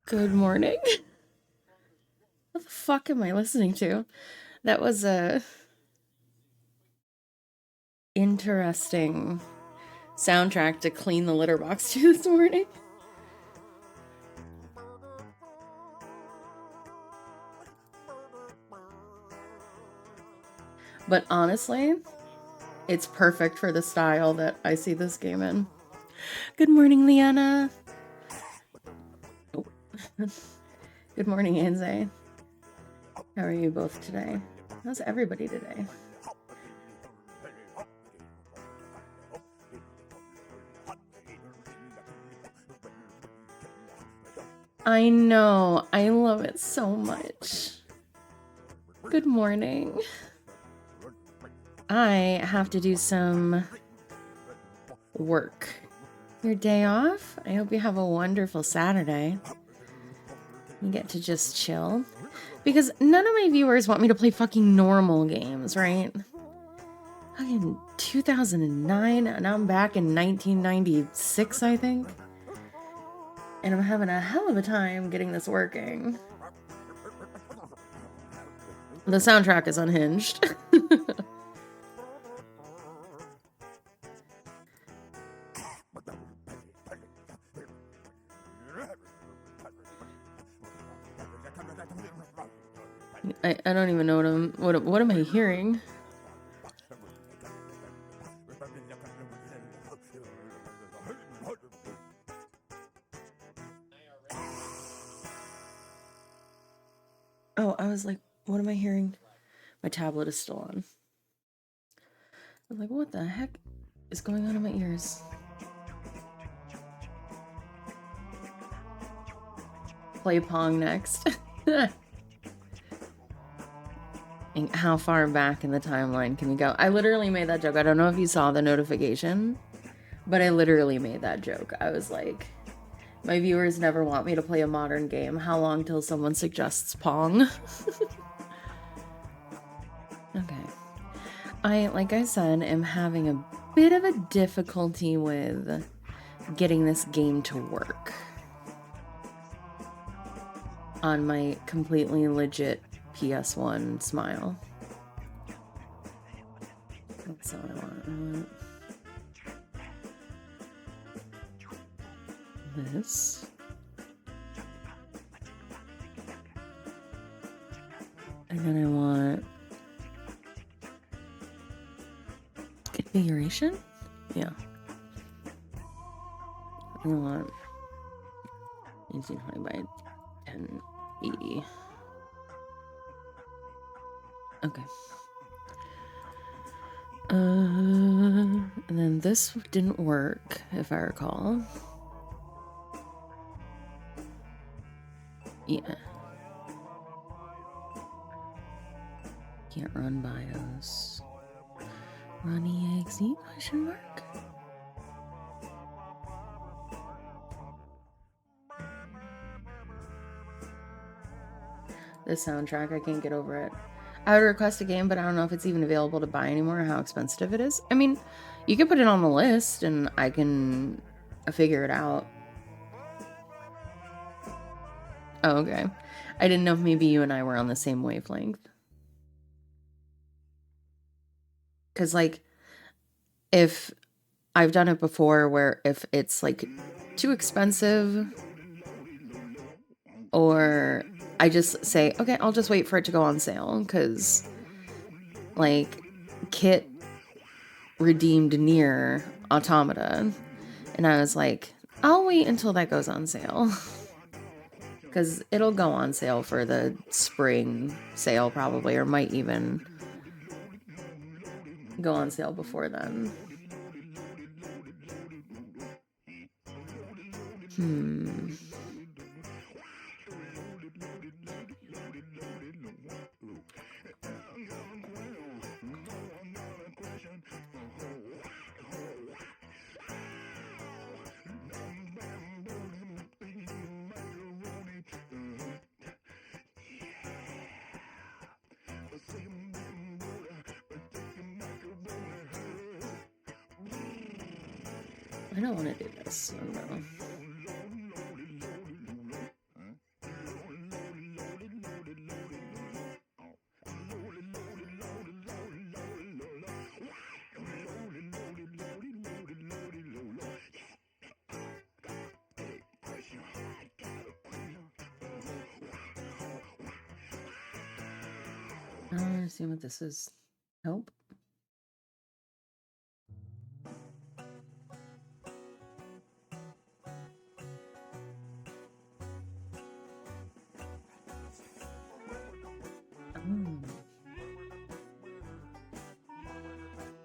Good morning. What the fuck am I listening to? That was a interesting soundtrack to clean the litter box to this morning. But honestly, it's perfect for the style that I see this game in. Good morning, Liana. Oh. Good morning, Anze. How are you both today? How's everybody today? I know. I love it so much. Good morning. I have to do some work. Your day off? I hope you have a wonderful Saturday. You get to just chill. Because none of my viewers want me to play fucking normal games, right? Fucking 2009, and I'm back in 1996, I think. And I'm having a hell of a time getting this working. The soundtrack is unhinged. I don't even know what am I hearing? Oh, I was like, what am I hearing? My tablet is still on. I was like, what the heck is going on in my ears? Play Pong next. And how far back in the timeline can we go? I literally made that joke. I don't know if you saw the notification, but I literally made that joke. I was like, my viewers never want me to play a modern game. How long till someone suggests Pong? Okay. Like I said, am having a bit of a difficulty with getting this game to work on my completely legit PS1 smile. That's all I want. This. And then I want configuration? Yeah. I want 1820 by 1080. Okay. And then this didn't work, if I recall. Yeah. Can't run BIOS. Run exe question mark? This soundtrack, I can't get over it. I would request a game, but I don't know if it's even available to buy anymore or how expensive it is. I mean, you can put it on the list and I can figure it out. Oh, okay. I didn't know if maybe you and I were on the same wavelength. Because, like, if I've done it before where if it's, like, too expensive or I just say, okay, I'll just wait for it to go on sale because, like, Kit redeemed Near Automata and I was like, I'll wait until that goes on sale because it'll go on sale for the spring sale probably, or might even go on sale before then. I don't want to do this. Oh, no. I don't understand what this is. Help. Oh.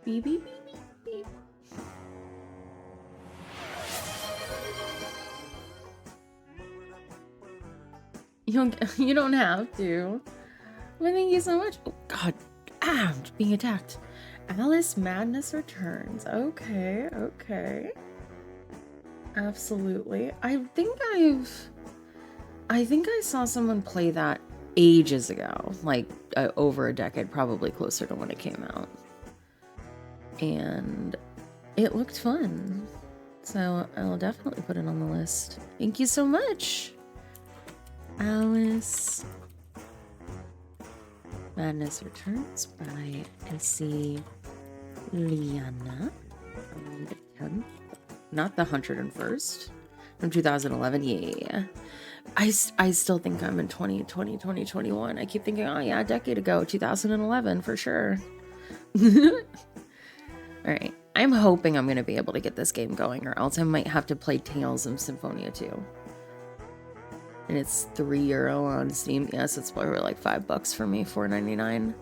Beep, beep, beep, beep, beep. You don't have to. Well, thank you so much. Oh, God. Ah, I'm being attacked. Alice Madness Returns. Okay, okay. Absolutely. I think I saw someone play that ages ago, like over a decade, probably closer to when it came out. And it looked fun. So I'll definitely put it on the list. Thank you so much, Alice. Madness Returns by S.C. Liana. On the 10th. Not the 101st. From 2011. Yeah. I still think I'm in 2020, 2021. I keep thinking, oh yeah, a decade ago, 2011 for sure. Alright. I'm hoping I'm going to be able to get this game going, or else I might have to play Tales of Symphonia 2. And it's €3 on Steam. Yes, it's probably like $5 for me, $4.99.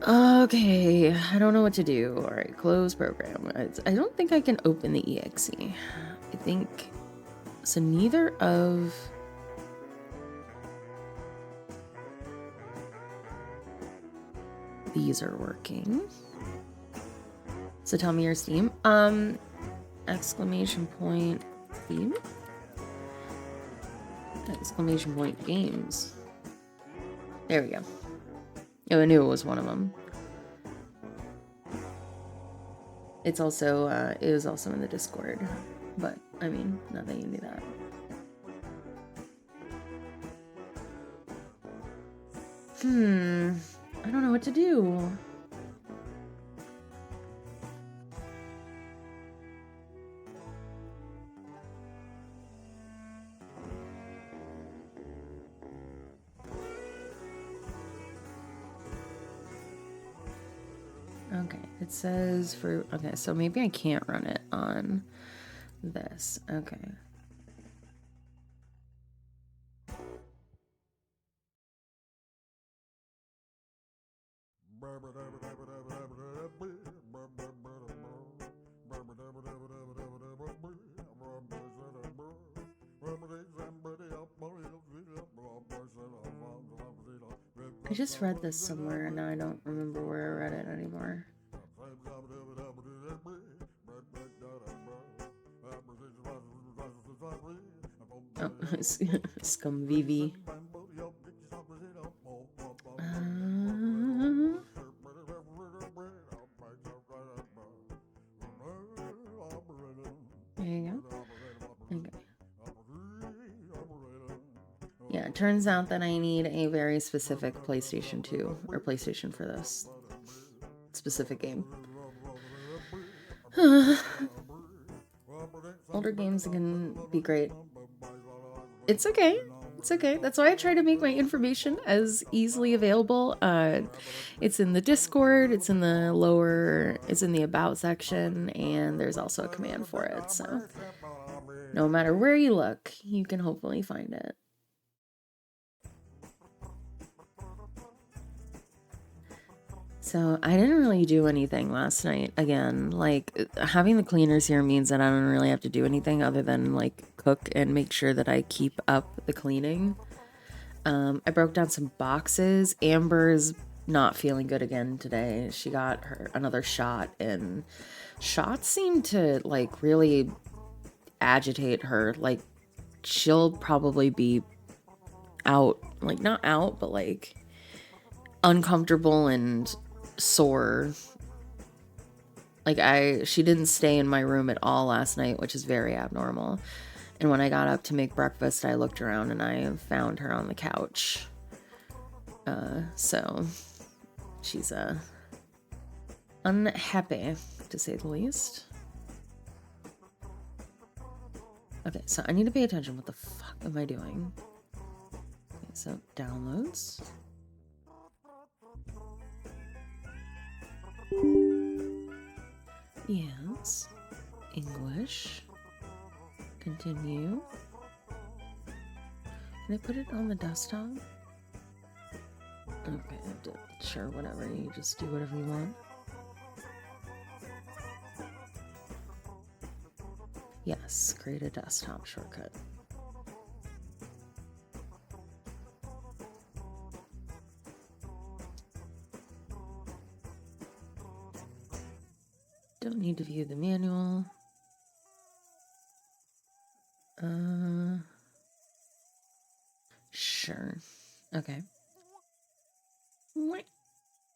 Okay, I don't know what to do. Alright, close program. I don't think I can open the exe. I think... So neither of... these are working. So tell me your Steam. Exclamation point Steam? Exclamation point games. There we go. Oh, I knew it was one of them. It's also, it was also in the Discord. But, I mean, not that you knew that. I don't know what to do. Okay, it says for... Okay, so maybe I can't run it on this. Okay. I just read this somewhere and now I don't remember where I read it anymore. Oh, Scumvivi. There you go. Okay. Yeah, it turns out that I need a very specific PlayStation 2 or PlayStation for this specific game. Older games can be great. It's okay. It's okay. That's why I try to make my information as easily available. It's in the Discord, it's in the About section, and there's also a command for it. So no matter where you look, you can hopefully find it. So I didn't really do anything last night. Again, like having the cleaners here means that I don't really have to do anything other than like cook and make sure that I keep up the cleaning. I broke down some boxes. Amber's not feeling good again today. She got her another shot, and shots seem to like really agitate her. Like she'll probably be out, like not out, but like uncomfortable and sore. Like she didn't stay in my room at all last night, which is very abnormal. And when I got up to make breakfast, I looked around and I found her on the couch. So she's unhappy, to say the least. Okay, so I need to pay attention. What the fuck am I doing? Okay, so downloads. Yes. English. Continue. Can I put it on the desktop? Okay, sure, whatever. You just do whatever you want. Yes, create a desktop shortcut. Don't need to view the manual. Sure. Okay.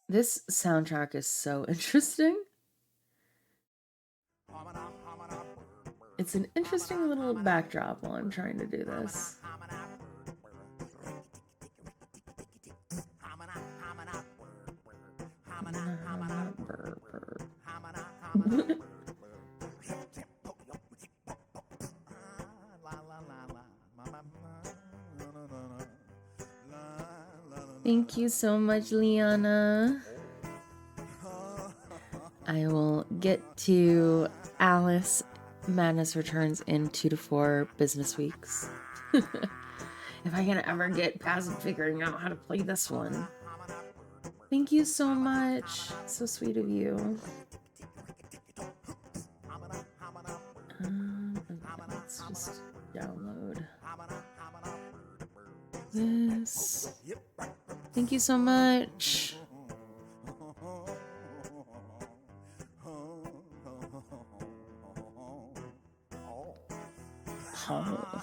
This soundtrack is so interesting. It's an interesting little backdrop while I'm trying to do this. Thank you so much, Liana. I will get to Alice Madness Returns in 2 to 4 business weeks. If I can ever get past figuring out how to play this one. Thank you so much. So sweet of you. Okay, let's just download this. Thank you so much. Oh.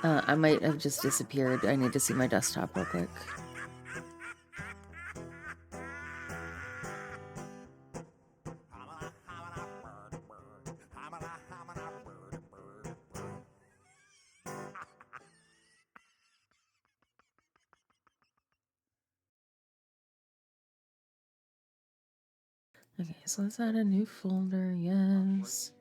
I might have just disappeared. I need to see my desktop real quick. Okay, so let's add a new folder. Yes.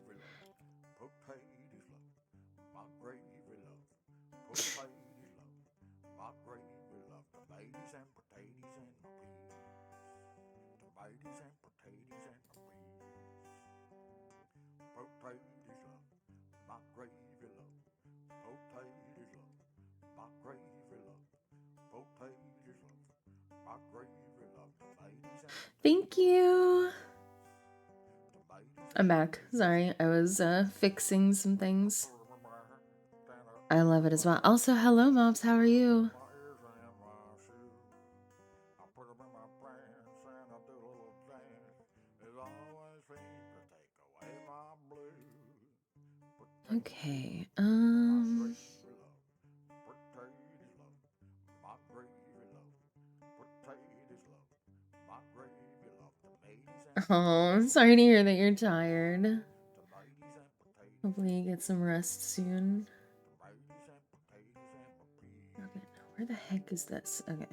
Thank you. I'm back. Sorry, I was fixing some things. I love it as well. Also, hello, Mobs. How are you? Okay. Oh, I'm sorry to hear that you're tired. Hopefully you get some rest soon. Okay, where the heck is this? Okay.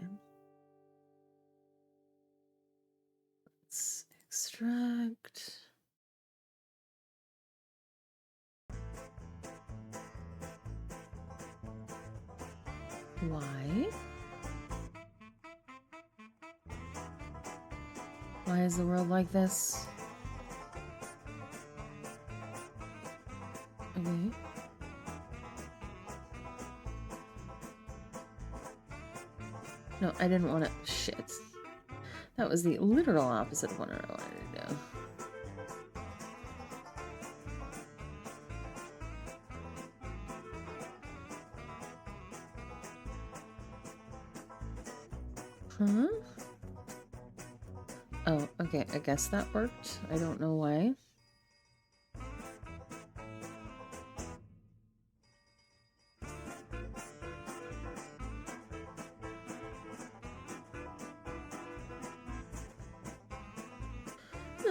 Let's extract. Why? Why is the world like this? Okay. No, I didn't want to. Shit. That was the literal opposite of what I wanted to do. Huh? Oh, okay. I guess that worked. I don't know why.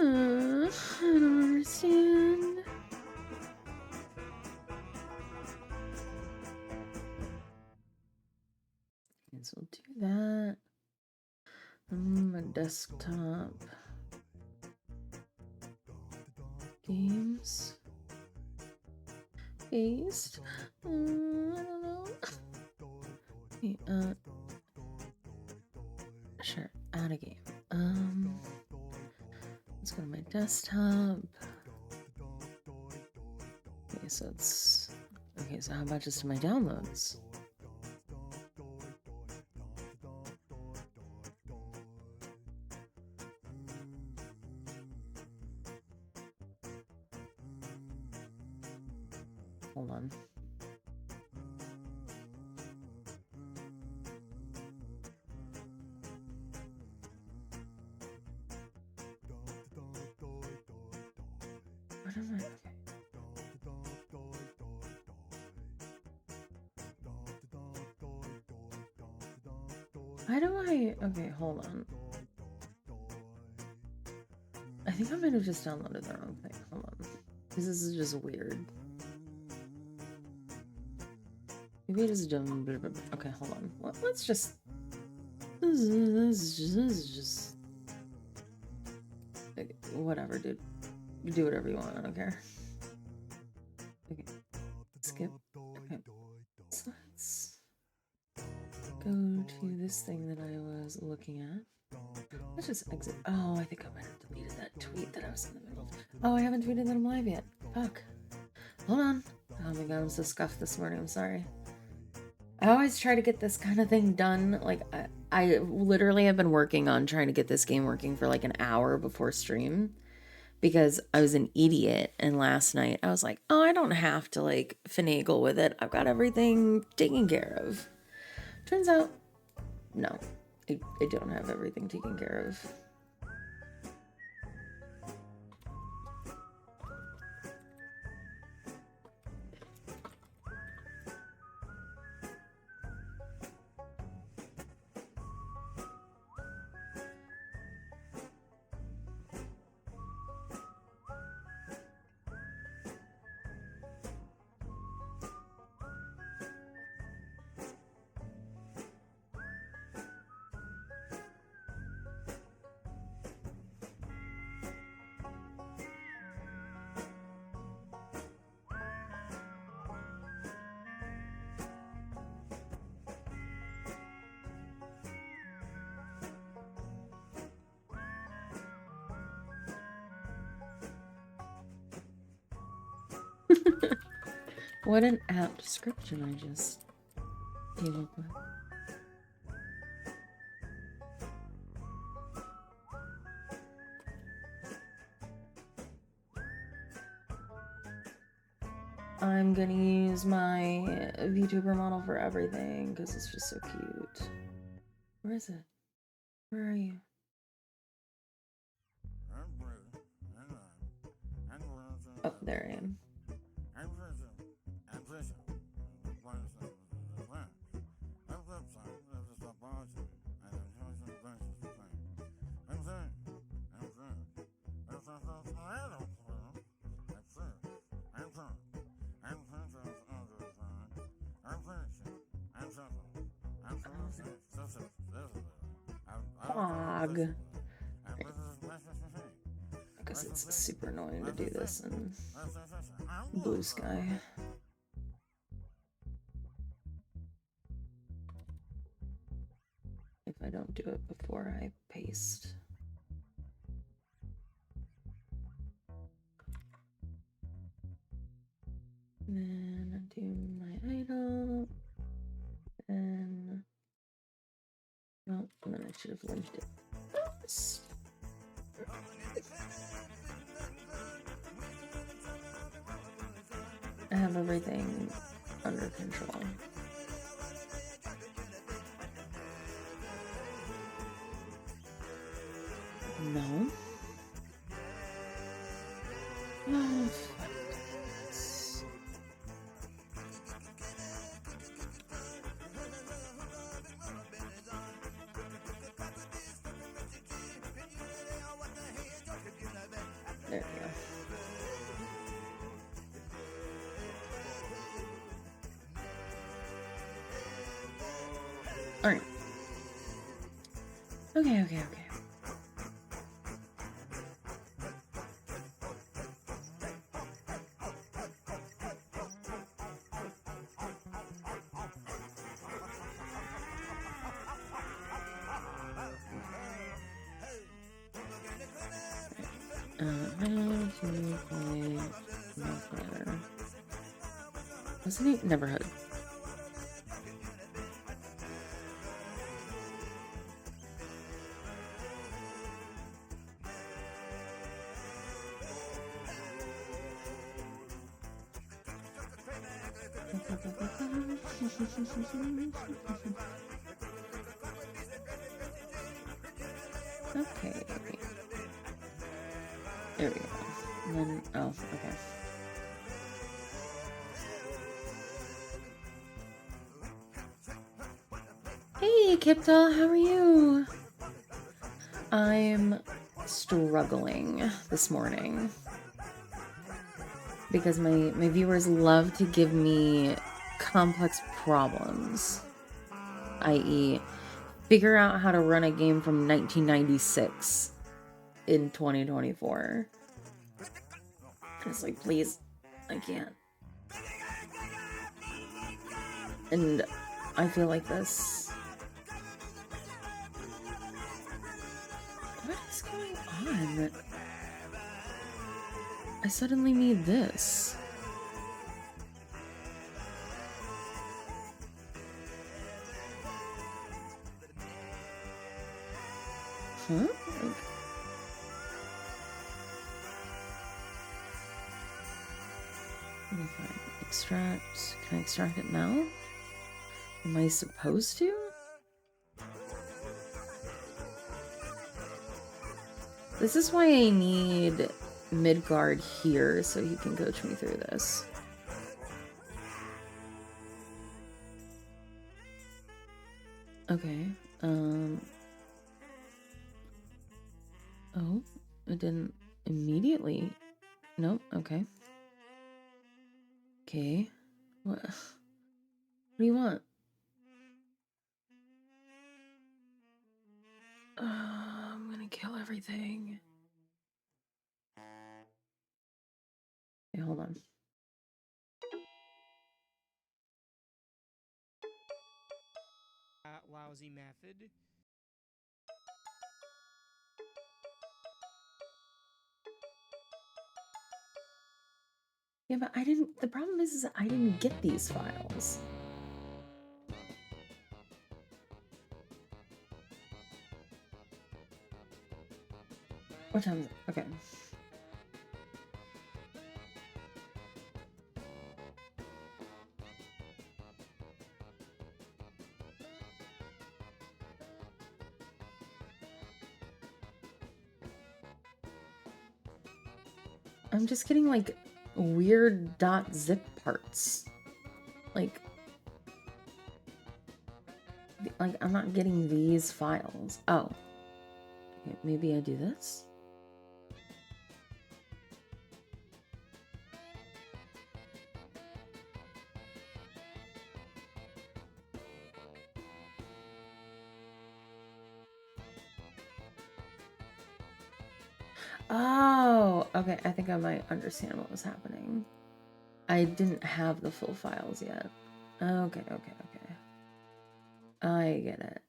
I don't understand. So we'll do that. My desktop. Games. Paste. I don't know. Okay, sure. Add a game. desktop. Okay, so it's... Okay, so how about just my downloads? Hold on. What am I? Why do I... Okay, hold on. I think I might have just downloaded the wrong thing. Hold on. Because this is just weird. Maybe it is done. Okay, hold on. Let's just... This is just... Okay, whatever, dude. You do whatever you want, I don't care. Okay. Skip. Okay. So let's go to this thing that I was looking at. Let's just exit. Oh, I think I might have deleted that tweet that I was in the middle of. Oh, I haven't tweeted that I'm live yet. Fuck. Hold on. Oh my god, I'm so scuffed this morning. I'm sorry. I always try to get this kind of thing done. Like, I literally have been working on trying to get this game working for like an hour before stream. Because I was an idiot, and last night I was like, oh, I don't have to like finagle with it. I've got everything taken care of. Turns out, no, I don't have everything taken care of. What an apt description I just came up with. I'm gonna use my VTuber model for everything because it's just so cute. Where is it? Where are you? Oh, there I am. Fog. Because it's super annoying to do this in blue sky. If I don't do it before I paste. Then I do my idle. And well, and then I should have linked it. Oops. I have everything under control. No. Oh, fuck. There we go. All right. Okay. How to play Neverhood. What's the name? Neverhood. Okay. There we go. And then, oh, okay. Hey, Kipta, how are you? I'm struggling this morning because my viewers love to give me complex problems, i.e., figure out how to run a game from 1996 in 2024. It's like, please, I can't. And I feel like this. What is going on? I suddenly need this. Huh? Like, let me find extract. Can I extract it now? Am I supposed to? This is why I need Midgard here so he can coach me through this. Okay. Oh, it didn't immediately. Nope. Okay. Okay. What do you want? I'm gonna kill everything. Okay, hold on. Lousy method. Yeah, but I didn't. The problem is that I didn't get these files. What time is it? Okay. I'm just getting like weird .zip parts. Like I'm not getting these files. Oh. Okay, maybe I do this? Oh, okay. I think I might understand what was happening. I didn't have the full files yet. Okay. I get it.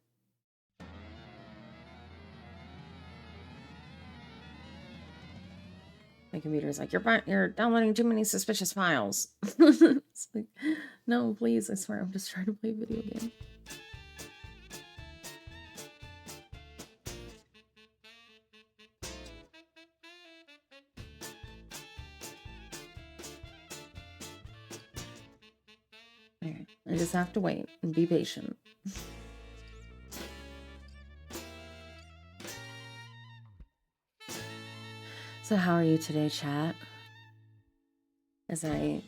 My computer's like, you're downloading too many suspicious files. It's like, no, please, I swear, I'm just trying to play a video game. Okay, I just have to wait and be patient. So how are you today, chat? As I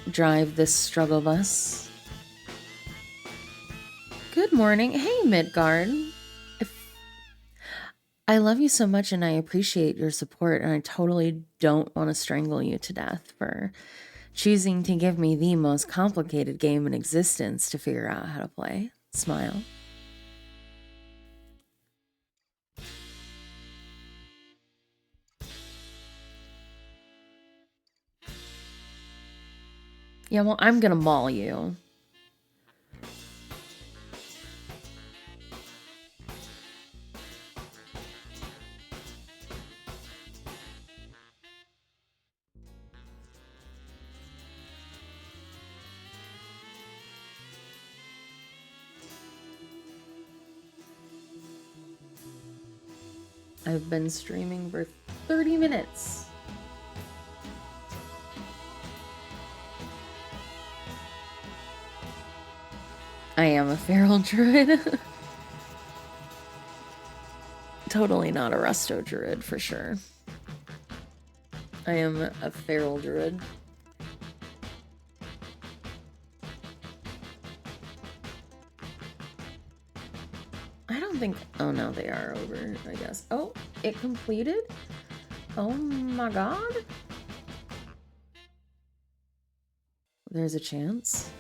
drive this struggle bus. Good morning. Hey, Midgard. I love you so much and I appreciate your support, and I totally don't want to strangle you to death for choosing to give me the most complicated game in existence to figure out how to play. Smile. Yeah, well, I'm gonna maul you. I've been streaming for 30 minutes. I am a feral druid. Totally not a resto druid for sure. I am a feral druid. I don't think... Oh no, they are over, I guess. Oh, it completed? Oh my god. There's a chance.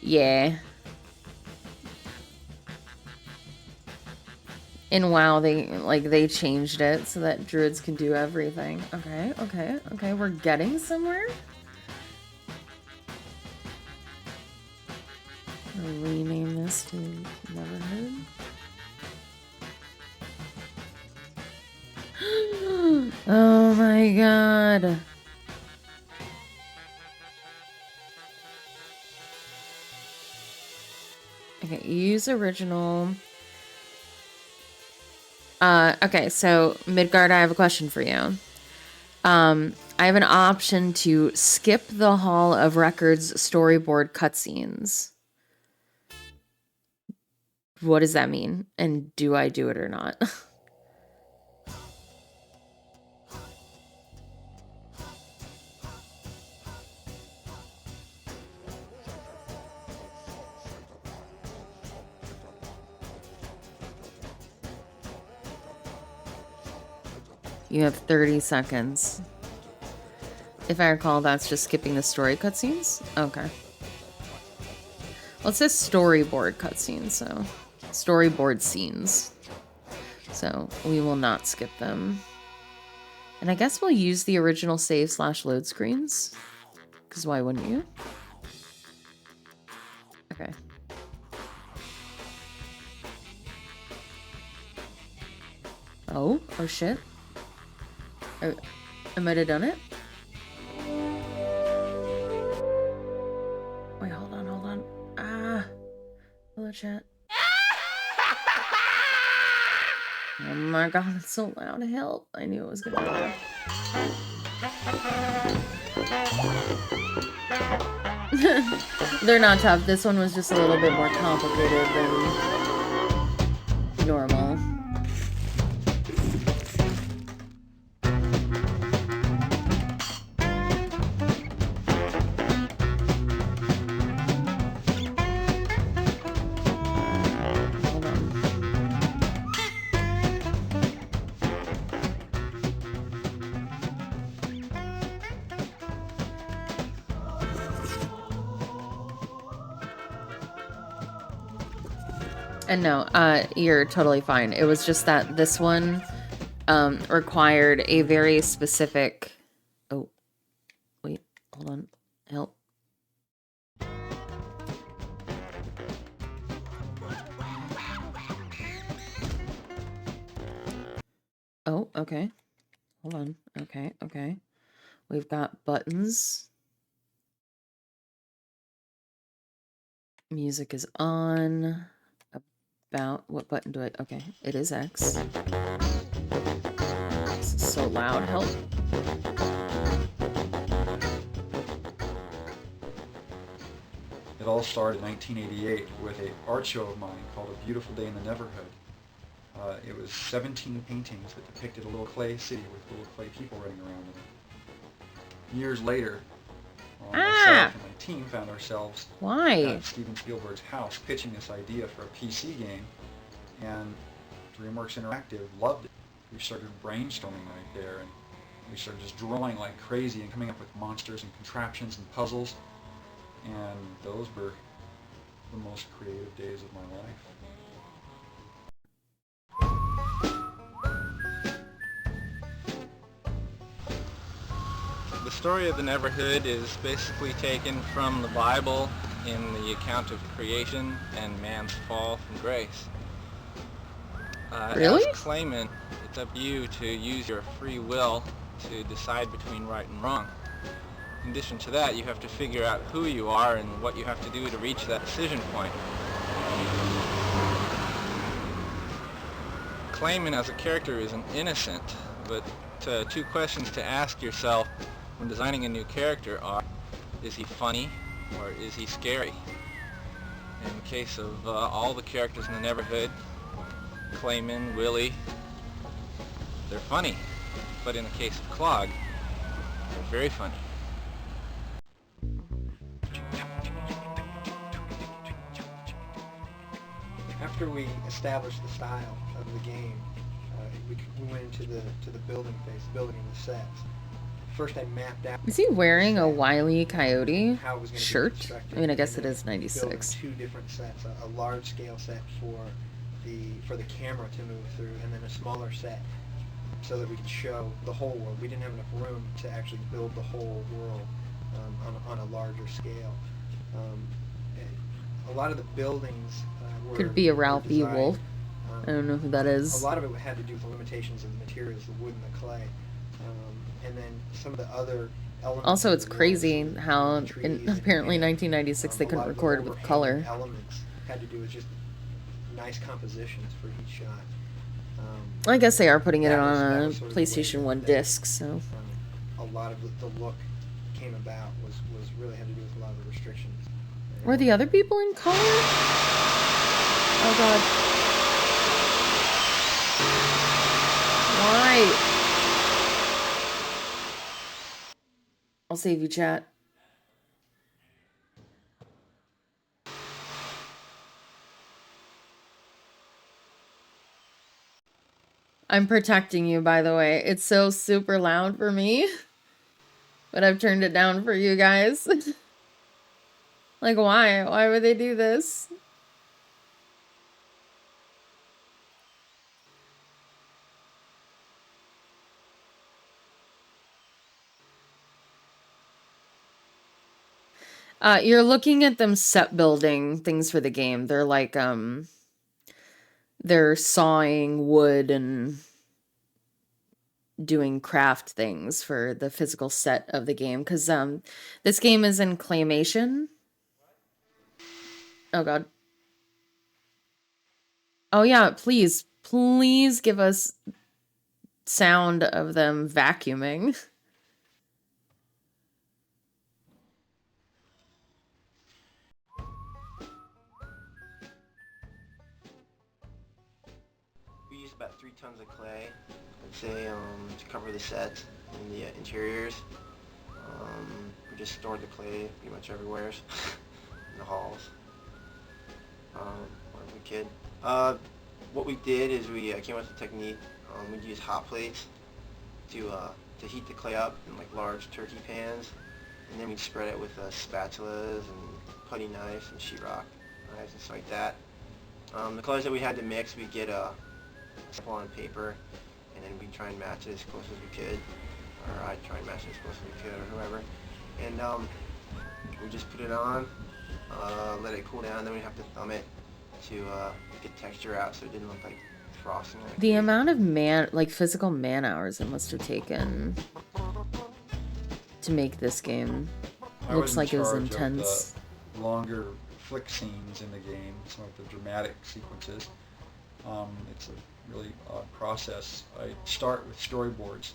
Yeah. In WoW, they changed it so that druids can do everything. Okay, we're getting somewhere. I'll rename this to Neverhood. Oh my god. Okay, use original. Okay, so Midgard, I have a question for you. I have an option to skip the Hall of Records storyboard cutscenes. What does that mean? And do I do it or not? You have 30 seconds. If I recall, that's just skipping the story cutscenes? Okay. Well, it says storyboard cutscenes, so... Storyboard scenes. So, we will not skip them. And I guess we'll use the original save/load screens. Because why wouldn't you? Okay. Oh shit. I might have done it. Wait, hold on. Hello, chat. Oh my god, it's so loud. Help. I knew it was gonna be there. They're not tough. This one was just a little bit more complicated than normal. And no, you're totally fine. It was just that this one required a very specific... Oh, wait, hold on. Help. Oh, okay. Hold on. Okay. We've got buttons. Music is on. About what button do I... Okay, it is X. This is so loud. Help. It all started in 1988 with an art show of mine called A Beautiful Day in the Neverhood. It was 17 paintings that depicted a little clay city with little clay people running around in it. Years later, myself and my team found ourselves at Steven Spielberg's house pitching this idea for a PC game, and DreamWorks Interactive loved it. We started brainstorming right there, and we started just drawing like crazy and coming up with monsters and contraptions and puzzles, and those were the most creative days of my life. The story of the Neverhood is basically taken from the Bible in the account of creation and man's fall from grace. Really? As claimant, it's up to you to use your free will to decide between right and wrong. in addition to that, you have to figure out who you are and what you have to do to reach that decision point. Clayman as a character is an innocent, but two questions to ask yourself when designing a new character are, is he funny or is he scary? In the case of all the characters in the Neverhood, Clayman, Willie, they're funny. But in the case of Clog, they're very funny. After we established the style of the game, we went into the building phase, building the sets. First, I mapped out. Is he wearing a Wile E. Coyote how it was going to be shirt? constructed, I mean, I guess and it is then 96. building 2 different sets: a large scale set for the camera to move through, and then a smaller set so that we could show the whole world. We didn't have enough room to actually build the whole world on a larger scale. A lot of the buildings Could be a Ralph E. designed, Wolf. I don't know who that a is. lot of it had to do with the limitations of the materials, the wood and the clay, and then some of the other elements. Also, of it's the world, crazy the how trees in and- apparently and, 1996 they a couldn't lot of the record with overhanging color. elements had to do with just nice compositions for each shot. I guess they are putting it that on that a was sort of the way PlayStation that- 1 that, disc, so. A lot of the look came about was really had to do with a lot of the restrictions. Were the other people in color? Oh god. Why? I'll save you, chat. I'm protecting you, by the way. It's so super loud for me, but I've turned it down for you guys. Like, why? Why would they do this? You're looking at them set building things for the game. They're like, they're sawing wood and doing craft things for the physical set of the game. Because this game is in claymation. Oh, God. Oh, yeah, please give us sound of them vacuuming. We use about 3 tons of clay, I'd say, to cover the set and the interiors. We just stored the clay pretty much everywhere in the halls. When we could. What we did is we came up with a technique. We'd use hot plates to heat the clay up in like large turkey pans, and then we'd spread it with spatulas and putty knives and sheetrock knives and stuff like that. The colors that we had to mix, we'd get a sample on paper, and then we'd try and match it as close as we could, or I'd try and match it as close as we could, or whoever. And we just put it on, let it cool down, then we'd have to thumb it to get texture out so it didn't look like frosting. Like The amount of physical man hours it must have taken to make this game I looks was like in it was charge of intense. the longer flick scenes in the game, some of the dramatic sequences. It's a really odd process. I start with storyboards.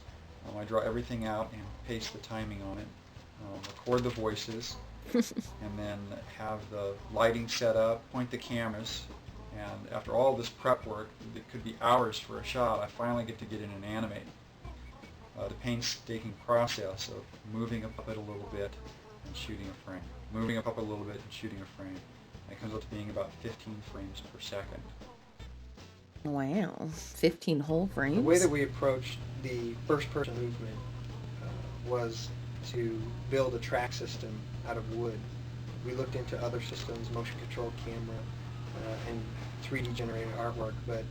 I draw everything out and paste the timing on it, record the voices, and then have the lighting set up, point the cameras, and after all this prep work, it could be hours for a shot, I finally get to get in and animate. The painstaking process of moving up it a little bit and shooting a frame. Moving up a little bit and shooting a frame. It comes up to being about 15 frames per second. Wow, 15 whole frames? The way that we approached the first-person movement was to build a track system out of wood. We looked into other systems, motion-controlled camera, and 3D generated artwork, but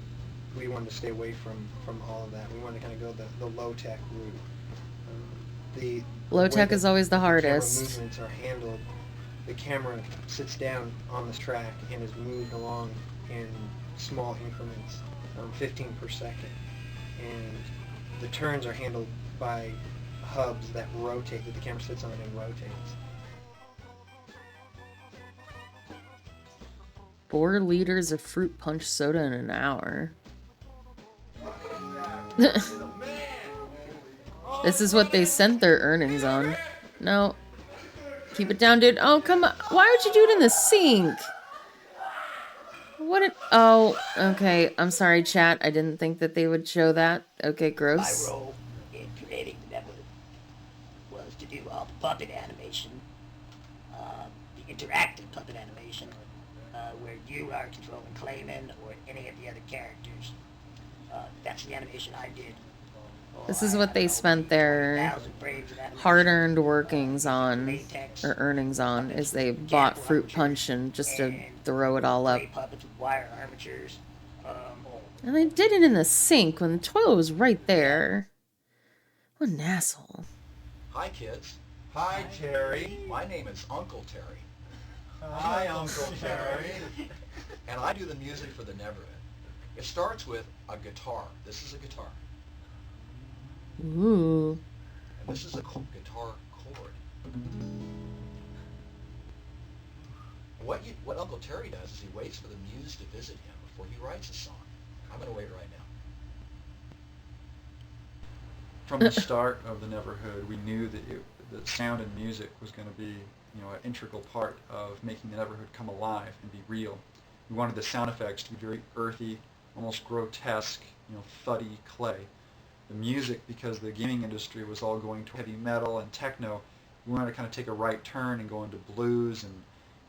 we wanted to stay away from all of that. We wanted to kind of go the low-tech route. The Low tech way is always the that camera hardest. movements are handled, the camera sits down on this track and is moved along in small increments, 15 per second, and the turns are handled by hubs that rotate, that the camera sits on and rotates. 4 liters of fruit punch soda in an hour. This is what they sent their earnings on. No. Keep it down, dude. Oh, come on. Why would you do it in the sink? What? Oh, okay. I'm sorry, chat. I didn't think that they would show that. Okay, gross. My role in creating Neverhood was to do all the puppet animation, the interactive puppet animation, where you are controlling Clayman or any of the other characters. That's the animation I did. This is what they spent their hard-earned workings on, or earnings on, is they bought Fruit Punch and just to throw it all up. And they did it in the sink when the toilet was right there. What an asshole. Hi, kids. Hi, Terry. My name is Uncle Terry. Hi, Uncle Terry. And I do the music for the Neverhood. It starts with a guitar. This is a guitar. Ooh. And this is a guitar chord. What Uncle Terry does is he waits for the muse to visit him before he writes a song. I'm going to wait right now. From the start of the Neverhood, we knew that sound and music was going to be, an integral part of making the Neverhood come alive and be real. We wanted the sound effects to be very earthy, almost grotesque, thuddy clay. The music, because the gaming industry was all going to heavy metal and techno, we wanted to kind of take a right turn and go into blues and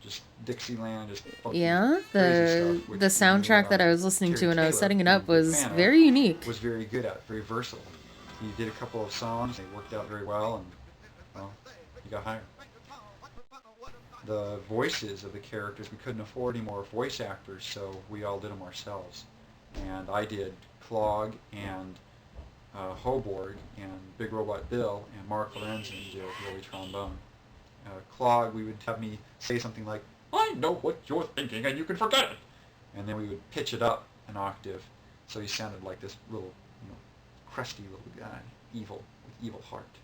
just Dixieland, just funky, Yeah, crazy stuff, the soundtrack that I was listening to when I was setting it up was very unique. Was very good at, very versatile. He did a couple of songs, they worked out very well, and well, he got hired. The voices of the characters, we couldn't afford any more voice actors, so we all did them ourselves. And I did Clog and Hoborg and Big Robot Bill, and Mark Lorenzen did Billy Trombone. Clog, we would have me say something like, "I know what you're thinking and you can forget it." And then we would pitch it up an octave so he sounded like this little, crusty little guy, evil, with evil heart.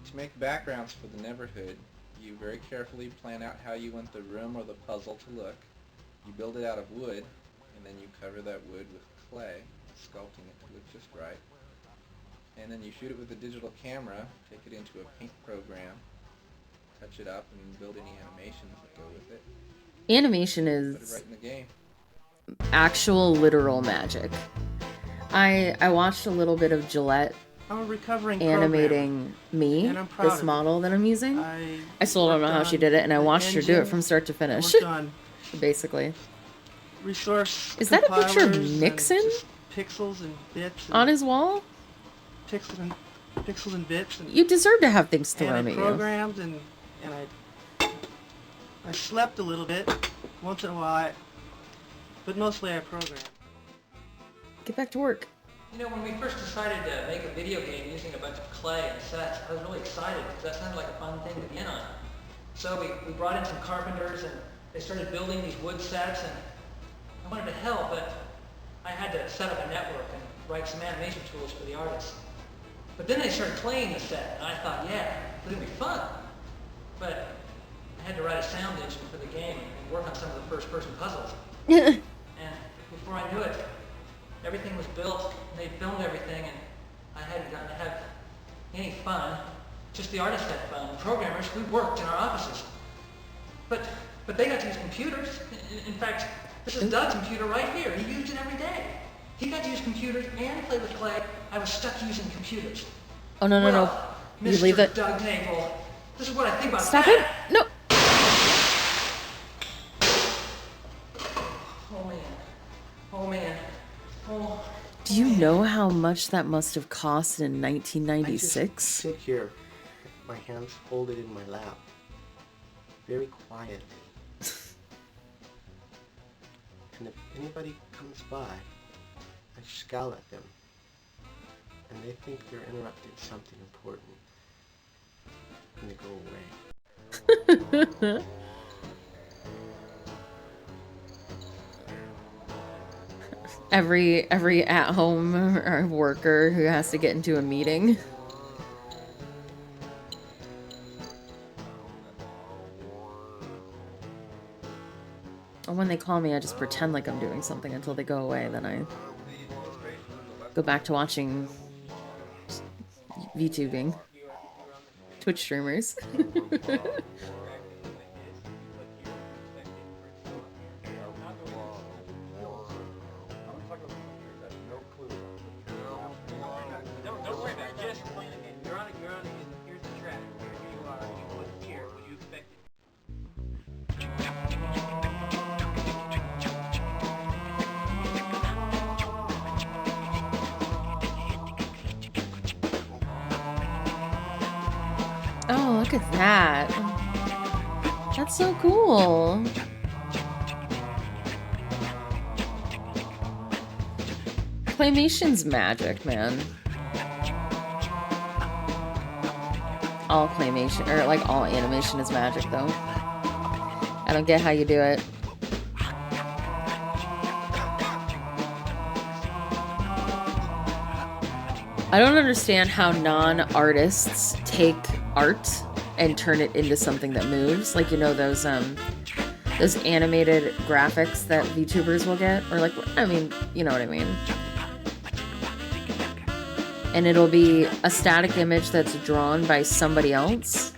To make backgrounds for the Neverhood, you very carefully plan out how you want the room or the puzzle to look. You build it out of wood, and then you cover that wood with clay, sculpting it to look just right. And then you shoot it with a digital camera, take it into a paint program, touch it up, and build any animations that go with it. Animation Put it is right in the game. actual literal magic. I watched a little bit of Gillette I'm a recovering animating me, and I'm proud this of it. model that I'm using. I still don't know how she did it, and I watched her do it from start to finish. Worked on Basically. resource Is that a picture of compilers and Nixon just pixels and bits and on his wall? pixels and bits and You deserve to have things and thrown I at you. programmed and I slept a little bit once in a while, but mostly I programmed. Get back to work. When we first decided to make a video game using a bunch of clay and sets, I was really excited because that sounded like a fun thing to be in on. So we brought in some carpenters and they started building these wood sets, and I wanted to help, but I had to set up a network and write some animation tools for the artists. But then they started playing the set, and I thought, yeah, this is going to be fun. But I had to write a sound engine for the game and work on some of the first-person puzzles. And before I knew it, everything was built, and they filmed everything, and I hadn't gotten to have any fun. Just the artists had fun. The programmers, we worked in our offices. But they got to use computers. In fact, this is Doug's computer right here. He used it every day. He got to use computers and play with clay. I was stuck using computers. Oh, no. You Mr. leave it. Doug Nagle, this is what I think about Stop that. it. No. Oh, man. Oh. Do you know how much that must have cost in I 1996? just sit here, my hands folded in my lap, very quietly. And if anybody comes by, I scowl at them. And they think they're interrupting something important. And they go away. Every at-home or worker who has to get into a meeting. And when they call me, I just pretend like I'm doing something until they go away. Then I go back to watching VTubing. Twitch streamers. Oh, look at that. That's so cool. Claymation's magic, man. All claymation, or like all animation is magic, though. I don't get how you do it. I don't understand how non-artists take art and turn it into something that moves. Like, you know, those animated graphics that VTubers will get, or like, I mean, you know what I mean. And it'll be a static image that's drawn by somebody else,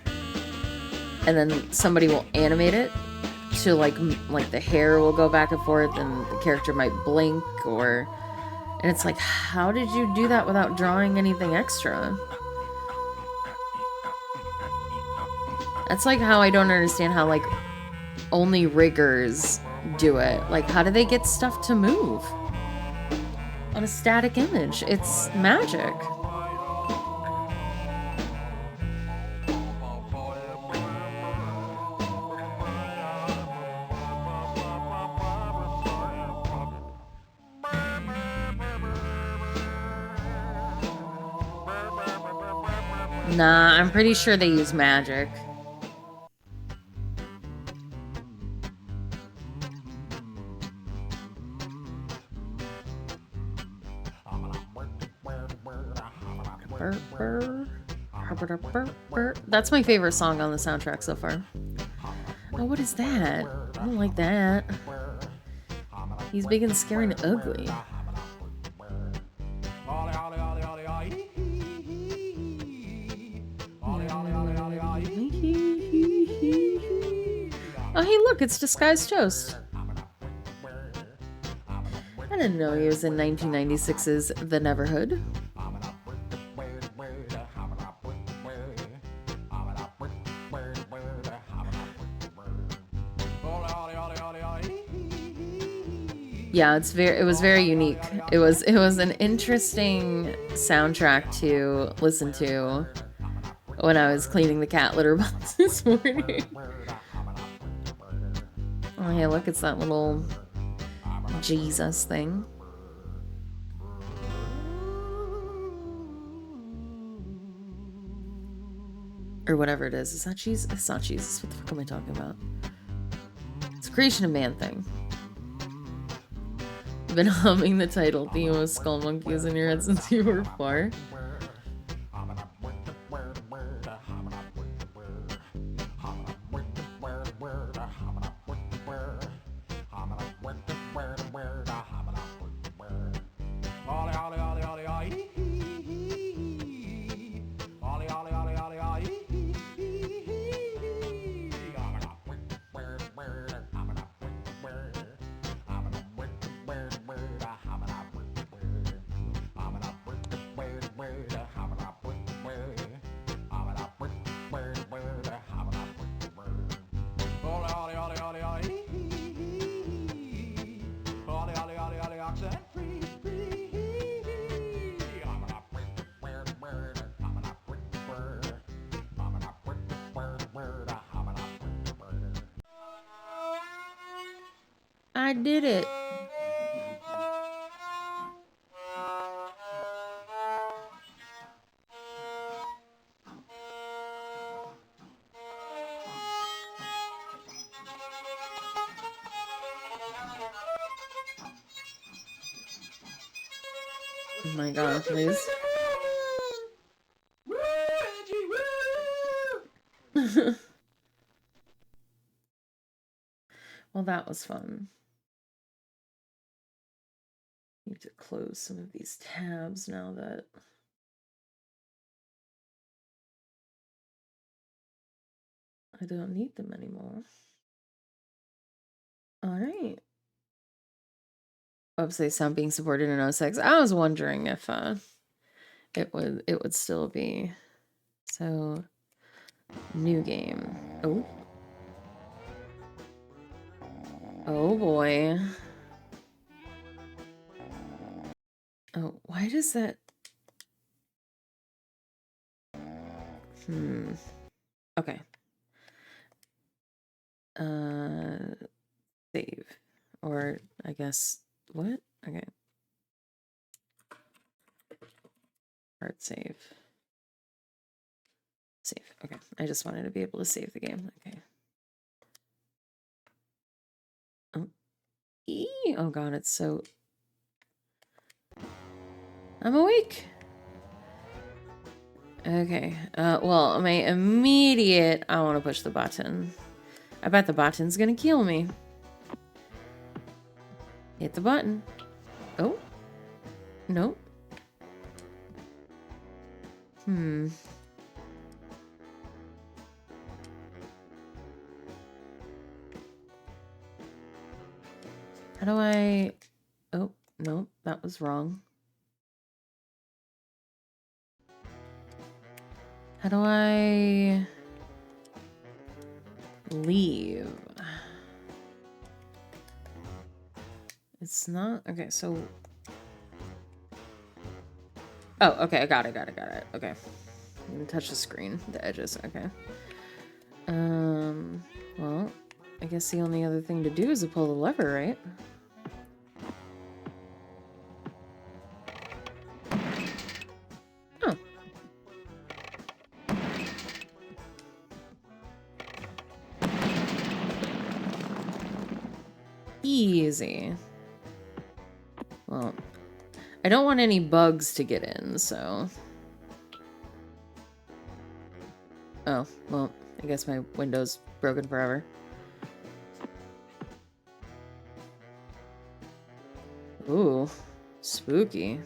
and then somebody will animate it to like the hair will go back and forth, and the character might blink, or, and it's like, how did you do that without drawing anything extra? That's like how I don't understand how like only riggers do it. Like, how do they get stuff to move on a static image? It's magic. Nah, I'm pretty sure they use magic. That's my favorite song on the soundtrack so far. Oh, what is that? I don't like that. He's big and scary and ugly. Oh, hey, look, it's Disguised Toast. I didn't know he was in 1996's The Neverhood. Yeah, it was very unique. It was an interesting soundtrack to listen to when I was cleaning the cat litter box this morning. Oh yeah, look, it's that little Jesus thing. Or whatever it is. Is that Jesus? It's not Jesus. What the fuck am I talking about? It's a creation of man thing. You've been humming the title theme of Skull Monkeys in your head since you were 4. I did it. Oh my god, please. Well, that was fun. Need to close some of these tabs now that I don't need them anymore. All right. Website sound being supported in 06. I was wondering if it would still be. So new game. Oh. Oh boy. Oh, why does that? Okay. Save. Or I guess what? Okay. Hard save. Save. Okay. I just wanted to be able to save the game. Okay. Oh. Oh god, it's so... I'm awake. Okay. Well, my immediate... I want to push the button. I bet the button's gonna kill me. Hit the button. Oh. Nope. How do I... Oh, no, that was wrong. How do I... leave? It's not... Okay, so... Oh, okay, I got it. Okay. I'm gonna touch the screen, the edges, okay. Well, I guess the only other thing to do is to pull the lever, right? Oh. Easy. Well, I don't want any bugs to get in, so... Oh, well, I guess my window's broken forever. Ooh, spooky.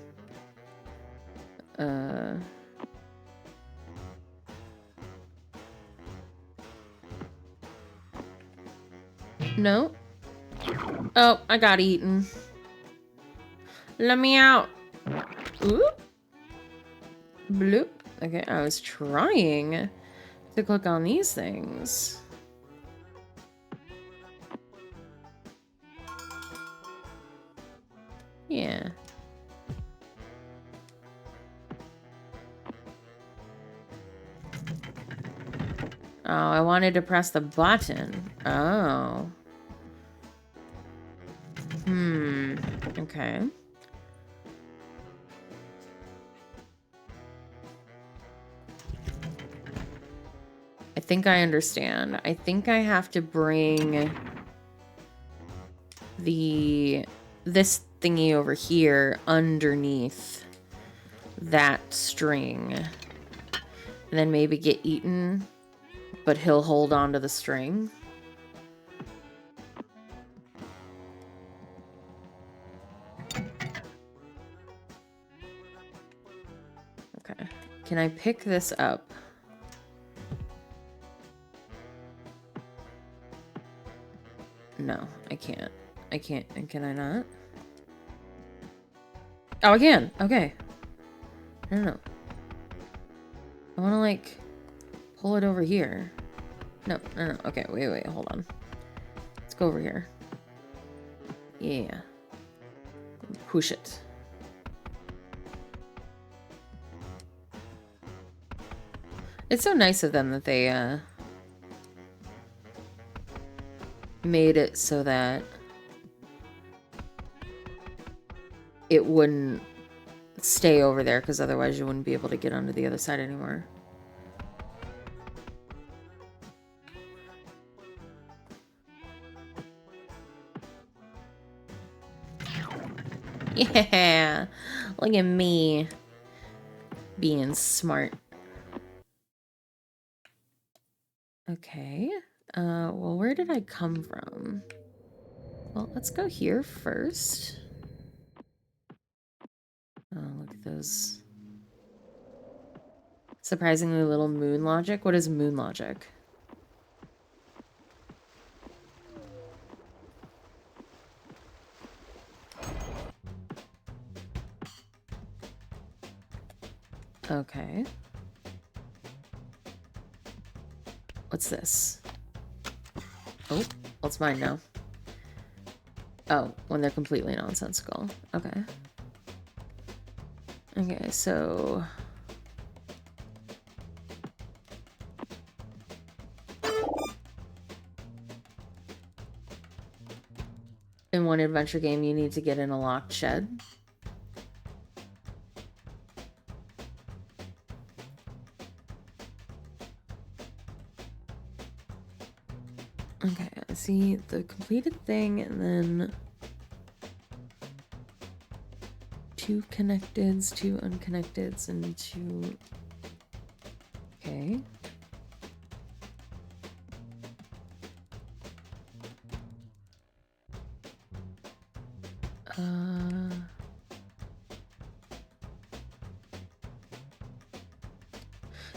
No. Oh, I got eaten. Let me out. Ooh. Bloop. Okay, I was trying to click on these things. Yeah. Oh, I wanted to press the button. Oh. Okay. I think I understand. I think I have to bring this thingy over here underneath that string. And then maybe get eaten, but he'll hold on to the string. Okay. Can I pick this up? No, I can't. I can't. And can I not? Oh, I can. Okay. I don't know. I want to, like, pull it over here. No. Okay, wait. Hold on. Let's go over here. Yeah. Push it. It's so nice of them that they, made it so that it wouldn't stay over there, because otherwise you wouldn't be able to get onto the other side anymore. Yeah. Look at me. Being smart. Okay. Well, where did I come from? Well, let's go here first. Oh, look at those. Surprisingly little moon logic. What is moon logic? Okay. What's this? Oh, what's mine now? Oh, when they're completely nonsensical. Okay. Okay, so... in one adventure game, you need to get in a locked shed. Okay, I see the completed thing, and then... 2 connecteds, 2 unconnecteds, and 2... Okay.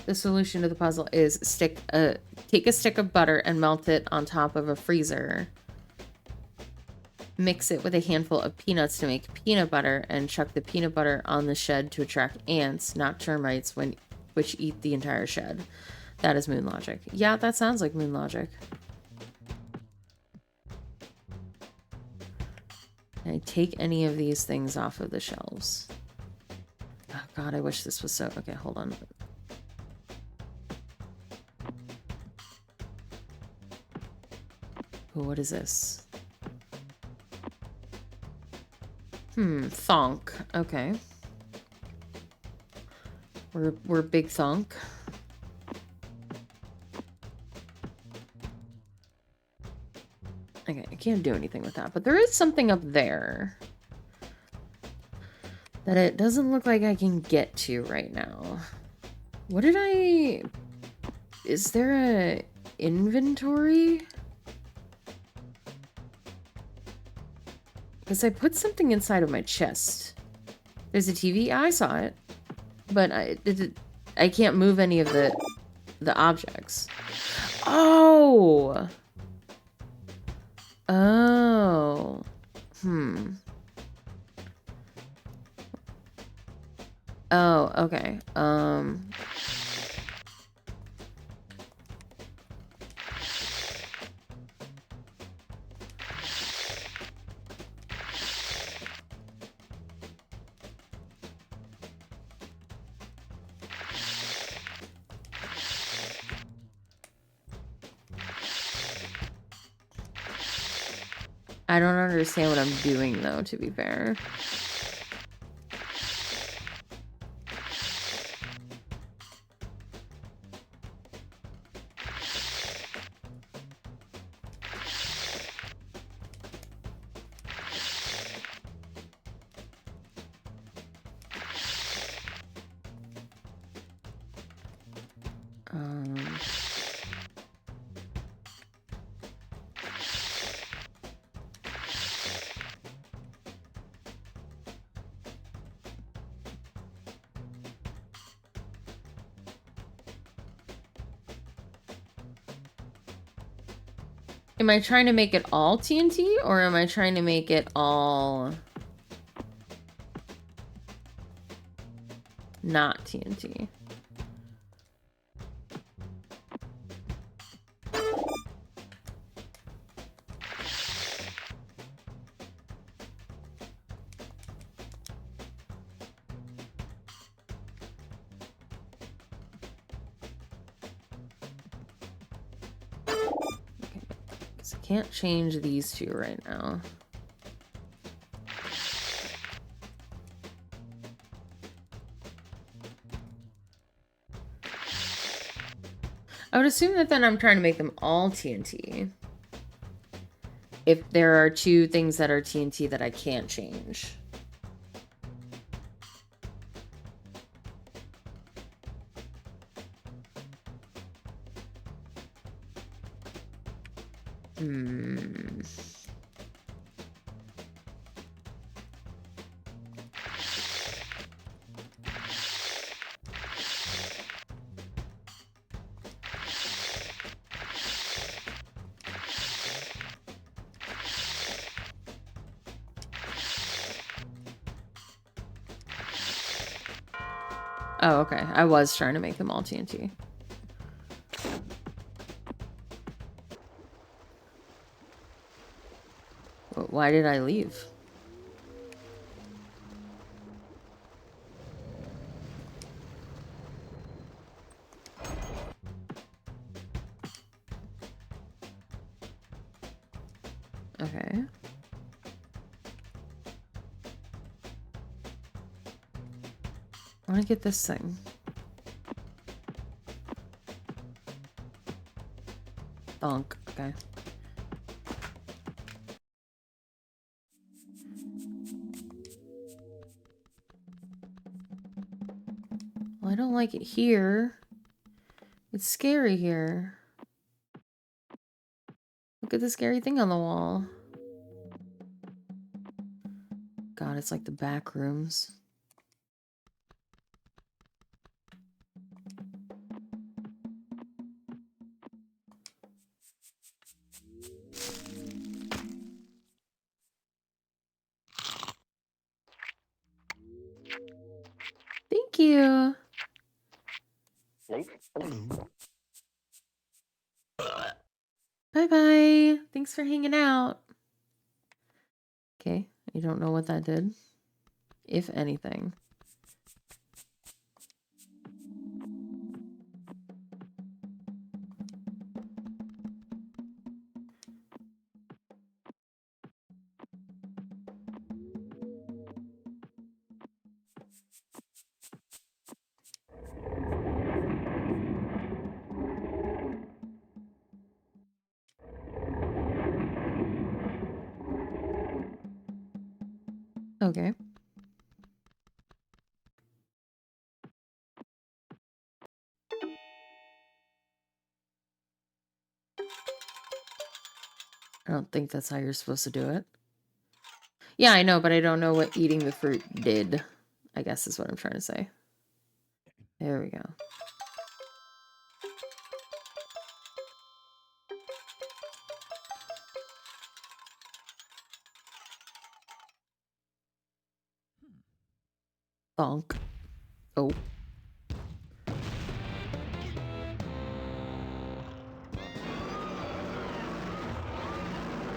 The solution to the puzzle is take a stick of butter and melt it on top of a freezer. Mix it with a handful of peanuts to make peanut butter and chuck the peanut butter on the shed to attract ants, not termites, which eat the entire shed. That is moon logic. Yeah, that sounds like moon logic. Can I take any of these things off of the shelves? Oh god, I wish this was so... Okay, hold on. Oh, what is this? Thonk. Okay. We're big thonk. Okay, I can't do anything with that, but there is something up there that it doesn't look like I can get to right now. What did I... Is there a inventory? Because I put something inside of my chest. There's a TV. I saw it. But I can't move any of the objects. Oh! Oh. Oh, okay. I don't understand what I'm doing, though, to be fair. Am I trying to make it all TNT, or am I trying to make it all not TNT? Can't change these two right now. I would assume that then I'm trying to make them all TNT. If there are 2 things that are TNT that I can't change. Oh, okay. I was trying to make them all TNT. Why did I leave? Okay. I want to get this thing. Bonk. Okay. Well, I don't like it here. It's scary here. Look at the scary thing on the wall. God, it's like the back rooms. Thank you. Bye-bye. Thanks for hanging out. Okay, you don't know what that did, if anything. Okay. I don't think that's how you're supposed to do it. Yeah, I know, but I don't know what eating the fruit did, I guess is what I'm trying to say. There we go. Bonk. Oh.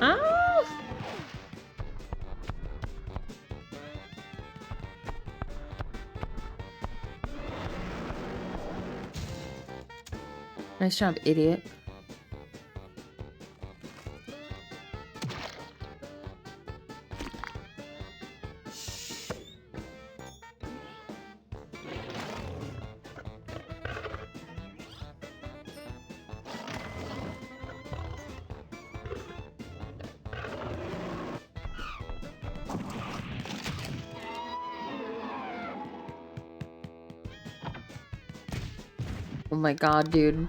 Ah! Nice job, idiot. Oh my god, dude.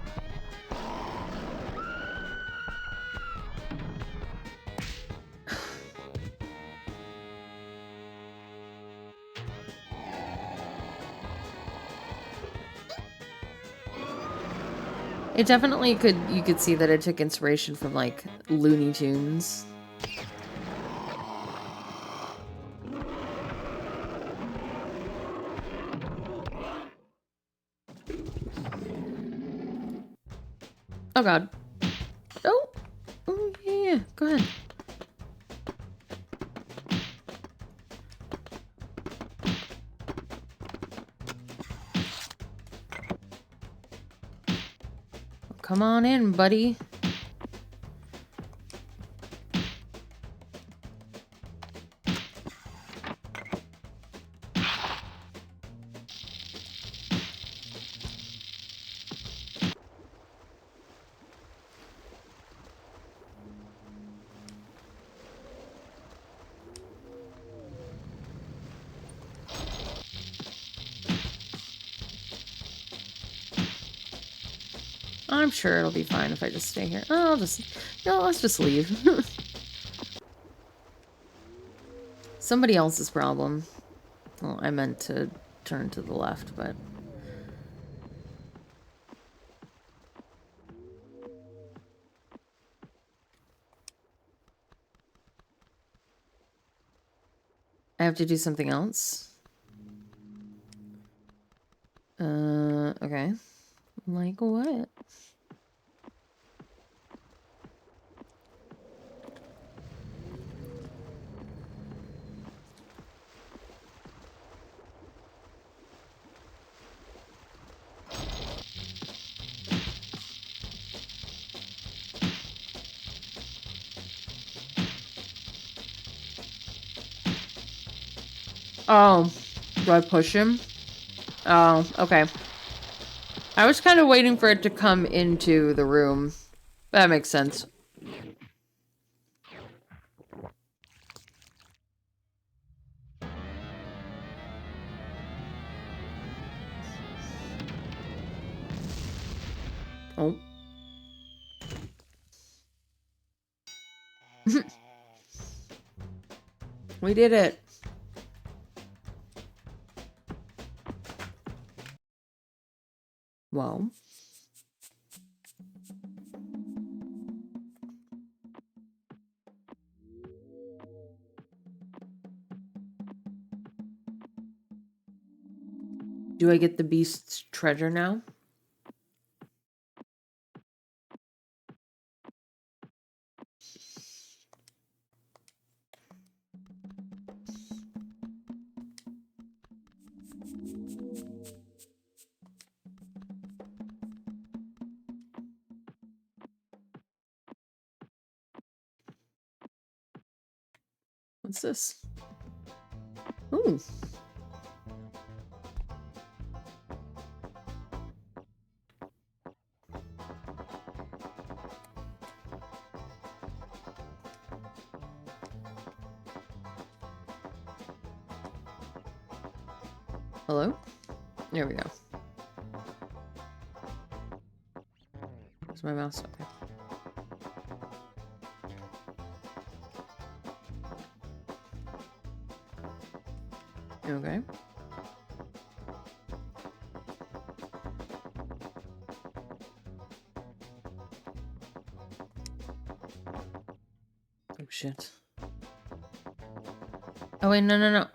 It definitely you could see that it took inspiration from like Looney Tunes. Oh god. Oh! Oh yeah, go ahead. Come on in, buddy. I'm sure it'll be fine if I just stay here. Oh, I'll just... No, let's just leave. Somebody else's problem. Well, I meant to turn to the left, but... I have to do something else? Like what? Oh, do I push him? Oh, okay. I was kind of waiting for it to come into the room. That makes sense. Oh. We did it. Well. Do I get the beast's treasure now? What's this? Ooh. Hello? There we go. Where's my mouse? Okay. Okay. Oh shit. Oh wait, no, no, no.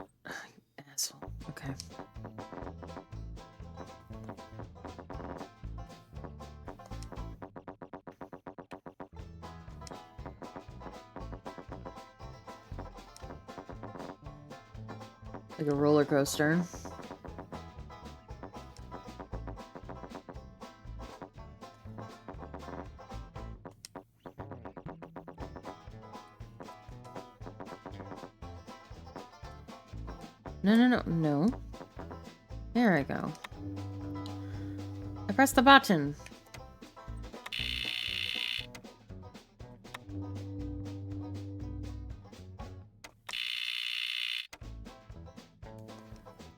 Asshole. Okay. Like a roller coaster. No, no, no, no. There I go. I pressed the button.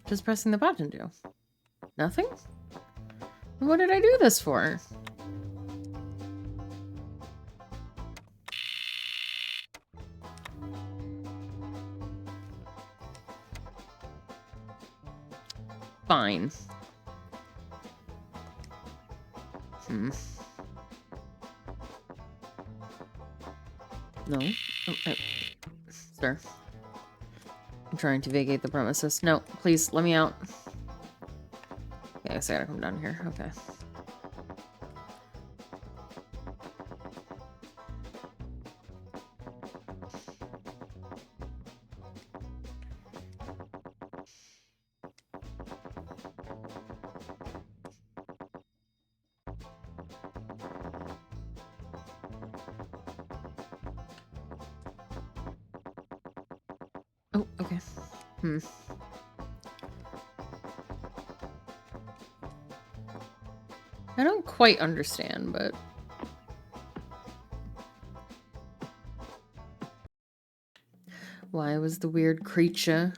Just pressing the button do? Nothing? What did I do this for? Fine. No. Oh, oh. Sir. I'm trying to vacate the premises. No, please, let me out. Okay, I guess I gotta come down here. Okay. Oh, okay. I don't quite understand, but... Why was the weird creature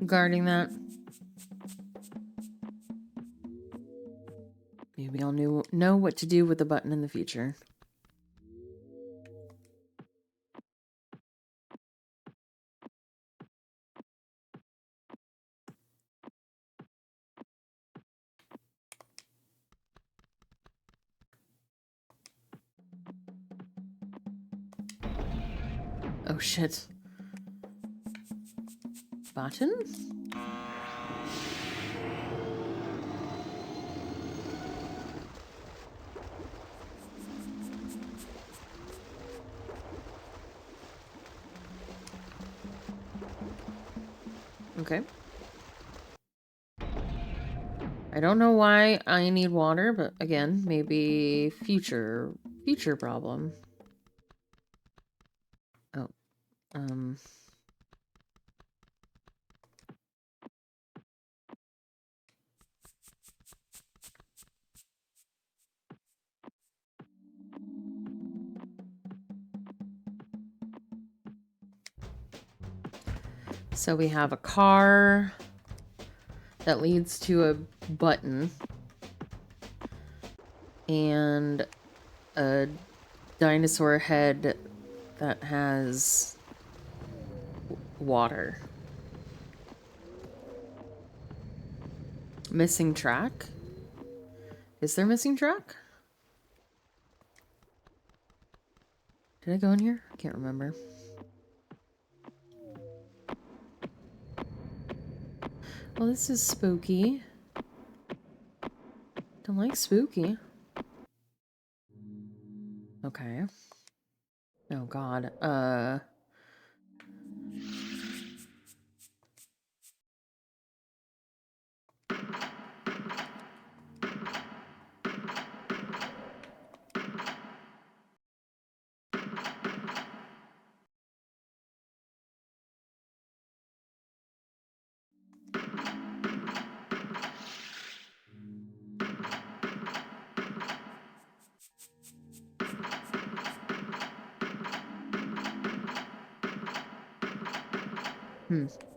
guarding that? Maybe I'll know what to do with the button in the future. Oh shit. Button? Okay. I don't know why I need water, but again, maybe future problem. Oh, so we have a car that leads to a button and a dinosaur head that has water. Missing track? Is there missing track? Did I go in here? I can't remember. Well, this is spooky. Don't like spooky. Okay. Oh god.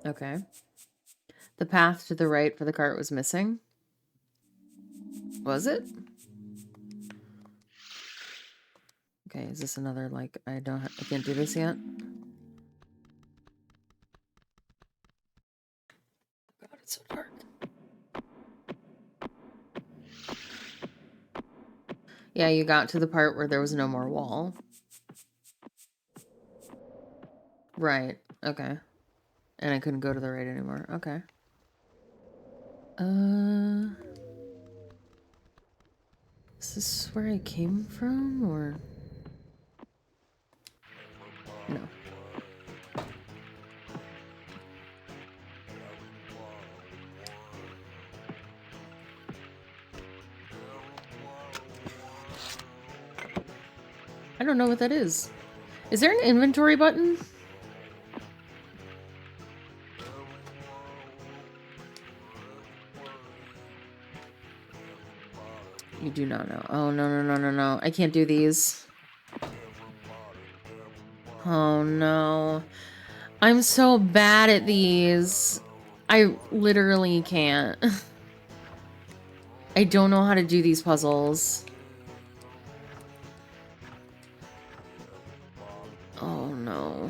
Okay. The path to the right for the cart was missing. Was it? Okay, is this another, like, I can't do this yet? God, it's so dark. Yeah, you got to the part where there was no more wall. Right, okay. And I couldn't go to the right anymore. Okay. Is this where I came from, or? No. I don't know what that is. Is there an inventory button? You do not know. Oh, no. I can't do these. Oh, no. I'm so bad at these. I literally can't. I don't know how to do these puzzles. Oh, no.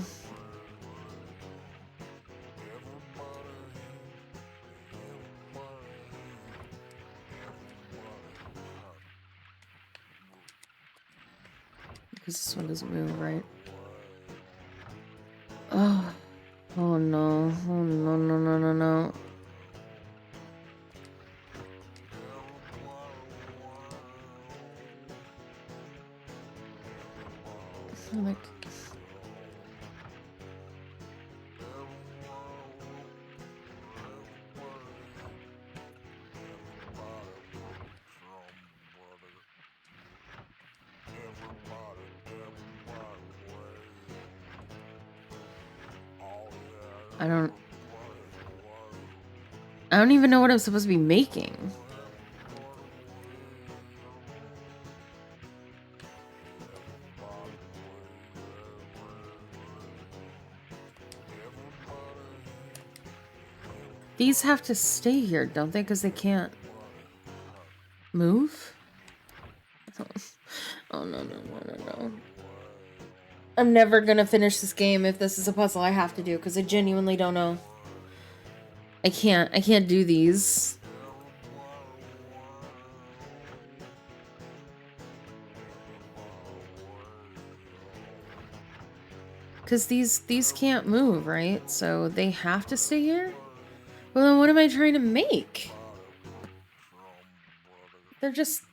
Because this one doesn't move, right? Oh. Oh, no. Oh, no. Like... I don't even know what I'm supposed to be making. These have to stay here, don't they? Because they can't move? Oh, no. I'm never gonna finish this game if this is a puzzle I have to do, because I genuinely don't know. I can't do these. Because these can't move, right? So they have to stay here? Well, then what am I trying to make? They're just...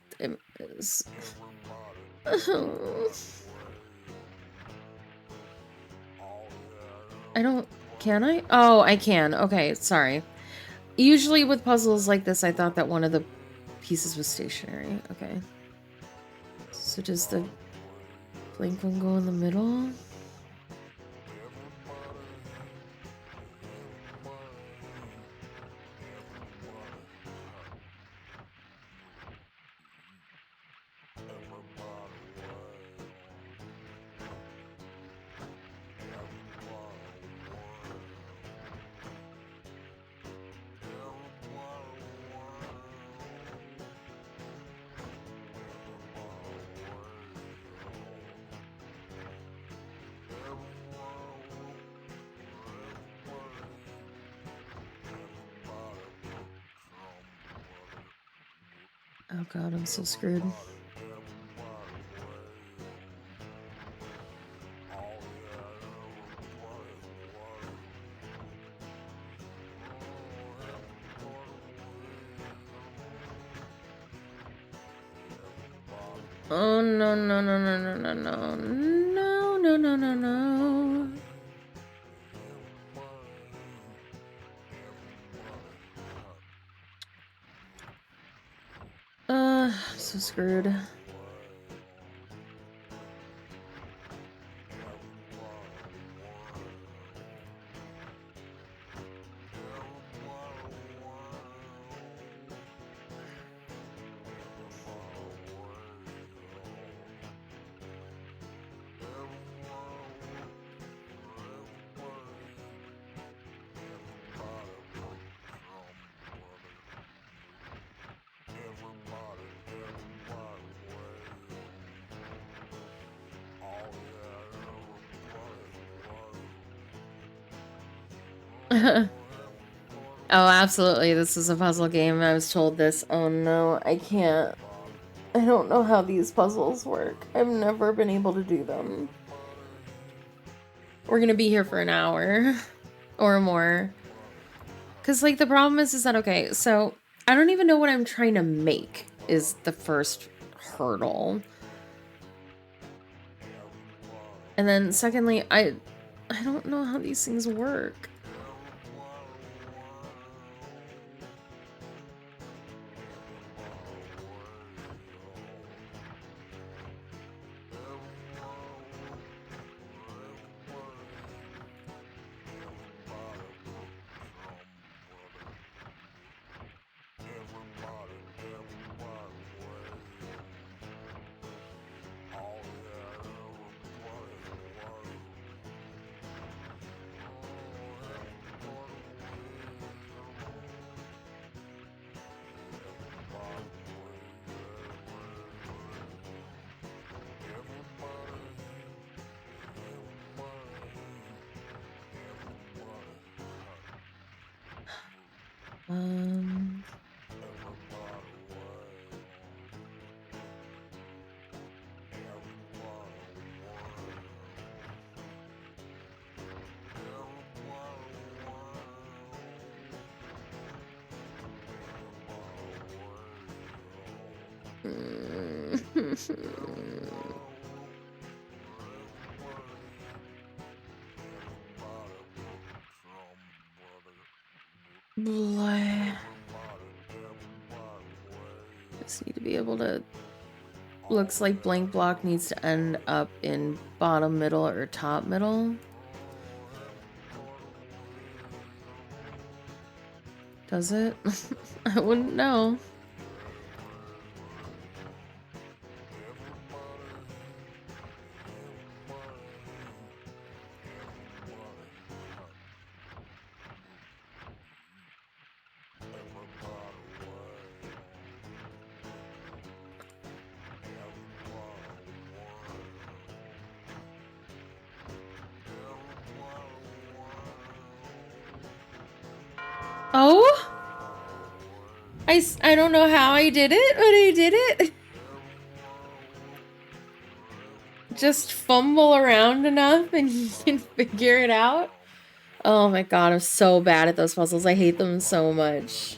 I don't Can I? Oh, I can. Okay, sorry. Usually with puzzles like this, I thought that one of the pieces was stationary. Okay. So does the blank one go in the middle? Oh god, I'm so screwed. Oh no no no no no no no no no no no no. I'm so screwed. Oh, absolutely. This is a puzzle game. I was told this. Oh no, I can't. I don't know how these puzzles work. I've never been able to do them. We're gonna be here for an hour or more. Cause like the problem is that, okay, so I don't even know what I'm trying to make is the first hurdle. And then secondly, I don't know how these things work. Um, Blah. Just need to be able to. Looks like blank block needs to end up in bottom middle or top middle. Does it? I wouldn't know. Oh? I don't know how I did it, but I did it. Just fumble around enough and you can figure it out. Oh my god, I'm so bad at those puzzles. I hate them so much.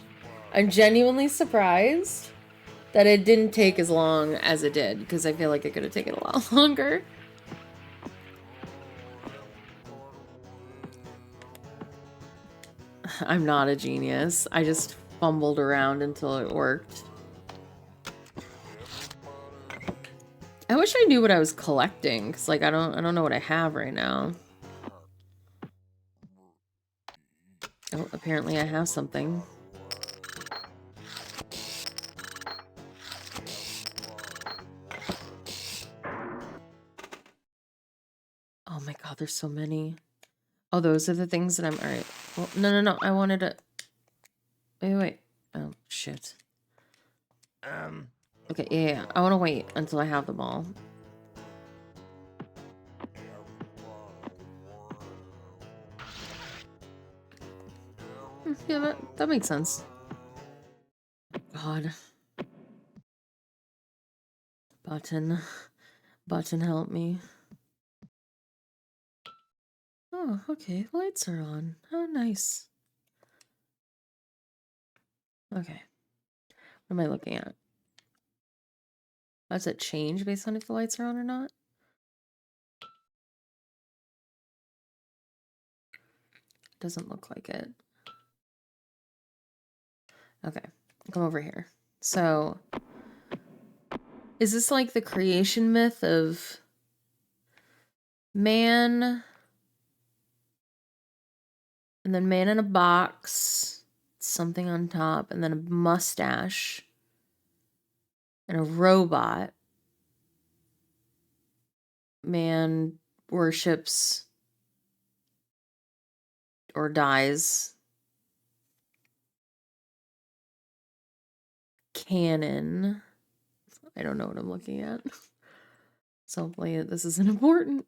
I'm genuinely surprised that it didn't take as long as it did, because I feel like it could have taken a lot longer. I'm not a genius. I just fumbled around until it worked. I wish I knew what I was collecting, cause like I don't know what I have right now. Oh, apparently I have something. Oh my god, there's so many. Oh, those are the things that I'm... Alright. Well, no. I wanted to... Wait. Oh, shit. Okay, yeah. I want to wait until I have them all. Yeah, that makes sense. God. Button, help me. Oh, okay. Lights are on. Oh, nice. Okay. What am I looking at? Does it change based on if the lights are on or not? Doesn't look like it. Okay. Come over here. So, is this like the creation myth of man... And then man in a box, something on top, and then a mustache, and a robot. Man worships or dies. Canon. I don't know what I'm looking at. So hopefully this isn't important.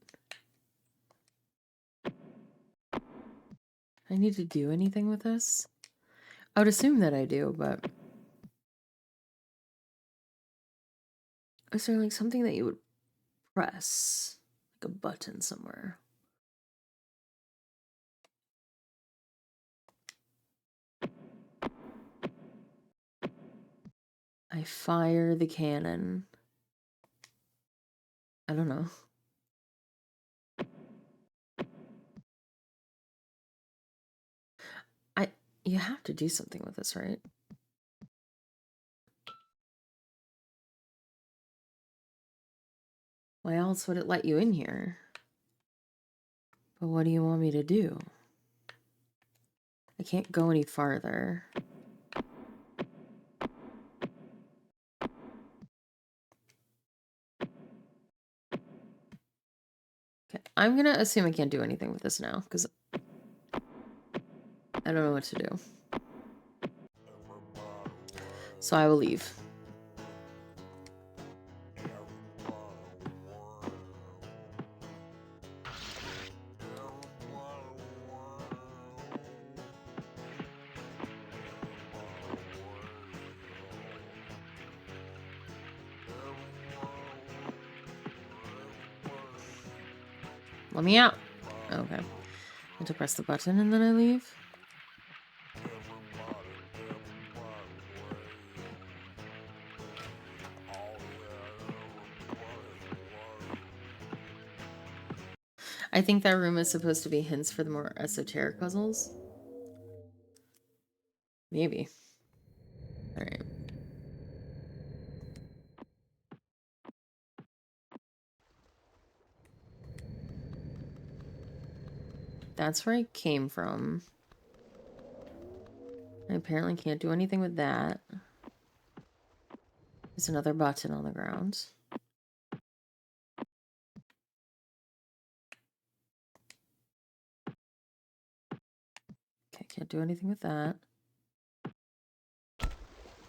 I need to do anything with this? I would assume that I do, but... Is there like something that you would press? Like a button somewhere? I fire the cannon. I don't know. You have to do something with this, right? Why else would it let you in here? But what do you want me to do? I can't go any farther. Okay, I'm gonna assume I can't do anything with this now, because I don't know what to do. So I will leave. Let me out. Okay. I have to press the button and then I leave. I think that room is supposed to be hints for the more esoteric puzzles. Maybe. Alright. That's where I came from. I apparently can't do anything with that. There's another button on the ground. Okay, can't do anything with that.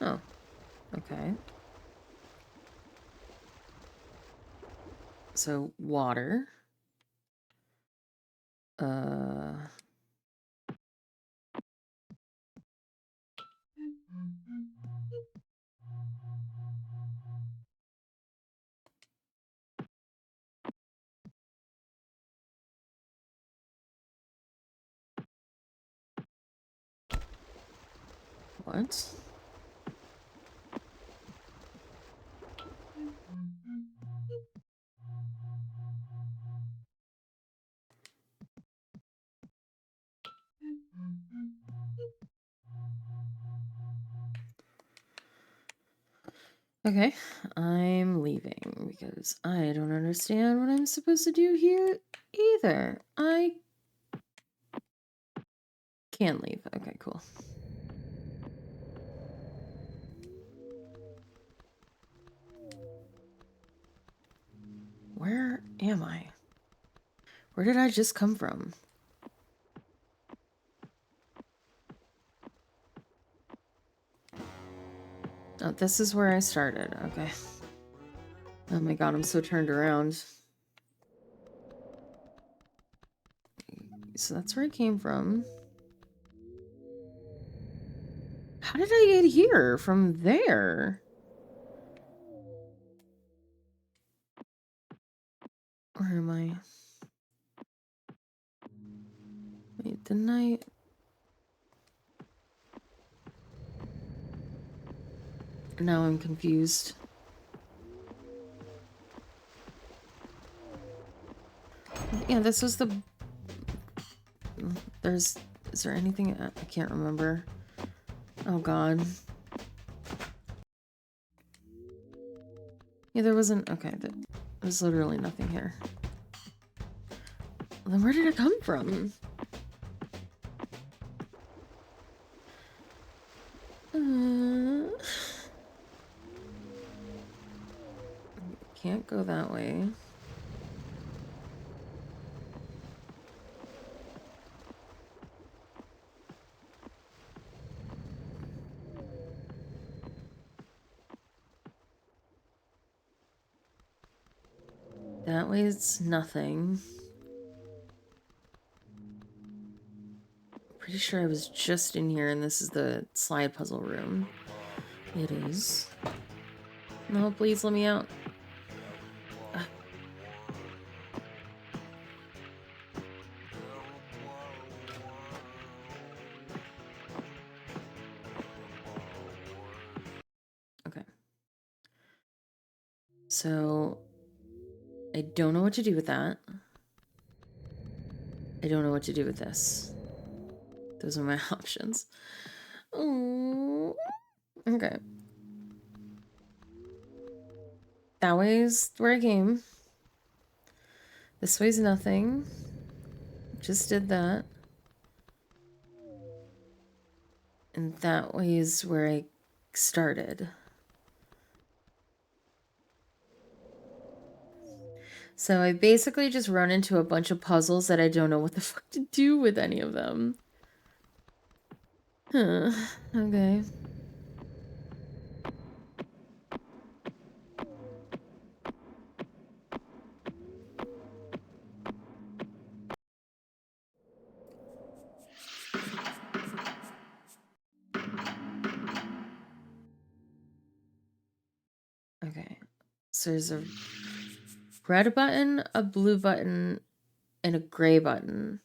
Oh, okay. So, water. What? Okay, I'm leaving because I don't understand what I'm supposed to do here either. I can leave. Okay, cool. Where am I? Where did I just come from? Oh, this is where I started. Okay. Oh my god, I'm so turned around. So that's where I came from. How did I get here from there? Where am I? Wait, didn't I? Now I'm confused. Yeah, this was the... Is there anything? I can't remember. Oh god. Yeah, there wasn't... Okay, there's literally nothing here. Then where did it come from? Can't go that way. That way it's nothing. Pretty sure I was just in here and this is the slide puzzle room. It is. No, please let me out. Okay. So, I don't know what to do with that. I don't know what to do with this. Those are my options. Oh, okay. That way's where I came. This way's nothing. Just did that. And that way is where I started. So I basically just run into a bunch of puzzles that I don't know what the fuck to do with any of them. Huh. Okay. Okay. So there's a red button, a blue button, and a gray button.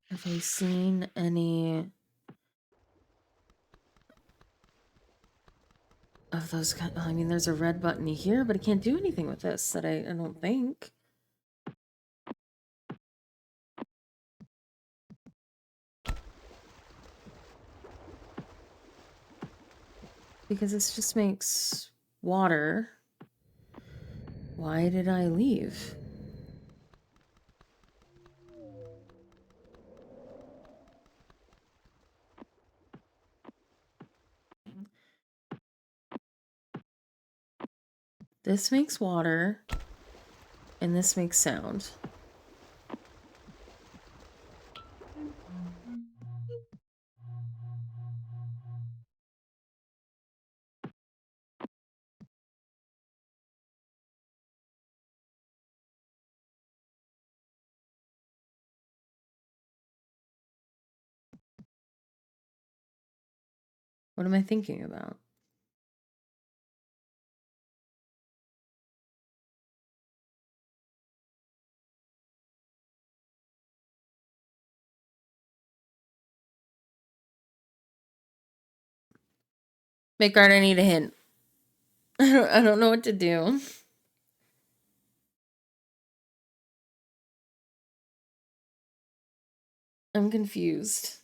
Have I seen any of those kind? I mean, there's a red button here, but I can't do anything with this that I don't think. Because this just makes water. Why did I leave? This makes water, and this makes sound. What am I thinking about? Midgard, I need a hint. I don't know what to do. I'm confused.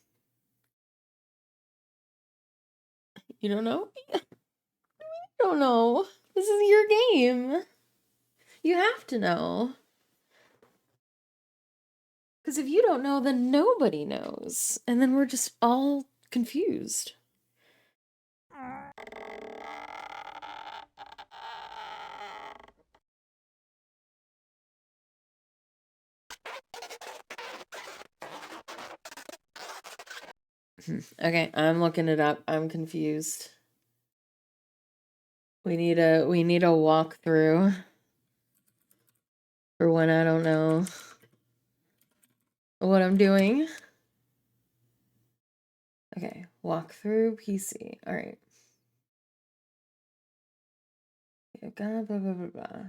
You don't know? I don't know. This is your game. You have to know. Because if you don't know, then nobody knows. And then we're just all confused. Okay, I'm looking it up. I'm confused. We need a walkthrough for when I don't know what I'm doing. Okay, walkthrough PC. All right. Blah, blah, blah, blah, blah.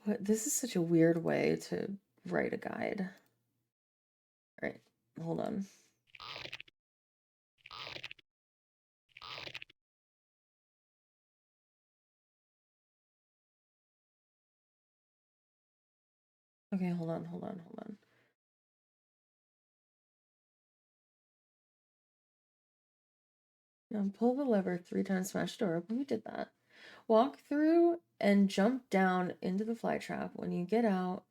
What? This is such a weird way to write a guide. All right, hold on. Okay, hold on. Now pull the lever 3 times, smash the door open. We did that. Walk through and jump down into the fly trap. When you get out,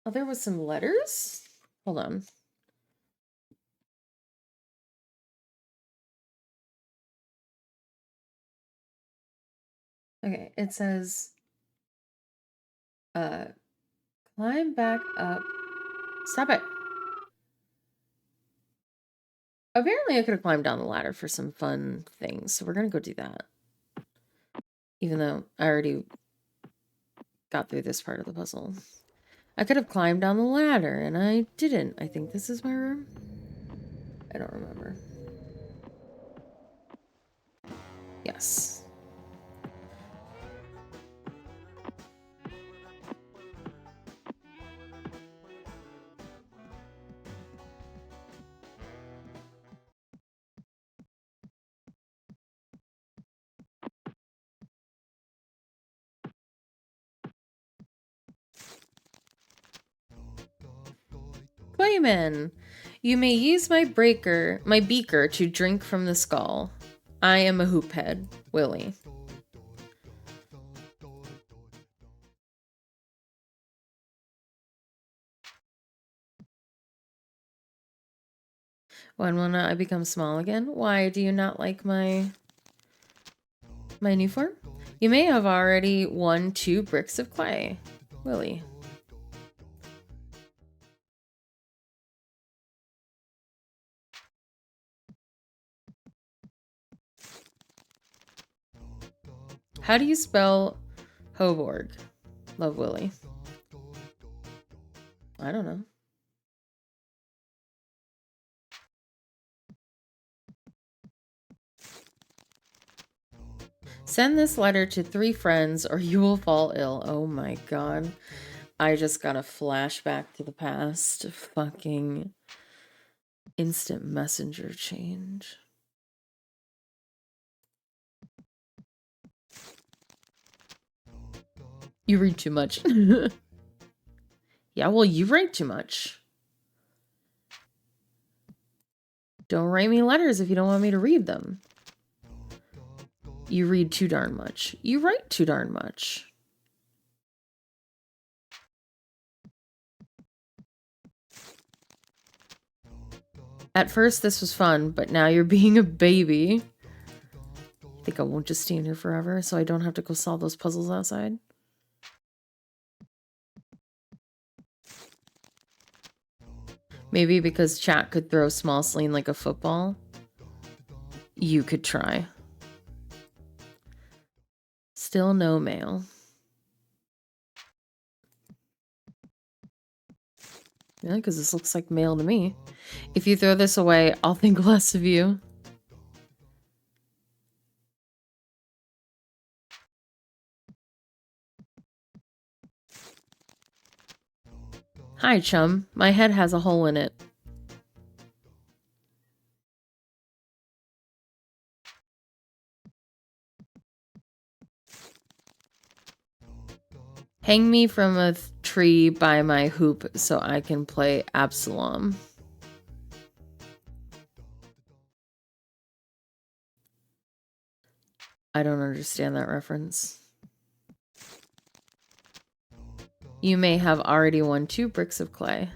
oh, there was some letters? Hold on. Okay, it says, climb back up. Stop it. Apparently I could have climbed down the ladder for some fun things, so we're gonna go do that. Even though I already got through this part of the puzzle. I could have climbed down the ladder, and I didn't. I think this is my room. I don't remember. Yes. Clayman, you may use my beaker to drink from the skull. I am a hoophead, Willie. When will I become small again? Why do you not like my new form? You may have already won 2 bricks of clay, Willie. How do you spell Hoborg? Love, Willie. I don't know. Send this letter to 3 friends or you will fall ill. Oh my god. I just got a flashback to the past. Fucking instant messenger change. You read too much. Yeah, well, you write too much. Don't write me letters if you don't want me to read them. You read too darn much. You write too darn much. At first, this was fun, but now you're being a baby. I think I won't just stand here forever, so I don't have to go solve those puzzles outside. Maybe because chat could throw small Celine like a football. You could try. Still no mail. Yeah, because this looks like mail to me. If you throw this away, I'll think less of you. Hi, chum. My head has a hole in it. Hang me from a tree by my hoop so I can play Absalom. I don't understand that reference. You may have already won 2 bricks of clay.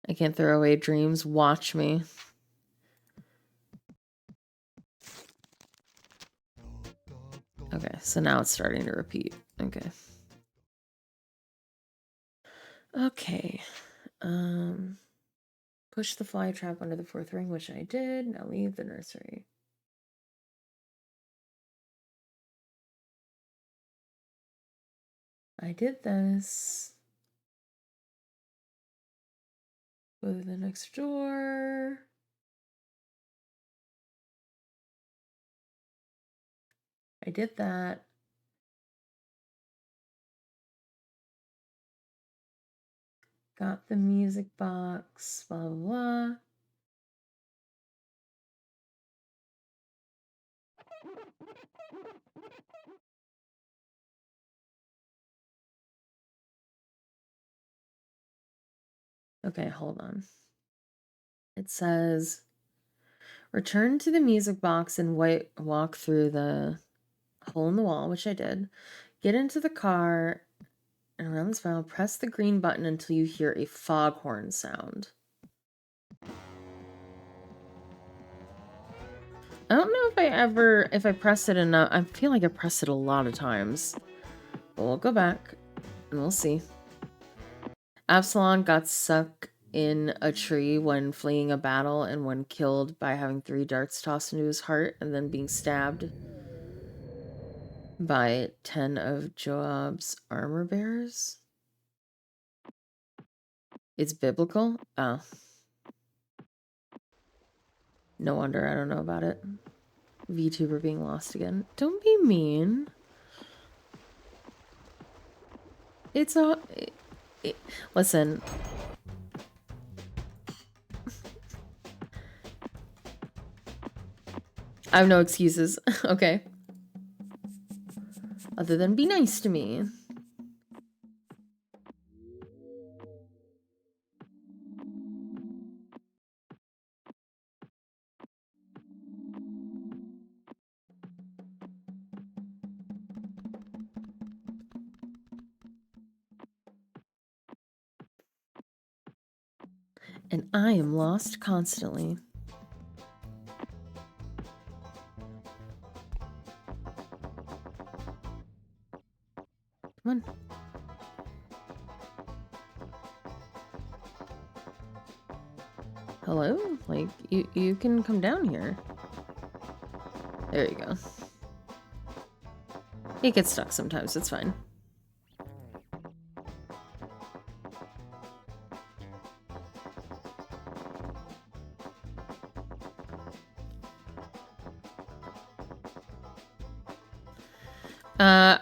I can't throw away dreams. Watch me. Okay, so now it's starting to repeat. Okay. Okay. Push the fly trap under the 4th ring, which I did. Now leave the nursery. I did this. Go to the next door. I did that. Got the music box, blah, blah, blah. Okay, hold on. It says, return to the music box and walk through the hole in the wall, which I did. Get into the car and around the spiral, press the green button until you hear a foghorn sound. I don't know if I pressed it enough. I feel like I pressed it a lot of times. But we'll go back and we'll see. Absalom got stuck in a tree when fleeing a battle and when killed by having 3 darts tossed into his heart and then being stabbed by 10 of Joab's armor bearers. It's biblical? Oh. No wonder I don't know about it. VTuber being lost again. Don't be mean. It's a... listen. I have no excuses. Okay. Other than be nice to me. And I am lost constantly. Come on. Hello? Like, you can come down here. There you go. It gets stuck sometimes, it's fine.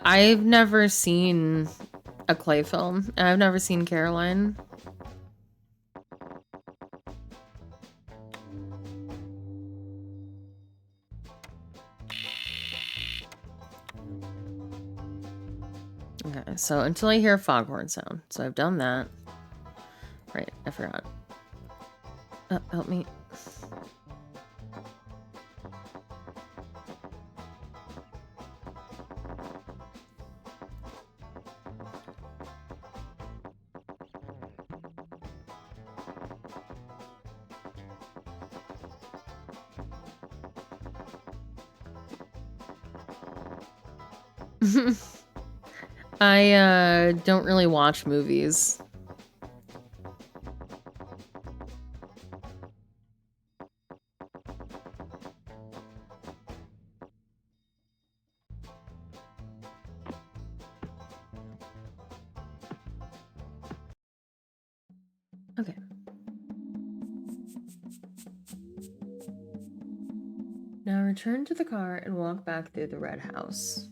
I've never seen a clay film. I've never seen Caroline. Okay, so until I hear a foghorn sound. So I've done that. Right, I forgot. Help me. I don't really watch movies. Okay. Now return to the car and walk back through the red house.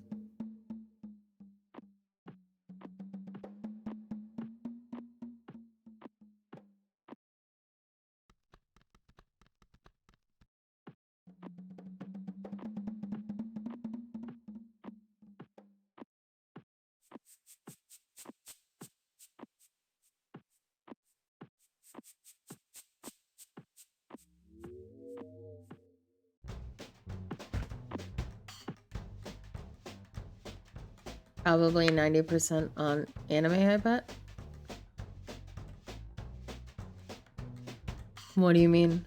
Probably 90% on anime, I bet. What do you mean?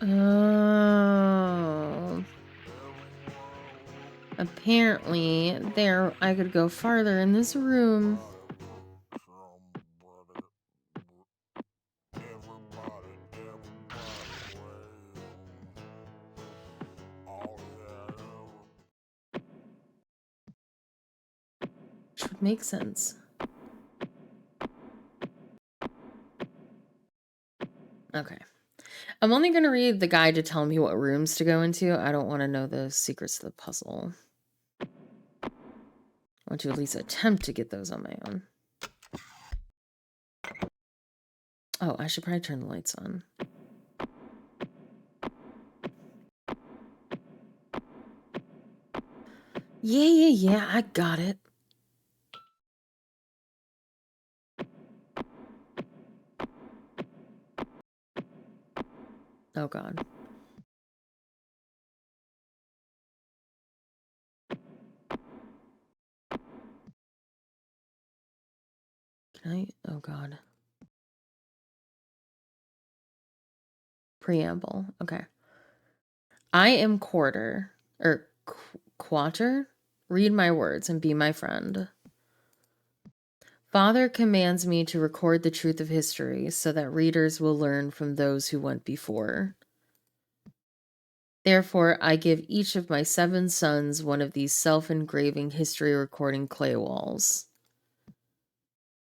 Oh. Apparently, there I could go farther in this room. Which would make sense. Okay. I'm only going to read the guide to tell me what rooms to go into. I don't want to know the secrets of the puzzle. I want to at least attempt to get those on my own. Oh, I should probably turn the lights on. Yeah, I got it. Oh, God. Can I? Oh, God. Preamble. Okay. I am quarter, or quater? Read my words and be my friend. Father commands me to record the truth of history so that readers will learn from those who went before. Therefore, I give each of my 7 sons one of these self-engraving history recording clay walls.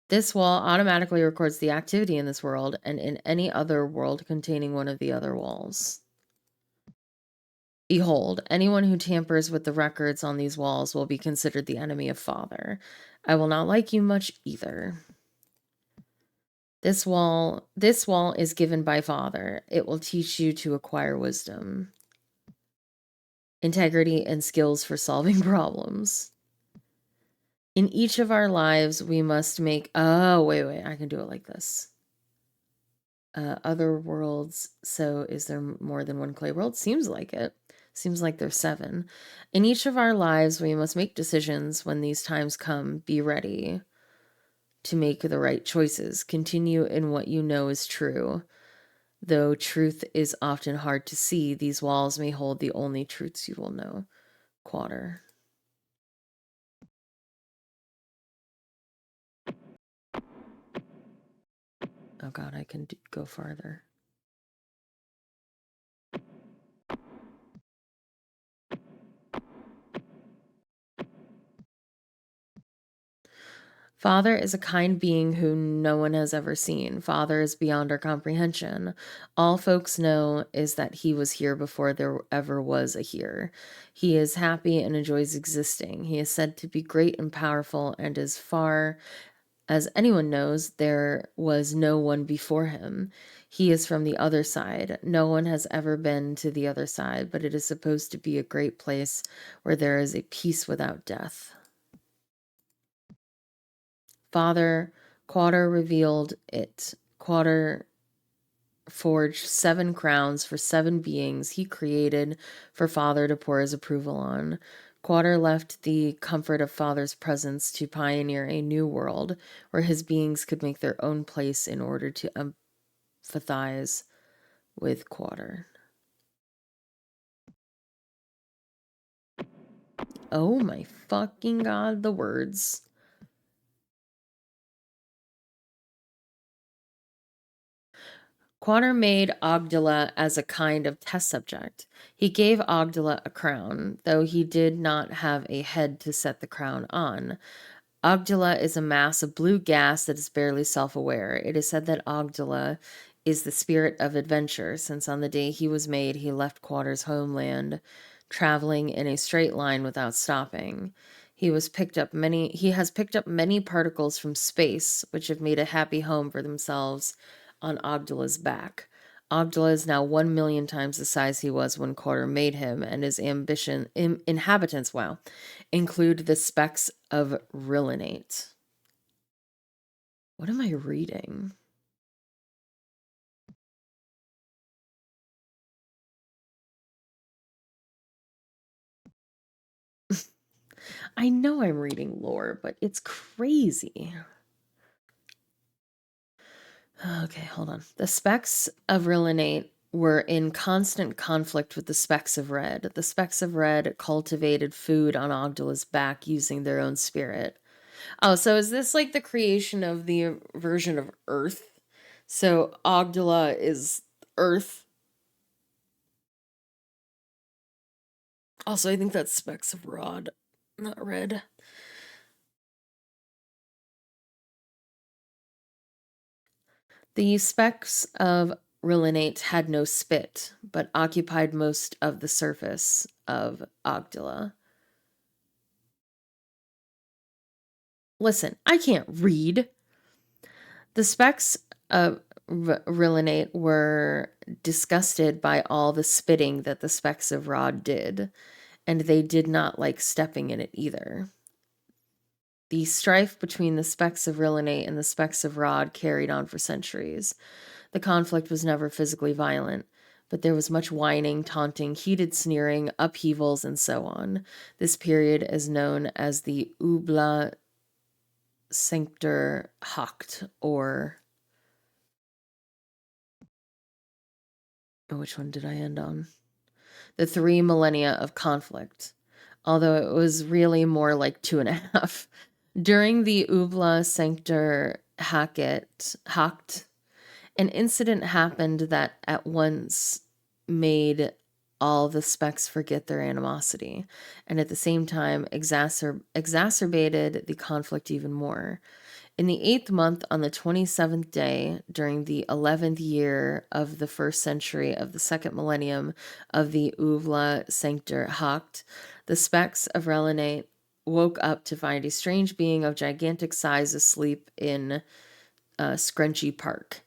This wall automatically records the activity in this world and in any other world containing one of the other walls. Behold, anyone who tampers with the records on these walls will be considered the enemy of Father. I will not like you much either. This wall is given by Father. It will teach you to acquire wisdom, integrity, and skills for solving problems. In each of our lives, we must make... Oh, wait, I can do it like this. Other worlds. So is there more than one clay world? Seems like it. Seems like there's 7. In each of our lives, we must make decisions when these times come. Be ready to make the right choices. Continue in what you know is true. Though truth is often hard to see, these walls may hold the only truths you will know. Quarter. Oh God, I can go farther. Father is a kind being whom no one has ever seen. Father is beyond our comprehension. All folks know is that he was here before there ever was a here. He is happy and enjoys existing. He is said to be great and powerful, and as far as anyone knows, there was no one before him. He is from the other side. No one has ever been to the other side, but it is supposed to be a great place where there is a peace without death. Father, Quarter revealed it. Quarter forged 7 crowns for 7 beings he created for Father to pour his approval on. Quarter left the comfort of Father's presence to pioneer a new world where his beings could make their own place in order to empathize with Quarter. Oh my fucking God, the words. Quater made Ogdala as a kind of test subject. He gave Ogdala a crown, though he did not have a head to set the crown on. Ogdala is a mass of blue gas that is barely self-aware. It is said that Ogdala is the spirit of adventure, since on the day he was made, he left Quater's homeland, traveling in a straight line without stopping. He has picked up many particles from space, which have made a happy home for themselves on Ogdala's back. Ogdala is now 1,000,000 times the size he was when Quater made him, and his inhabitants, include the specks of Rillinate. What am I reading? I know I'm reading lore, but it's crazy. Okay, hold on. The specks of Rillinate were in constant conflict with the specks of red. The specks of red cultivated food on Ogdala's back using their own spirit. Oh, so is this like the creation of the version of Earth? So Ogdala is Earth. Also, I think that's specks of rod, not red. The specks of Rillinate had no spit, but occupied most of the surface of Ogdala. Listen, I can't read. The specks of Rillinate were disgusted by all the spitting that the specks of Rod did, and they did not like stepping in it either. The strife between the specks of Rillinate and the specks of Rod carried on for centuries. The conflict was never physically violent, but there was much whining, taunting, heated sneering, upheavals, and so on. This period is known as the Ubla Sancter Hacht, or... which one did I end on? The 3 millennia of conflict, although it was really more like 2.5. During the Ubla Sancter Hacht, an incident happened that at once made all the specks forget their animosity, and at the same time exacerbated the conflict even more. In the 8th month, on the 27th day, during the 11th year of the 1st century of the 2nd millennium of the Uvla Sancter Hacht, the specks of Relinate woke up to find a strange being of gigantic size asleep in Scrunchy Park.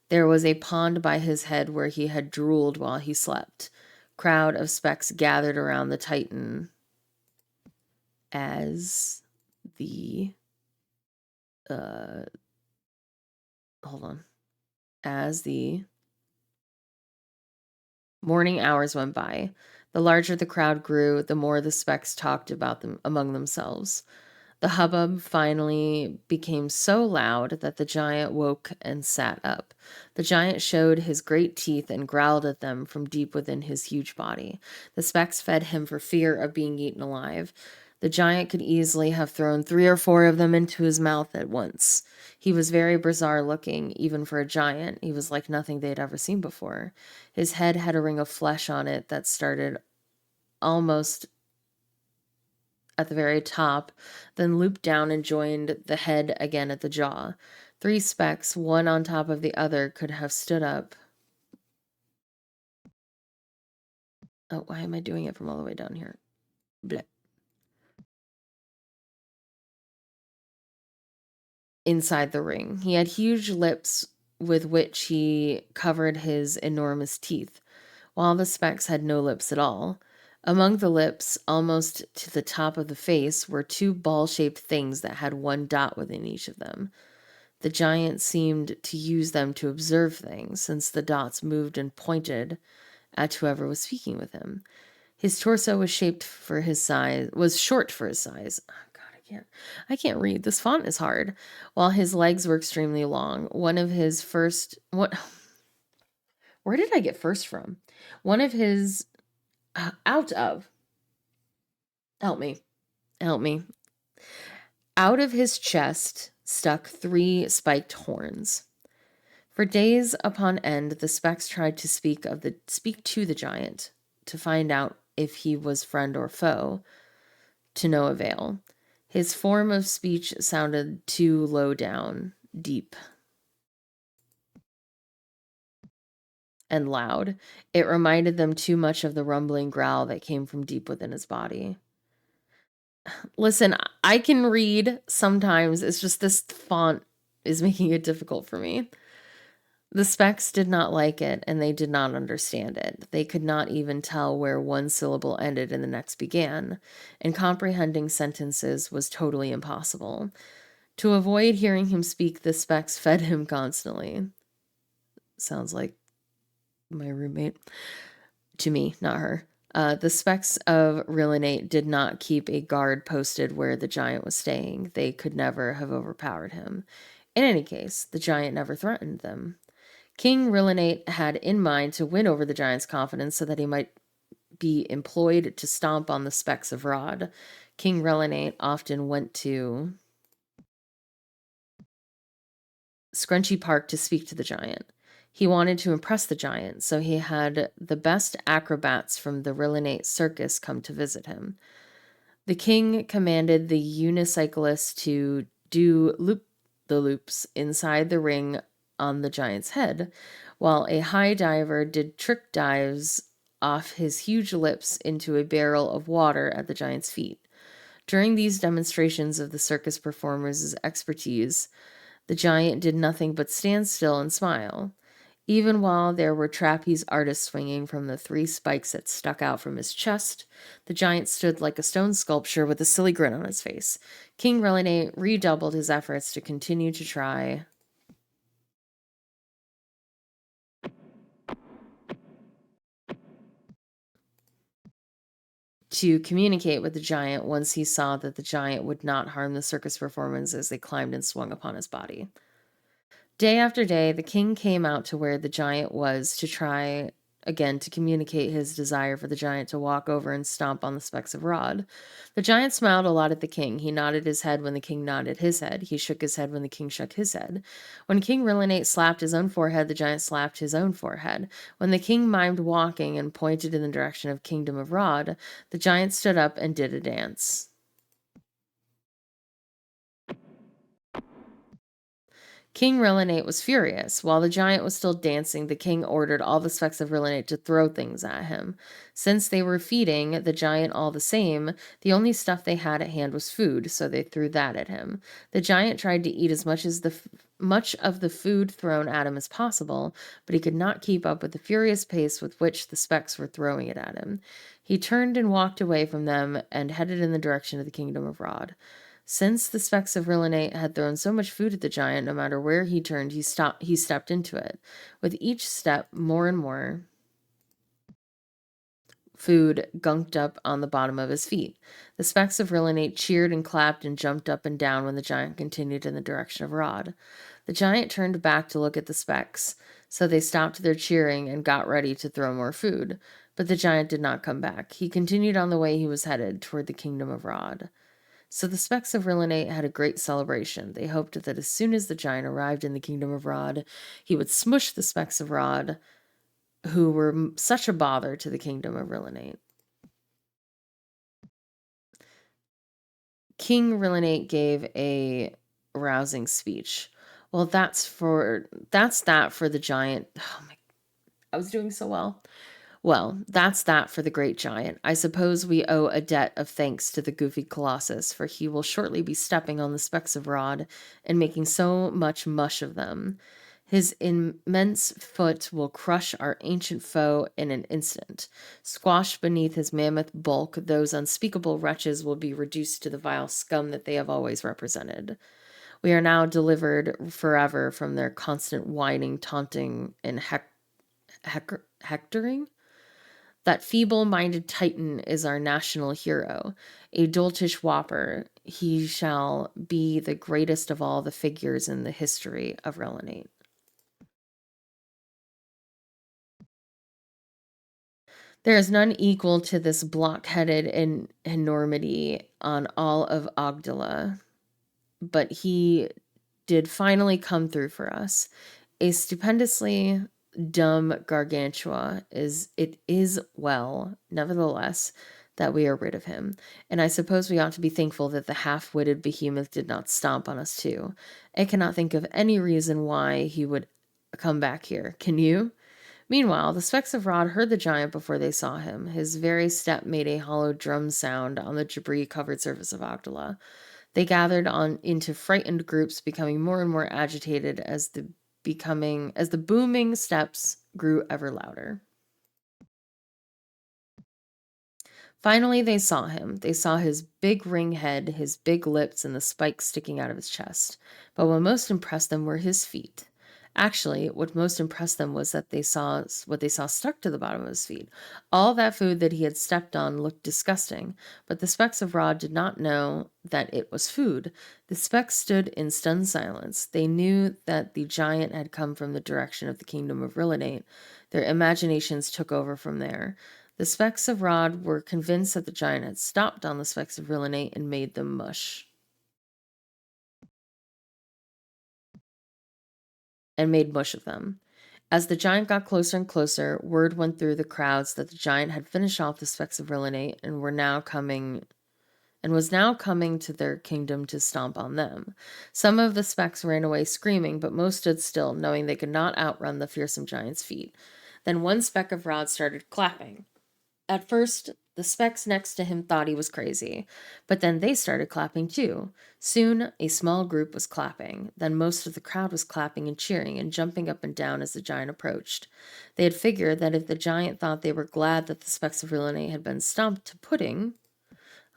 There was a pond by his head where he had drooled while he slept. Crowd of specks gathered around the Titan as the as the morning hours went by. The larger the crowd grew, the more the specks talked about them among themselves. The hubbub finally became so loud that the giant woke and sat up. The giant showed his great teeth and growled at them from deep within his huge body. The specks fed him for fear of being eaten alive. The giant could easily have thrown 3 or 4 of them into his mouth at once. He was very bizarre looking, even for a giant. He was like nothing they'd ever seen before. His head had a ring of flesh on it that started almost at the very top, then looped down and joined the head again at the jaw. 3 specks, one on top of the other, could have stood up. Oh, why am I doing it from all the way down here? Bleh. Inside the ring. He had huge lips with which he covered his enormous teeth, while the specks had no lips at all. Among the lips, almost to the top of the face, were 2 ball-shaped things that had 1 dot within each of them. The giant seemed to use them to observe things, since the dots moved and pointed at whoever was speaking with him. His torso was short for his size. Oh, God, I can't read. This font is hard. While his legs were extremely long. Where did I get first from? Help me. Out of his chest stuck 3 spiked horns. For days upon end, the Specks tried to speak to the giant to find out if he was friend or foe, to no avail. His form of speech sounded too low down, deep, and loud. It reminded them too much of the rumbling growl that came from deep within his body. Listen, I can read sometimes. It's just this font is making it difficult for me. The Specks did not like it, and they did not understand it. They could not even tell where one syllable ended and the next began, and comprehending sentences was totally impossible. To avoid hearing him speak, the Specks fed him constantly. Sounds like my roommate. To me, not her. The Specks of Rillinate did not keep a guard posted where the giant was staying. They could never have overpowered him. In any case, the giant never threatened them. King Rillinate had in mind to win over the giant's confidence so that he might be employed to stomp on the Specks of Rod. King Rillinate often went to Scrunchy Park to speak to the giant. He wanted to impress the giant, so he had the best acrobats from the Rillinate circus come to visit him. The king commanded the unicyclist to do the loops inside the ring on the giant's head, while a high diver did trick dives off his huge lips into a barrel of water at the giant's feet. During these demonstrations of the circus performers' expertise, the giant did nothing but stand still and smile. Even while there were trapeze artists swinging from the 3 spikes that stuck out from his chest, the giant stood like a stone sculpture with a silly grin on his face. King Rillinate redoubled his efforts to continue to try to communicate with the giant once he saw that the giant would not harm the circus performers as they climbed and swung upon his body. Day after day, the king came out to where the giant was to try again to communicate his desire for the giant to walk over and stomp on the Specks of Rod. The giant smiled a lot at the king. He nodded his head when the king nodded his head. He shook his head when the king shook his head. When King Rillinate slapped his own forehead, the giant slapped his own forehead. When the king mimed walking and pointed in the direction of Kingdom of Rod, the giant stood up and did a dance. King Rillinate was furious. While the giant was still dancing, the king ordered all the Specks of Rillinate to throw things at him. Since they were feeding the giant all the same, the only stuff they had at hand was food, so they threw that at him. The giant tried to eat as much of the food thrown at him as possible, but he could not keep up with the furious pace with which the Specks were throwing it at him. He turned and walked away from them and headed in the direction of the Kingdom of Rod. Since the Specks of Rillinate had thrown so much food at the giant, no matter where he turned, he stepped into it. With each step, more and more food gunked up on the bottom of his feet. The Specks of Rillinate cheered and clapped and jumped up and down when the giant continued in the direction of Rod. The giant turned back to look at the Specks, so they stopped their cheering and got ready to throw more food. But the giant did not come back. He continued on the way he was headed, toward the Kingdom of Rod. So the Specks of Rillinate had a great celebration. They hoped that as soon as the giant arrived in the Kingdom of Rod, he would smush the Specks of Rod, who were such a bother to the Kingdom of Rillinate. King Rillinate gave a rousing speech. Well, that's that for the giant. Oh my, I was doing so well. Well, that's that for the great giant. I suppose we owe a debt of thanks to the goofy colossus, for he will shortly be stepping on the Specks of Rod and making so much mush of them. His immense foot will crush our ancient foe in an instant. Squashed beneath his mammoth bulk, those unspeakable wretches will be reduced to the vile scum that they have always represented. We are now delivered forever from their constant whining, taunting, and hectoring. That feeble-minded Titan is our national hero, a doltish whopper. He shall be the greatest of all the figures in the history of Rillinate. There is none equal to this block-headed enormity on all of Ogdala, but he did finally come through for us. A stupendously dumb gargantua is well, nevertheless, that we are rid of him, and I suppose we ought to be thankful that the half-witted behemoth did not stomp on us too. I cannot think of any reason why he would come back here. Can you? Meanwhile, the specks of Rod heard the giant before they saw him. His very step made a hollow drum sound on the debris-covered surface of Ogdala. They gathered on into frightened groups, becoming more and more agitated as the booming steps grew ever louder. Finally, they saw him. They saw his big ring head, his big lips, and the spikes sticking out of his chest. But what most impressed them were his feet. Actually, what most impressed them was that they saw what they saw stuck to the bottom of his feet. All that food that he had stepped on looked disgusting, but the specks of Rod did not know that it was food. The specks stood in stunned silence. They knew that the giant had come from the direction of the kingdom of Rillinate. Their imaginations took over from there. The specks of Rod were convinced that the giant had stopped on the specks of Rillinate and made them mush. And made mush of them. As the giant got closer and closer, word went through the crowds that the giant had finished off the specks of Rillinate and was now coming to their kingdom to stomp on them. Some of the specks ran away screaming, but most stood still, knowing they could not outrun the fearsome giant's feet. Then one speck of Rod started clapping. At first, the specks next to him thought he was crazy, but then they started clapping too. Soon, a small group was clapping. Then most of the crowd was clapping and cheering and jumping up and down as the giant approached. They had figured that if the giant thought they were glad that the specks of Rillinate had been stomped to pudding...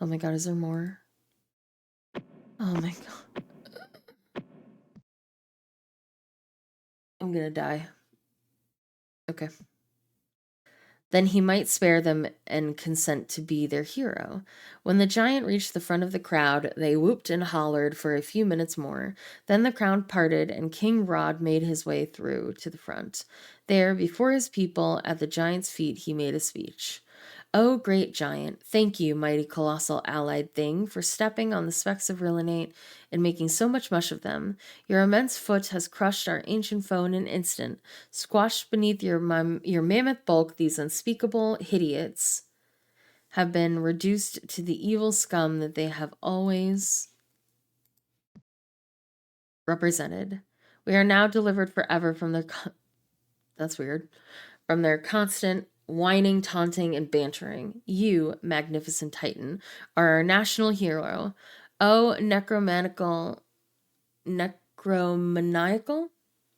Oh my god, is there more? Oh my god. I'm gonna die. Okay. Then he might spare them and consent to be their hero. When the giant reached the front of the crowd, they whooped and hollered for a few minutes more. Then the crowd parted, and King Rod made his way through to the front. There, before his people, at the giant's feet, he made a speech. "O great giant, thank you, mighty colossal allied thing, for stepping on the specks of Rillinate and making so much mush of them. Your immense foot has crushed our ancient foe in an instant. Squashed beneath your mammoth bulk, these unspeakable idiots have been reduced to the evil scum that they have always represented. We are now delivered forever from their... That's weird. From their constant whining, taunting, and bantering. You, magnificent Titan, are our national hero. Oh, necromaniacal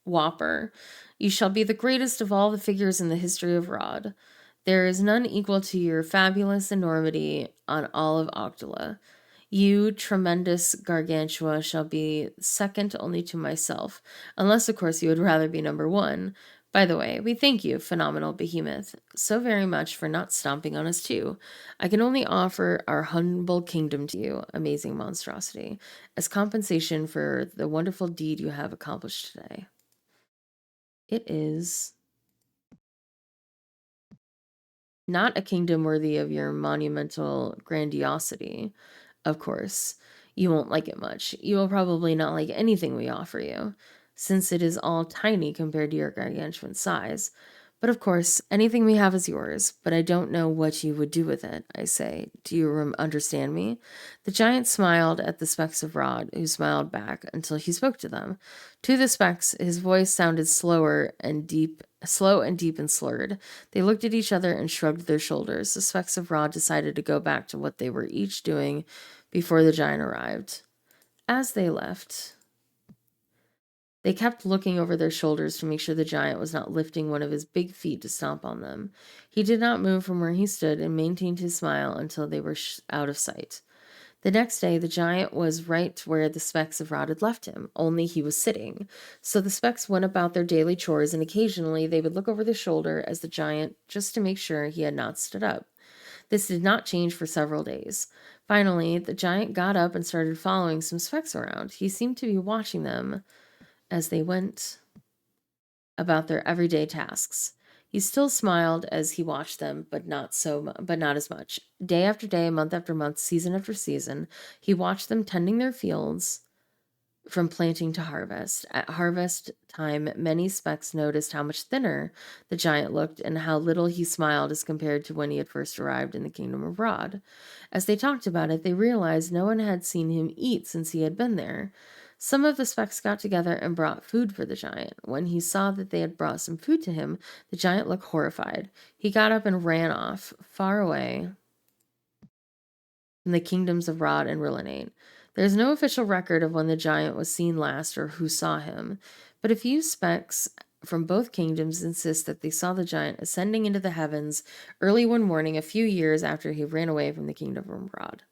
Whopper, you shall be the greatest of all the figures in the history of Rod. There is none equal to your fabulous enormity on all of Ogdala. You, tremendous gargantua, shall be second only to myself, unless, of course, you would rather be number one. By the way, we thank you, phenomenal behemoth, so very much for not stomping on us too. I can only offer our humble kingdom to you, amazing monstrosity, as compensation for the wonderful deed you have accomplished today." It is not a kingdom worthy of your monumental grandiosity, of course. You won't like it much. You will probably not like anything we offer you, since it is all tiny compared to your gargantuan size. But of course, anything we have is yours, but I don't know what you would do with it, I say. Do you understand me? The giant smiled at the specks of Rod, who smiled back until he spoke to them. To the specks, his voice sounded slow and deep and slurred. They looked at each other and shrugged their shoulders. The specks of Rod decided to go back to what they were each doing before the giant arrived. As they left, they kept looking over their shoulders to make sure the giant was not lifting one of his big feet to stomp on them. He did not move from where he stood and maintained his smile until they were out of sight. The next day, the giant was right where the specks of Rod had left him, only he was sitting. So the specks went about their daily chores, and occasionally they would look over their shoulder as the giant, just to make sure he had not stood up. This did not change for several days. Finally, the giant got up and started following some specks around. He seemed to be watching them as they went about their everyday tasks. He still smiled as he watched them, but not as much. Day after day, month after month, season after season, he watched them tending their fields, from planting to harvest. At harvest time, many specks noticed how much thinner the giant looked and how little he smiled as compared to when he had first arrived in the kingdom of Rod. As they talked about it, they realized no one had seen him eat since he had been there. Some of the specks got together and brought food for the giant. When he saw that they had brought some food to him, the giant looked horrified. He got up and ran off, far away from the kingdoms of Rod and Rillinate. There is no official record of when the giant was seen last or who saw him, but a few specks from both kingdoms insist that they saw the giant ascending into the heavens early one morning a few years after he ran away from the kingdom of Rod.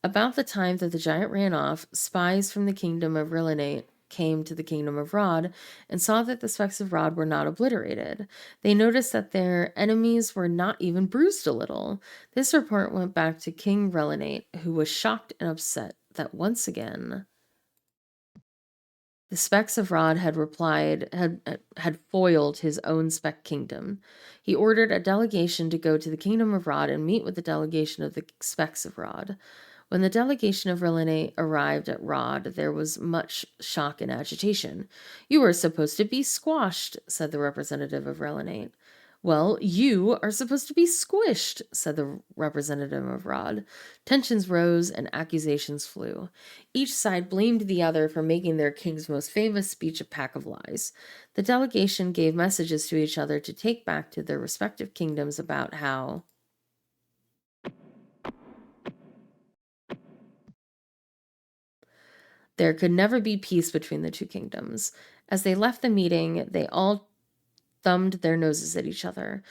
About the time that the giant ran off, spies from the kingdom of Rillinate came to the kingdom of Rod and saw that the specks of Rod were not obliterated. They noticed that their enemies were not even bruised a little. This report went back to King Rillinate, who was shocked and upset that once again the specks of Rod had foiled his own speck kingdom. He ordered a delegation to go to the kingdom of Rod and meet with the delegation of the specks of Rod. When the delegation of Rillinate arrived at Rod, there was much shock and agitation. "You were supposed to be squashed," said the representative of Rillinate. "Well, you are supposed to be squished," said the representative of Rod. Tensions rose and accusations flew. Each side blamed the other for making their king's most famous speech a pack of lies. The delegation gave messages to each other to take back to their respective kingdoms about how there could never be peace between the two kingdoms. As they left the meeting, they all thumbed their noses at each other.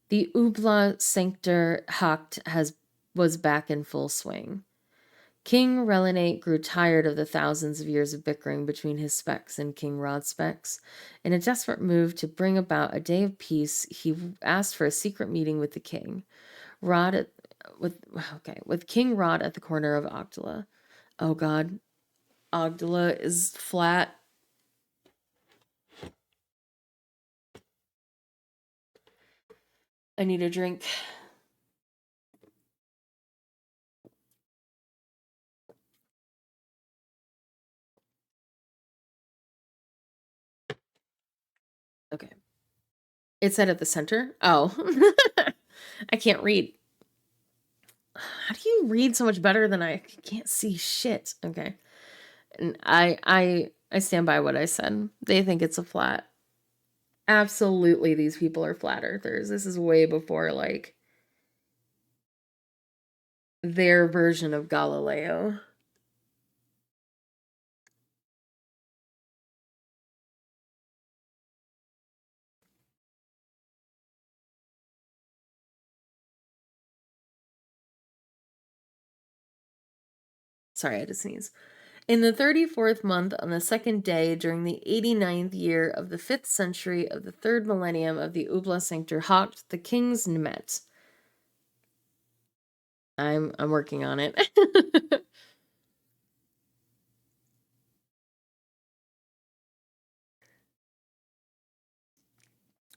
The Ubla Sanctor Hacht was back in full swing. King Relinate grew tired of the thousands of years of bickering between his specks and King Rod's specks. In a desperate move to bring about a day of peace, he asked for a secret meeting with the king. With King Rod at the corner of Ogdala. Oh God, Ogdala is flat. I need a drink. Okay. It said at the center. Oh. I can't read. How do you read so much better than I can't see shit? Okay. And I stand by what I said. They think it's a flat. Absolutely, these people are flat earthers. This is way before, like, their version of Galileo. Sorry, I had to sneeze. In the 34th month, on the second day, during the 89th year of the 5th century of the 3rd millennium of the Ubla Sanctor Hacht, the kings met. I'm working on it.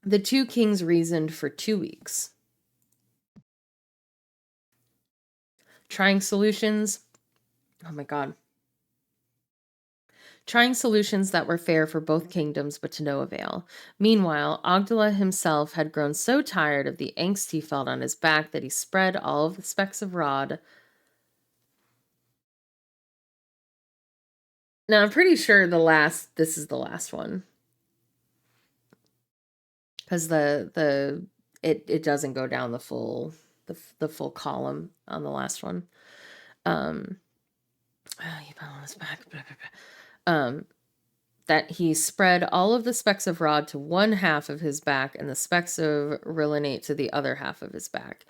The two kings reasoned for 2 weeks, trying solutions. Oh my God. Trying solutions that were fair for both kingdoms, but to no avail. Meanwhile, Ogdala himself had grown so tired of the angst he felt on his back that he spread all of the specks of Rod. Now, I'm pretty sure this is the last one. Because it doesn't go down the full column on the last one. He fell on his back. Blah, blah, blah. That he spread all of the specks of Rod to one half of his back and the specks of Rillinate to the other half of his back.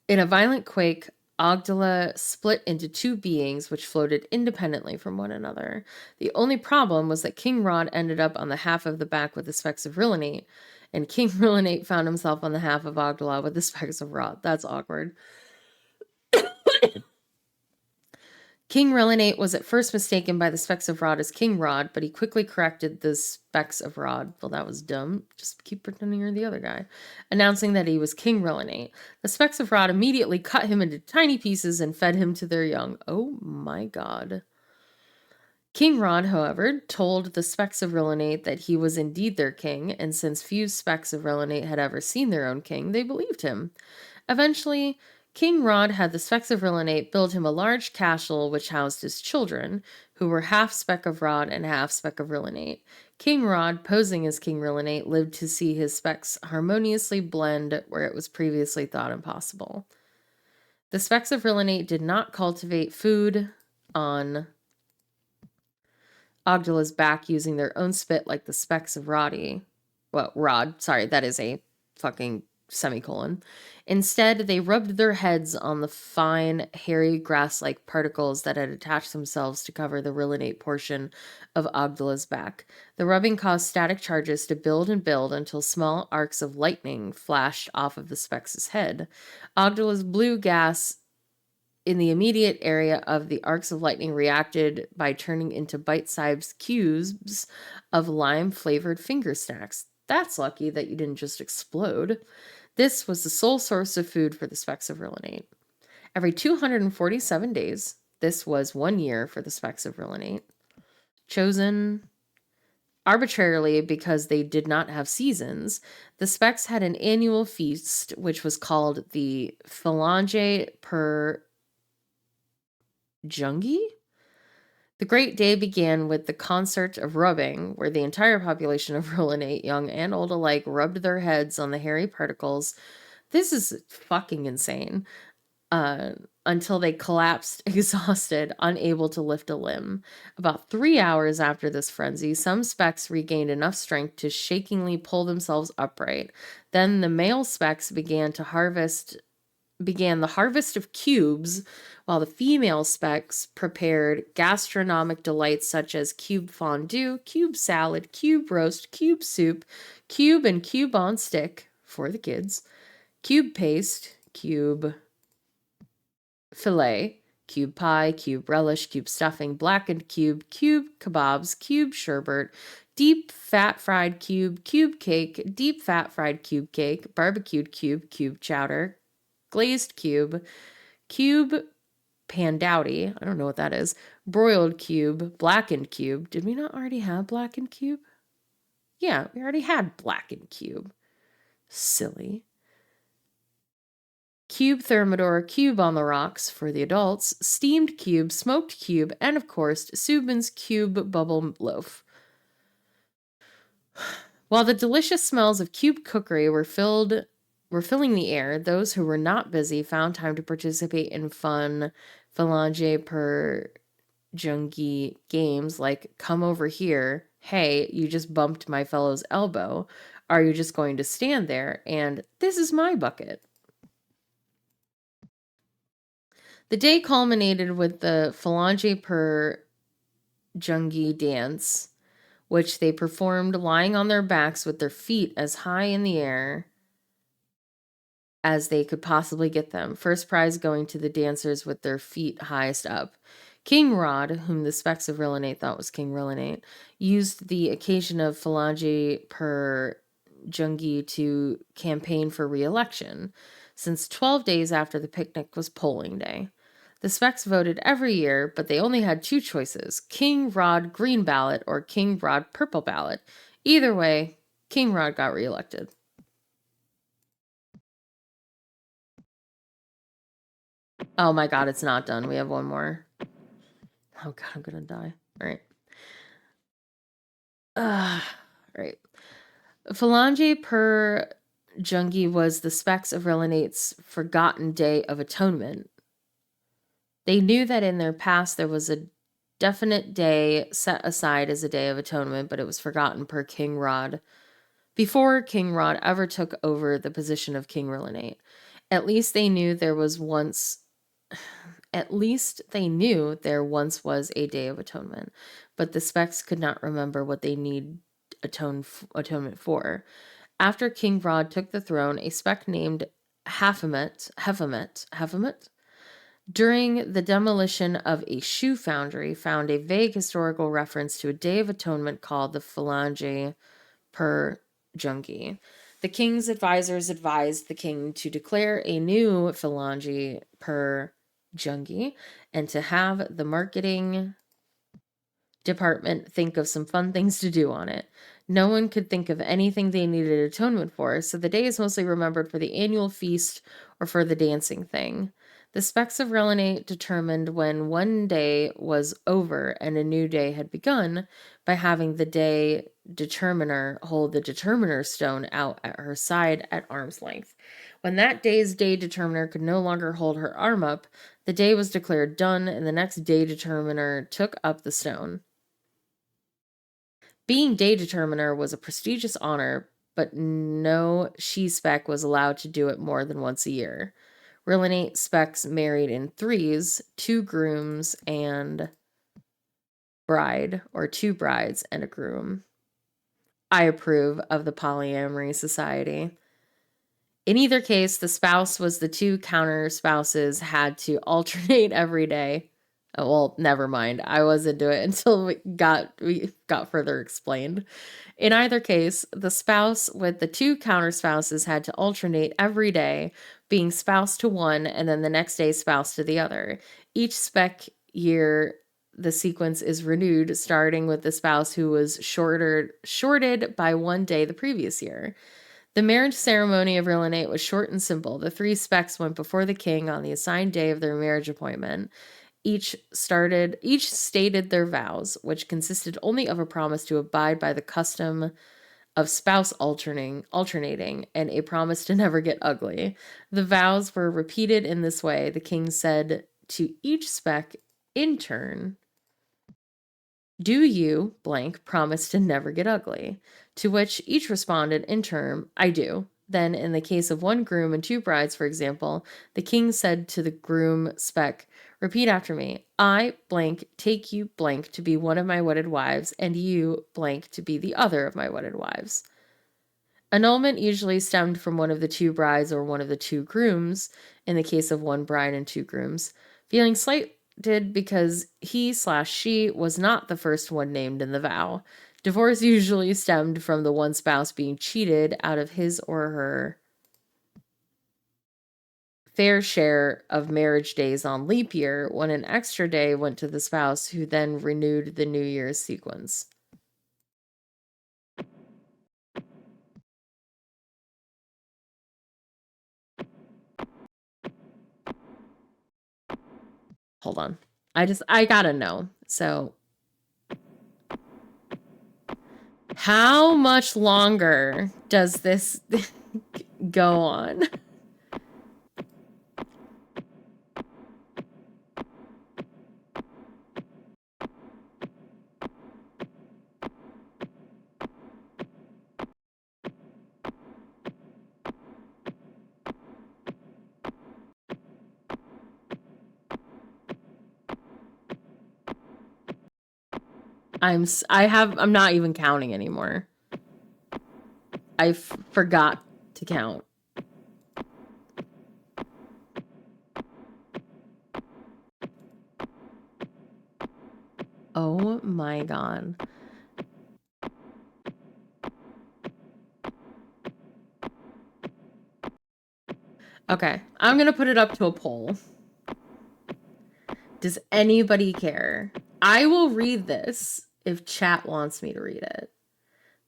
In a violent quake, Ogdala split into two beings which floated independently from one another. The only problem was that King Rod ended up on the half of the back with the specks of Rillinate, and King Rillinate found himself on the half of Ogdala with the specks of Rod. That's awkward. King Rillinate was at first mistaken by the specks of Rod as King Rod, but he quickly corrected the specks of Rod. Well, that was dumb. Just keep pretending you're the other guy. Announcing that he was King Rillinate. The specks of Rod immediately cut him into tiny pieces and fed him to their young. Oh my God. King Rod, however, told the Specks of Rillinate that he was indeed their king, and since few Specks of Rillinate had ever seen their own king, they believed him. Eventually, King Rod had the Specks of Rillinate build him a large castle which housed his children, who were half Speck of Rod and half Speck of Rillinate. King Rod, posing as King Rillinate, lived to see his specks harmoniously blend where it was previously thought impossible. The Specks of Rillinate did not cultivate food on Ogdala's back using their own spit like the Specks of Rod. Sorry, that is a fucking semicolon. Instead, they rubbed their heads on the fine, hairy, grass-like particles that had attached themselves to cover the Rillinate portion of Ogdala's back. The rubbing caused static charges to build and build until small arcs of lightning flashed off of the Specks' head. Ogdala's blue gas in the immediate area of the arcs of lightning reacted by turning into bite-sized cubes of lime-flavored finger snacks. That's lucky that you didn't just explode. This was the sole source of food for the Specks of Rillinate. Every 247 days, this was 1 year for the Specks of Rillinate, chosen arbitrarily because they did not have seasons, the Specks had an annual feast which was called the Phalange per Jungi? The great day began with the concert of rubbing, where the entire population of Rillinate, young and old alike, rubbed their heads on the hairy particles. This is fucking insane. Until they collapsed, exhausted, unable to lift a limb. About 3 hours after this frenzy, some Specks regained enough strength to shakingly pull themselves upright. Then the male Specks began the harvest of cubes, while the female Specks prepared gastronomic delights such as cube fondue, cube salad, cube roast, cube soup, cube and cube on stick for the kids, cube paste, cube fillet, cube pie, cube relish, cube stuffing, blackened cube, cube kebabs, cube sherbet, deep fat fried cube, cube cake, deep fat fried cube cake, barbecued cube, cube chowder, glazed cube, cube pandowdy, I don't know what that is, broiled cube, blackened cube. Did we not already have blackened cube? Yeah, we already had blackened cube. Silly. Cube thermidor, cube on the rocks for the adults, steamed cube, smoked cube, and of course, Subin's cube bubble loaf. While the delicious smells of cube cookery were filling the air, those who were not busy found time to participate in fun Phalange per Jungi games like come over here, hey, you just bumped my fellow's elbow, are you just going to stand there, and this is my bucket. The day culminated with the Phalange per Jungi dance, which they performed lying on their backs with their feet as high in the air as they could possibly get them. First prize going to the dancers with their feet highest up. King Rod, whom the Specks of Rillinate thought was King Rillinate, used the occasion of Phalange per Jungi to campaign for re-election, since 12 days after the picnic was polling day. The Specks voted every year, but they only had 2 choices, King Rod green ballot or King Rod purple ballot. Either way, King Rod got reelected. Oh my god, it's not done. We have one more. Oh god, I'm gonna die. Alright. Right. Phalange per Jungi was the Specks of Rillinate's forgotten day of atonement. They knew that in their past there was a definite day set aside as a day of atonement, but it was forgotten per King Rod before King Rod ever took over the position of King Rillinate. At least they knew there once was a day of atonement, but the Specks could not remember what they need atonement for. After King Rod took the throne, a Speck named Hephamet, during the demolition of a shoe foundry, found a vague historical reference to a day of atonement called the Phalange per Jungi. The king's advisors advised the king to declare a new Phalange per Jungi and to have the marketing department think of some fun things to do on it. No one could think of anything they needed atonement for, so the day is mostly remembered for the annual feast or for the dancing thing. The specks of Relenate determined when one day was over and a new day had begun by having the day determiner hold the determiner stone out at her side at arm's length. When that day's day determiner could no longer hold her arm up, the day was declared done, and the next day determiner took up the stone. Being day determiner was a prestigious honor, but no she-spec was allowed to do it more than once a year. Relenate specs married in threes, 2 grooms and bride, or 2 brides and a groom. I approve of the polyamory society. In either case, the spouse was the 2 counter spouses had to alternate every day. Oh, well, never mind. I wasn't into it until we got further explained. In either case, the spouse with the 2 counter spouses had to alternate every day, being spouse to one and then the next day spouse to the other. Each spec year, the sequence is renewed, starting with the spouse who was shorted by one day the previous year. The marriage ceremony of Relenate was short and simple. The 3 specs went before the king on the assigned day of their marriage appointment. Each stated their vows, which consisted only of a promise to abide by the custom of spouse alternating and a promise to never get ugly. The vows were repeated in this way. The king said to each spec in turn, "Do you, blank, promise to never get ugly?" To which each responded in turn, "I do." Then, in the case of 1 groom and 2 brides, for example, the king said to the groom spec, "Repeat after me. I, blank, take you, blank, to be one of my wedded wives, and you, blank, to be the other of my wedded wives." Annulment usually stemmed from one of the 2 brides or one of the 2 grooms, in the case of 1 bride and 2 grooms, feeling slighted because he/she was not the first one named in the vow. Divorce usually stemmed from the one spouse being cheated out of his or her fair share of marriage days on leap year, when an extra day went to the spouse who then renewed the New Year's sequence. Hold on. I gotta know. So, how much longer does this go on? I'm not even counting anymore. I forgot to count. Oh my god. Okay, I'm gonna put it up to a poll. Does anybody care? I will read this if chat wants me to read it.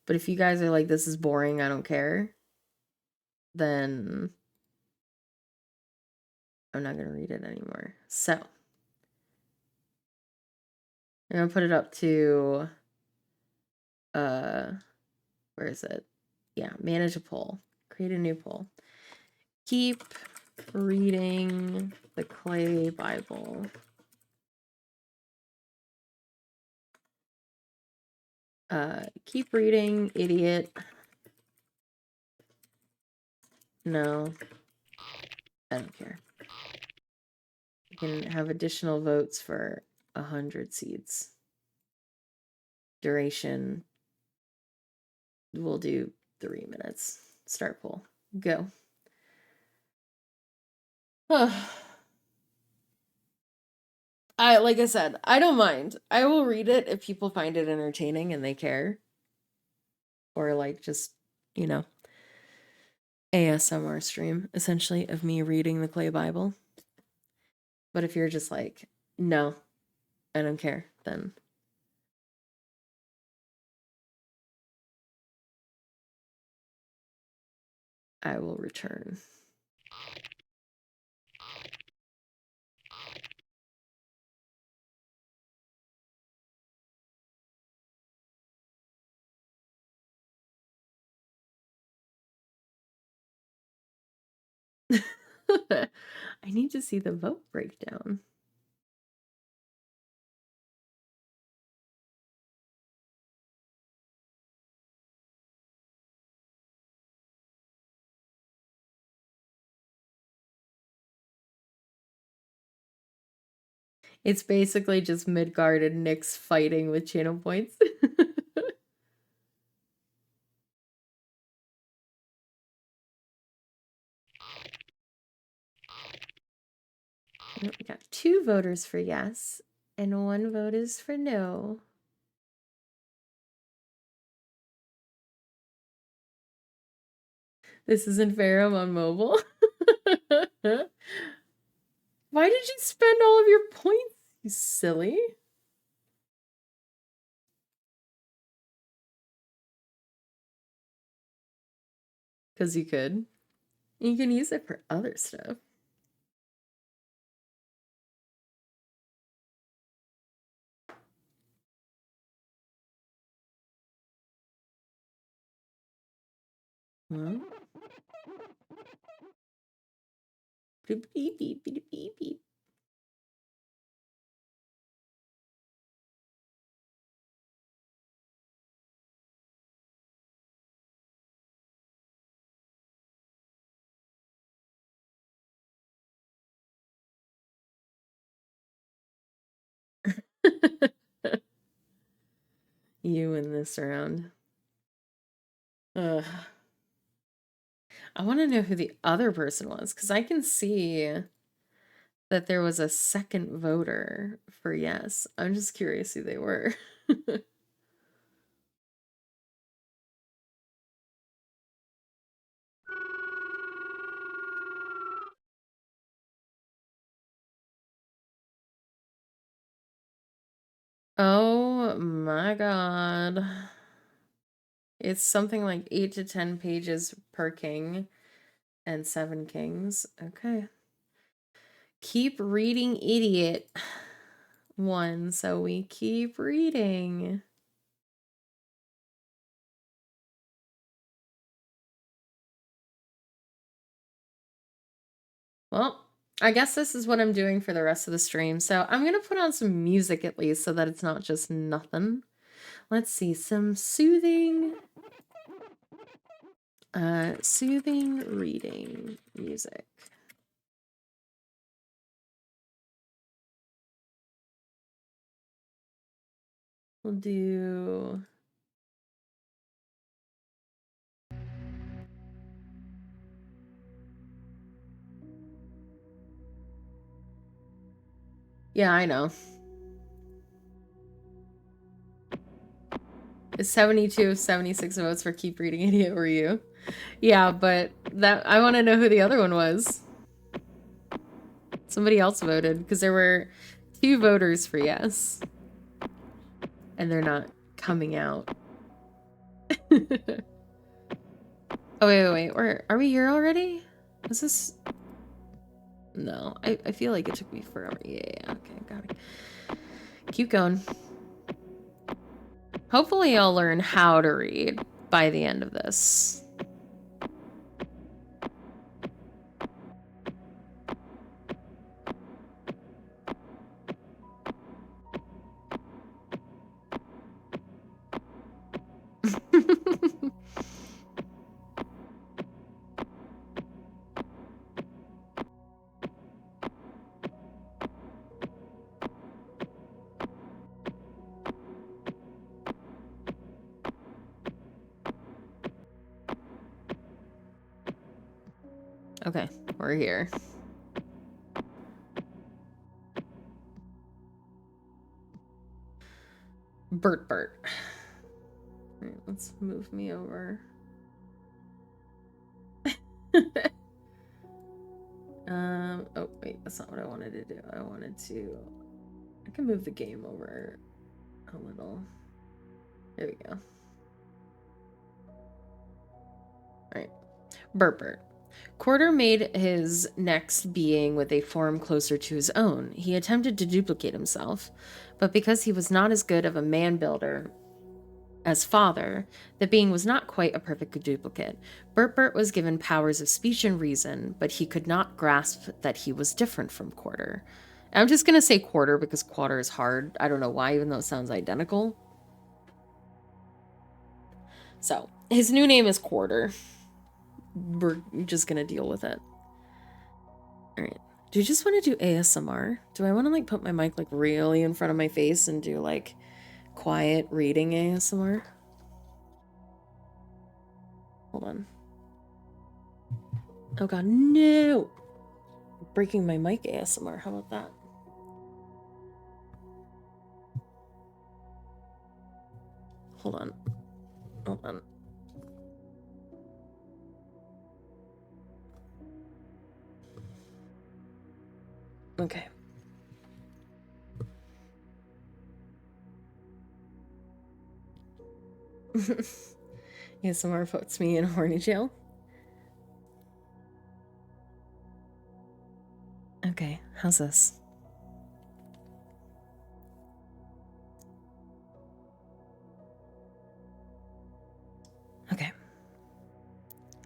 But if you guys are like, this is boring, I don't care, then I'm not gonna read it anymore. So, I'm gonna put it up to, where is it? Yeah, manage a poll. Create a new poll. Keep reading the Clay Bible. Keep reading, idiot. No, I don't care. You can have additional votes for 100 seeds. Duration, we'll do 3 minutes. Start poll. Go. Like I said, I don't mind. I will read it if people find it entertaining and they care. Or like just, you know, ASMR stream, essentially, of me reading the Clay Bible. But if you're just like, no, I don't care, then I will return. I need to see the vote breakdown. It's basically just Midgard and Nyx fighting with channel points. We got 2 voters for yes, and 1 vote is for no. This isn't fair, I'm on mobile. Why did you spend all of your points, you silly? Because you could. You can use it for other stuff. Well. Beep, beep, beep, beep, beep, beep. You win this round. Ugh. I want to know who the other person was, because I can see that there was a second voter for yes. I'm just curious who they were. Oh my god. It's something like 8 to 10 pages per king and 7 kings. Okay. Keep reading, idiot. 1, so we keep reading. Well, I guess this is what I'm doing for the rest of the stream. So I'm going to put on some music at least so that it's not just nothing. Let's see, some soothing reading music. We'll do... Yeah, I know. It's 72 of 76 votes for Keep Reading Idiot were you. Yeah, but that I want to know who the other one was. Somebody else voted, because there were 2 voters for yes. And they're not coming out. Oh, wait. Are we here already? Is this... No, I feel like it took me forever. Yeah, okay, got it. Keep going. Hopefully I'll learn how to read by the end of this. Okay, we're here. Bert. Alright, let's move me over. Oh wait, that's not what I wanted to do. I can move the game over a little. There we go. Alright, Burbert. Quarter made his next being with a form closer to his own. He attempted to duplicate himself, but because he was not as good of a man builder as father, the being was not quite a perfect duplicate. Bert was given powers of speech and reason, but he could not grasp that he was different from Quarter. I'm just going to say Quarter because Quarter is hard. I don't know why, even though it sounds identical. So, his new name is Quarter. We're just going to deal with it. All right. Do you just want to do ASMR? Do I want to like put my mic like really in front of my face and do like quiet reading ASMR? Hold on. Oh god, no! Breaking my mic ASMR, how about that? Hold on. Hold on. Okay. ASMR puts me in horny jail. Okay, how's this? Okay.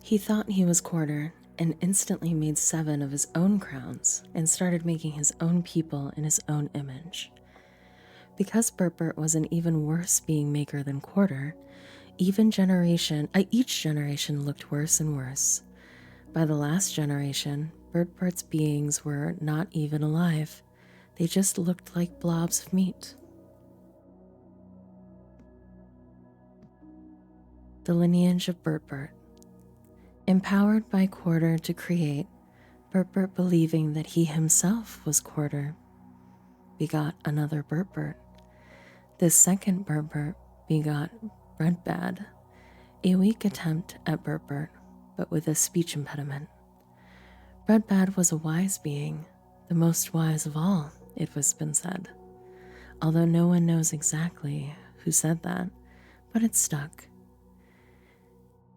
He thought he was Quarter and instantly made 7 of his own crowns and started making his own people in his own image. Because Bert was an even worse being maker than Quarter, each generation looked worse and worse. By the last generation, Bert's beings were not even alive. They just looked like blobs of meat. The lineage of Bert. Empowered by Quarter to create, Bert believing that he himself was Quarter, begot another Bert. This second Bert begot Breadbad, a weak attempt at Bert, but with a speech impediment. Breadbad was a wise being, the most wise of all, it has been said, although no one knows exactly who said that, but it stuck.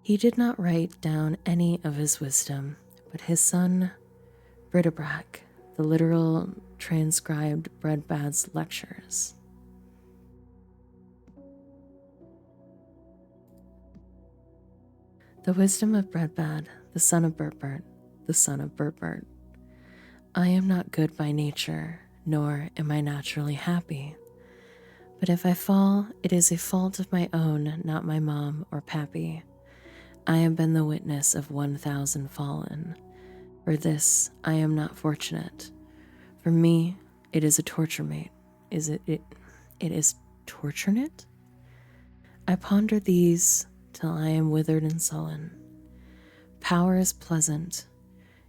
He did not write down any of his wisdom, but his son, Bridabrack, the literal transcribed Breadbad's lectures. The wisdom of Breadbad, the son of Bert, the son of Bert. I am not good by nature, nor am I naturally happy. But if I fall, it is a fault of my own, not my mom or pappy. I have been the witness of 1,000 fallen. For this, I am not fortunate. For me, it is a torture mate. It is torturate? I ponder these till I am withered and sullen. Power is pleasant,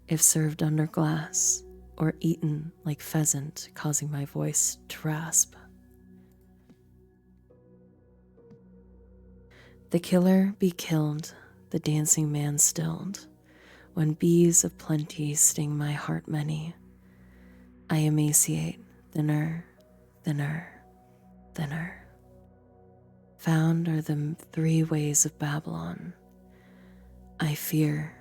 if served under glass, or eaten like pheasant, causing my voice to rasp. The killer be killed, the dancing man stilled, when bees of plenty sting my heart many. I emaciate, thinner. Found are the 3 ways of Babylon. I fear.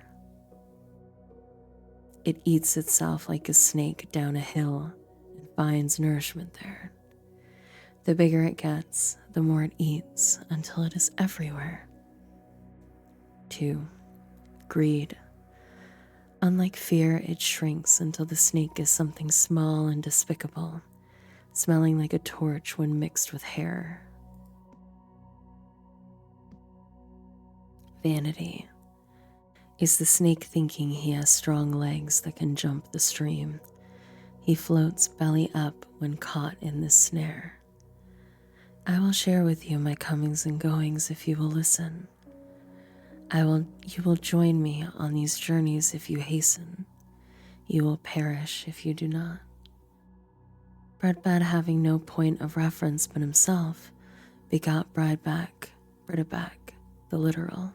It eats itself like a snake down a hill and finds nourishment there. The bigger it gets, the more it eats until it is everywhere. 2. Greed. Unlike fear, it shrinks until the snake is something small and despicable, smelling like a torch when mixed with hair. Vanity. Is the snake thinking he has strong legs that can jump the stream? He floats belly up when caught in this snare. I will share with you my comings and goings if you will listen. You will join me on these journeys if you hasten. You will perish if you do not. Breadbad, having no point of reference but himself, begot Bridabrack, the literal.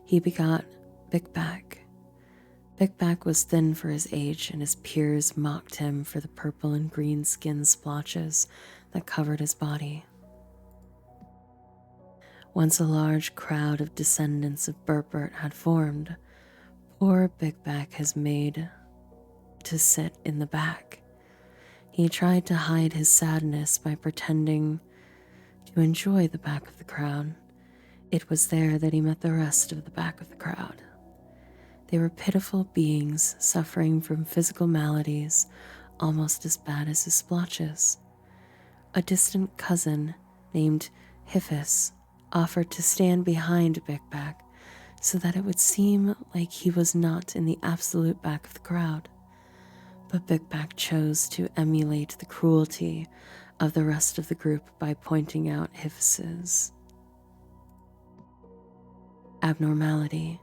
He begot Bickback. Bickback was thin for his age, and his peers mocked him for the purple and green skin splotches that covered his body. Once a large crowd of descendants of Burpert had formed, poor Big Back was made to sit in the back. He tried to hide his sadness by pretending to enjoy the back of the crowd. It was there that he met the rest of the back of the crowd. They were pitiful beings suffering from physical maladies almost as bad as his splotches. A distant cousin named Hiffis offered to stand behind Big Back so that it would seem like he was not in the absolute back of the crowd. But Big Back chose to emulate the cruelty of the rest of the group by pointing out Hiffis's abnormality,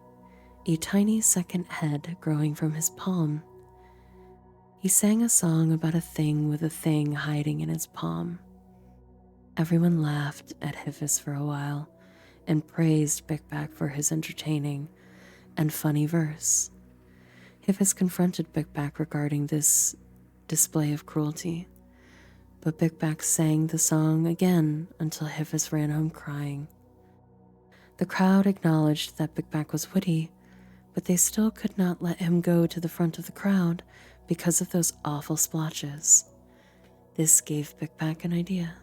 a tiny second head growing from his palm. He sang a song about a thing with a thing hiding in his palm. Everyone laughed at Hiffis for a while and praised Big Back for his entertaining and funny verse. Hiffis confronted Big Back regarding this display of cruelty, but Big Back sang the song again until Hiffis ran home crying. The crowd acknowledged that Big Back was witty, but they still could not let him go to the front of the crowd because of those awful splotches. This gave Big Back an idea.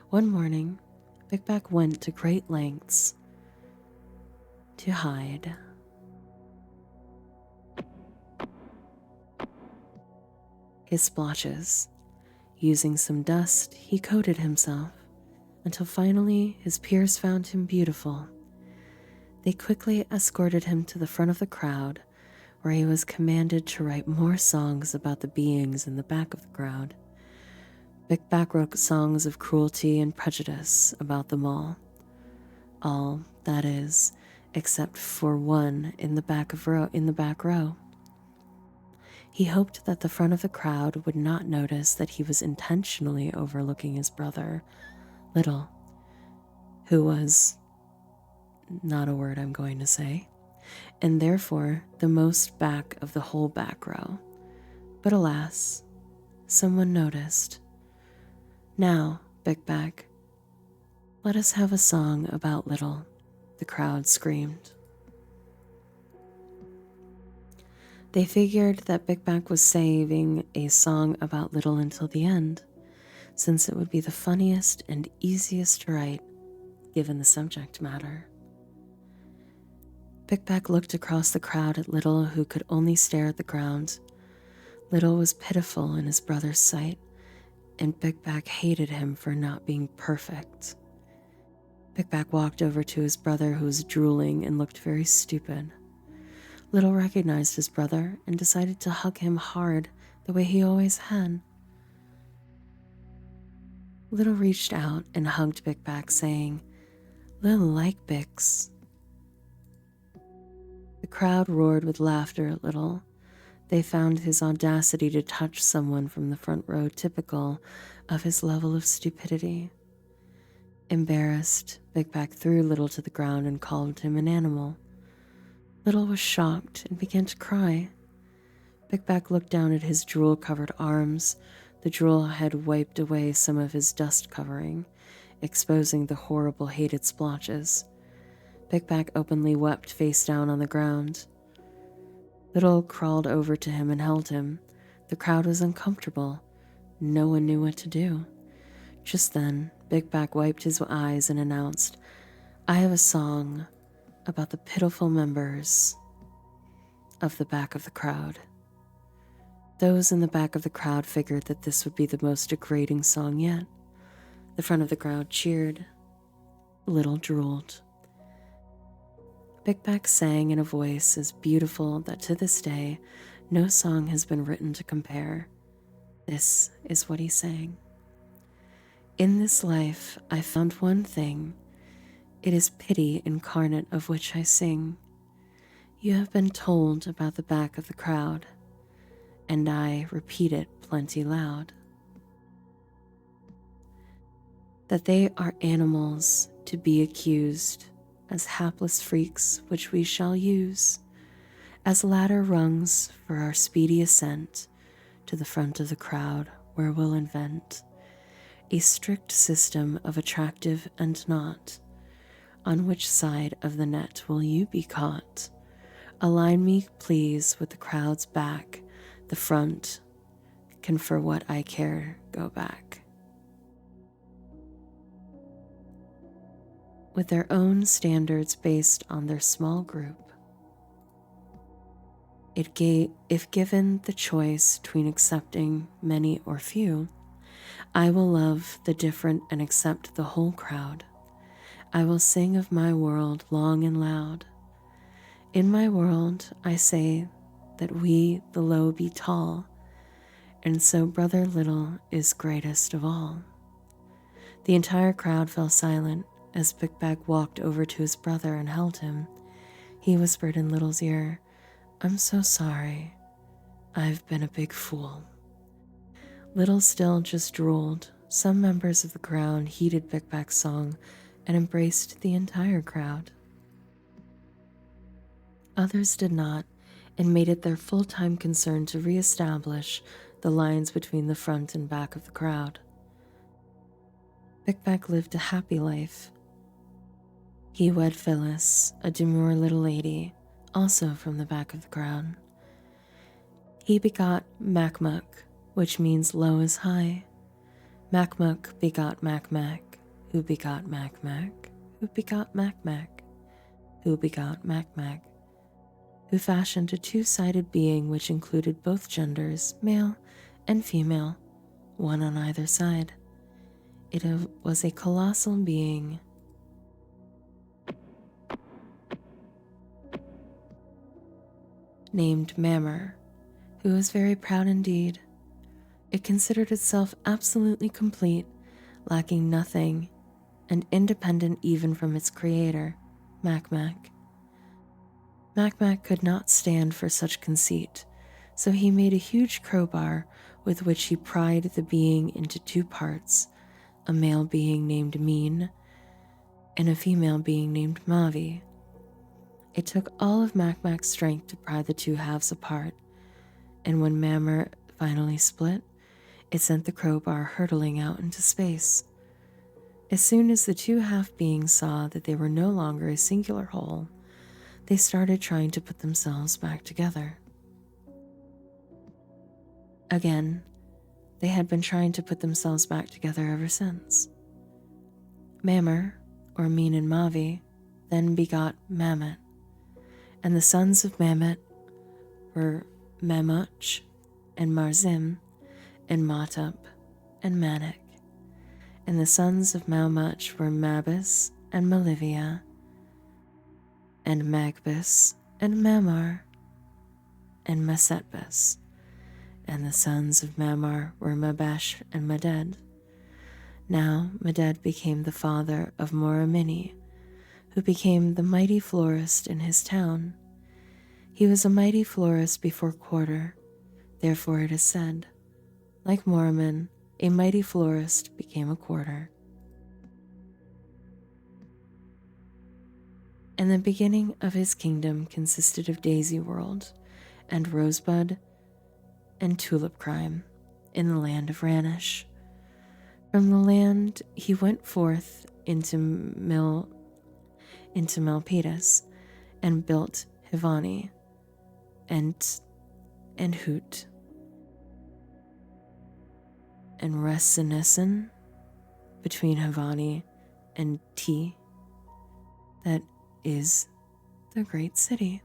One morning, Big Back went to great lengths to hide. His splotches. Using some dust, he coated himself until finally his peers found him beautiful. They quickly escorted him to the front of the crowd, where he was commanded to write more songs about the beings in the back of the crowd. Big Back wrote songs of cruelty and prejudice about them all. All, that is, except for one in the back row. He hoped that the front of the crowd would not notice that he was intentionally overlooking his brother, Little, who was not a word I'm going to say, and therefore the most back of the whole back row. But alas, someone noticed. "Now, Big Back, let us have a song about Little," the crowd screamed. They figured that Big Back was saving a song about Little until the end, since it would be the funniest and easiest to write, given the subject matter. Big Back looked across the crowd at Little, who could only stare at the ground. Little was pitiful in his brother's sight, and Big Back hated him for not being perfect. Big Back walked over to his brother, who was drooling and looked very stupid. Little recognized his brother and decided to hug him hard the way he always had. Little reached out and hugged Big Back, saying, "Little like Bix." The crowd roared with laughter at Little. They found his audacity to touch someone from the front row typical of his level of stupidity. Embarrassed, Big Back threw Little to the ground and called him an animal. Little was shocked and began to cry. Big Back looked down at his drool-covered arms. The drool had wiped away some of his dust covering, exposing the horrible hated splotches. Big Back openly wept face down on the ground. Little crawled over to him and held him. The crowd was uncomfortable. No one knew what to do. Just then, Big Back wiped his eyes and announced, "I have a song about the pitiful members of the back of the crowd." Those in the back of the crowd figured that this would be the most degrading song yet. The front of the crowd cheered. Little drooled. Big Back sang in a voice as beautiful that to this day no song has been written to compare. This is what he sang. "In this life I found one thing. It is pity incarnate of which I sing. You have been told about the back of the crowd, and I repeat it plenty loud. That they are animals to be accused, as hapless freaks which we shall use as ladder rungs for our speedy ascent to the front of the crowd, where we'll invent a strict system of attractive and not, On which side of the net will you be caught? Align me, please, with the crowd's back. The front can for what I care go back. With their own standards based on their small group, if given the choice between accepting many or few, I will love the different and accept the whole crowd. I will sing of my world long and loud. In my world, I say that we, the low, be tall, and so brother little is greatest of all. The entire crowd fell silent as Big Bag walked over to his brother and held him. He whispered in Little's ear, "I'm so sorry. I've been a big fool." Little still just drooled. Some members of the crowd heeded Big Bag's song and embraced the entire crowd. Others did not, and made it their full-time concern to reestablish the lines between the front and back of the crowd. Big Bag lived a happy life. He wed Phyllis, a demure little lady, also from the back of the crowd. He begot Macmuck, which means low is high. Macmuck begot Macmac, who begot Macmac, who begot Macmac, who begot Macmac, who fashioned a two-sided being which included both genders, male and female, one on either side. It was a colossal being. Named Mammer, who was very proud indeed. It considered itself absolutely complete, lacking nothing, and independent even from its creator, Macmac. Macmac could not stand for such conceit, so he made a huge crowbar with which he pried the being into two parts, a male being named Mean and a female being named Mavi. It took all of Macmac's strength to pry the two halves apart, and when Mammer finally split, it sent the crowbar hurtling out into space. As soon as the two half beings saw that they were no longer a singular whole, they started trying to put themselves back together. Again, they had been trying to put themselves back together ever since. Mammer, or Mean and Mavi, then begot Mammet, and the sons of Mammet were Mamuch and Marzim and Matup and Manik, and the sons of Mamuch were Mabus and Malivia and Magbus and Mamar and Masetbus, and the sons of Mamar were Mabesh and Maded. Now Maded became the father of Moramini, who became the mighty florist in his town. He was a mighty florist before quarter, therefore it is said, like Moramin, a mighty florist became a quarter. And the beginning of his kingdom consisted of Daisy World and Rosebud and Tulip Crime in the land of Ranish. From the land he went forth into Malpetus and built Hivani and Hoot and Resinessen between Hivani and T, that is the great city.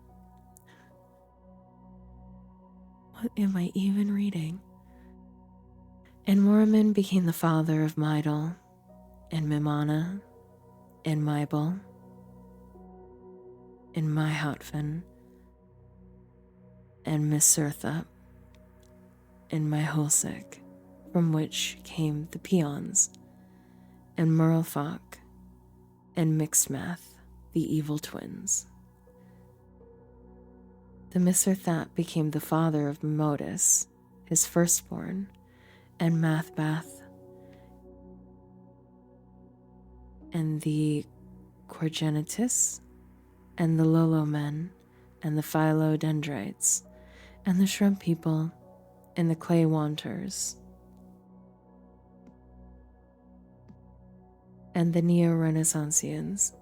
What am I even reading? And Moramin became the father of Midal, and Mimana, and Mybel, and Myhotfin, and Misurtha, and Myholsik, from which came the peons, and Murlfok, and Mixmath, the evil twins. The Misurthat became the father of Modus, his firstborn, and Mathbath, and the Corgenitus, and the Lolomen, and the Philodendrites, and the Shrimp people, and the Clay Wanters, and the Neo-Renaissancians,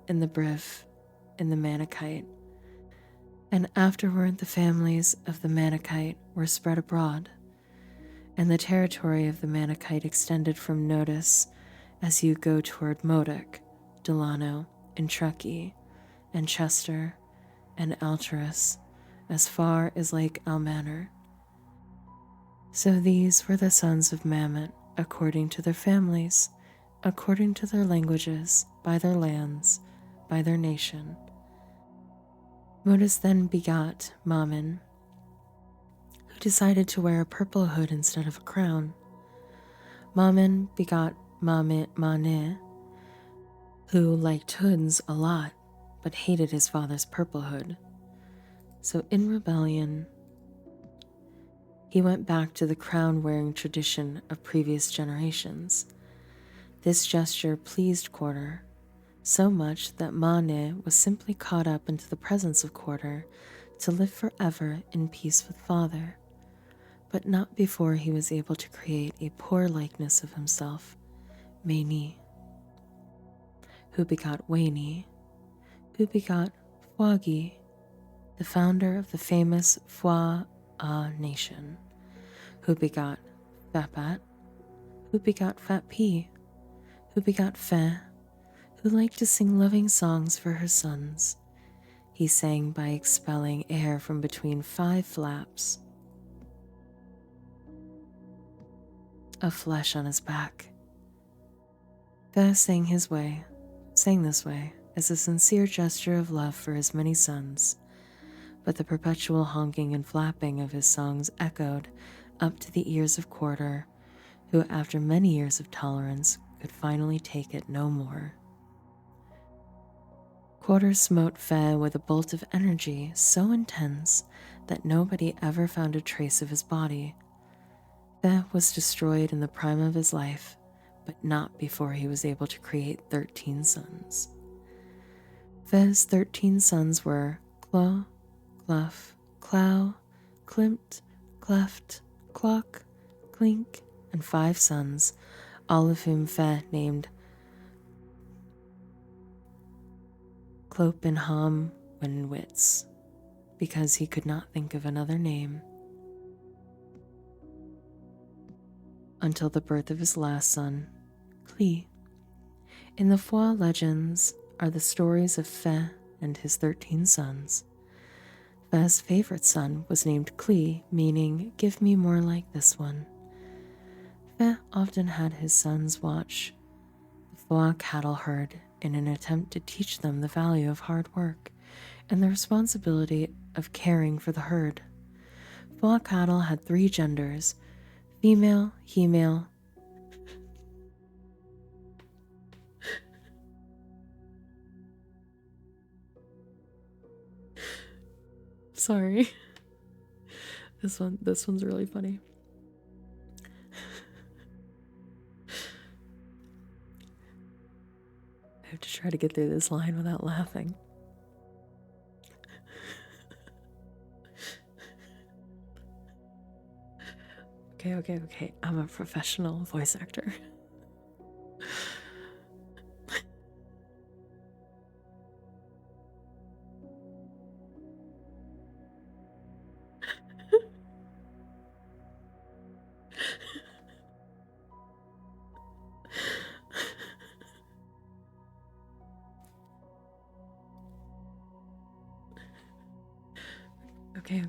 in the Briv, in the Manakite, and afterward the families of the Manakite were spread abroad, and the territory of the Manakite extended from Nodus as you go toward Modoc, Delano, and Truckee, and Chester, and Alturas, as far as Lake Almanor. So these were the sons of Mammoth, according to their families, according to their languages, by their lands, by their nation. Modus then begot Mammon, who decided to wear a purple hood instead of a crown. Mammon begot Mane, who liked hoods a lot, but hated his father's purple hood. So in rebellion, he went back to the crown-wearing tradition of previous generations. This gesture pleased Quarter so much that Mane was simply caught up into the presence of Quarter to live forever in peace with Father, but not before he was able to create a poor likeness of himself, Maini, who begot Waini, who begot Fwagi, the founder of the famous Fwa nation, who begot Fapat, who begot Fat P, who begot Fe, who liked to sing loving songs for her sons. He sang by expelling air from between 5 flaps of flesh on his back. Fe sang this way, as a sincere gesture of love for his many sons, but the perpetual honking and flapping of his songs echoed up to the ears of Quarter, who after many years of tolerance could finally take it no more. Quarter smote Fe with a bolt of energy so intense that nobody ever found a trace of his body. Fe was destroyed in the prime of his life, but not before he was able to create 13 sons. Fe's 13 sons were Clo, Cluff, Clow, Klimt, Cleft, Clock, Clink, and 5 sons, all of whom Fe named Clopenham Wenwitz, because he could not think of another name, until the birth of his last son, Clee. In the Fwa legends are the stories of Fe and his 13 sons. Fe's favorite son was named Clee, meaning, give me more like this one. Fe often had his sons watch the Fwa cattle herd in an attempt to teach them the value of hard work and the responsibility of caring for the herd. Fwa cattle had 3 genders, female, he-male, sorry. This one's really funny. I have to try to get through this line without laughing. Okay. I'm a professional voice actor. Okay.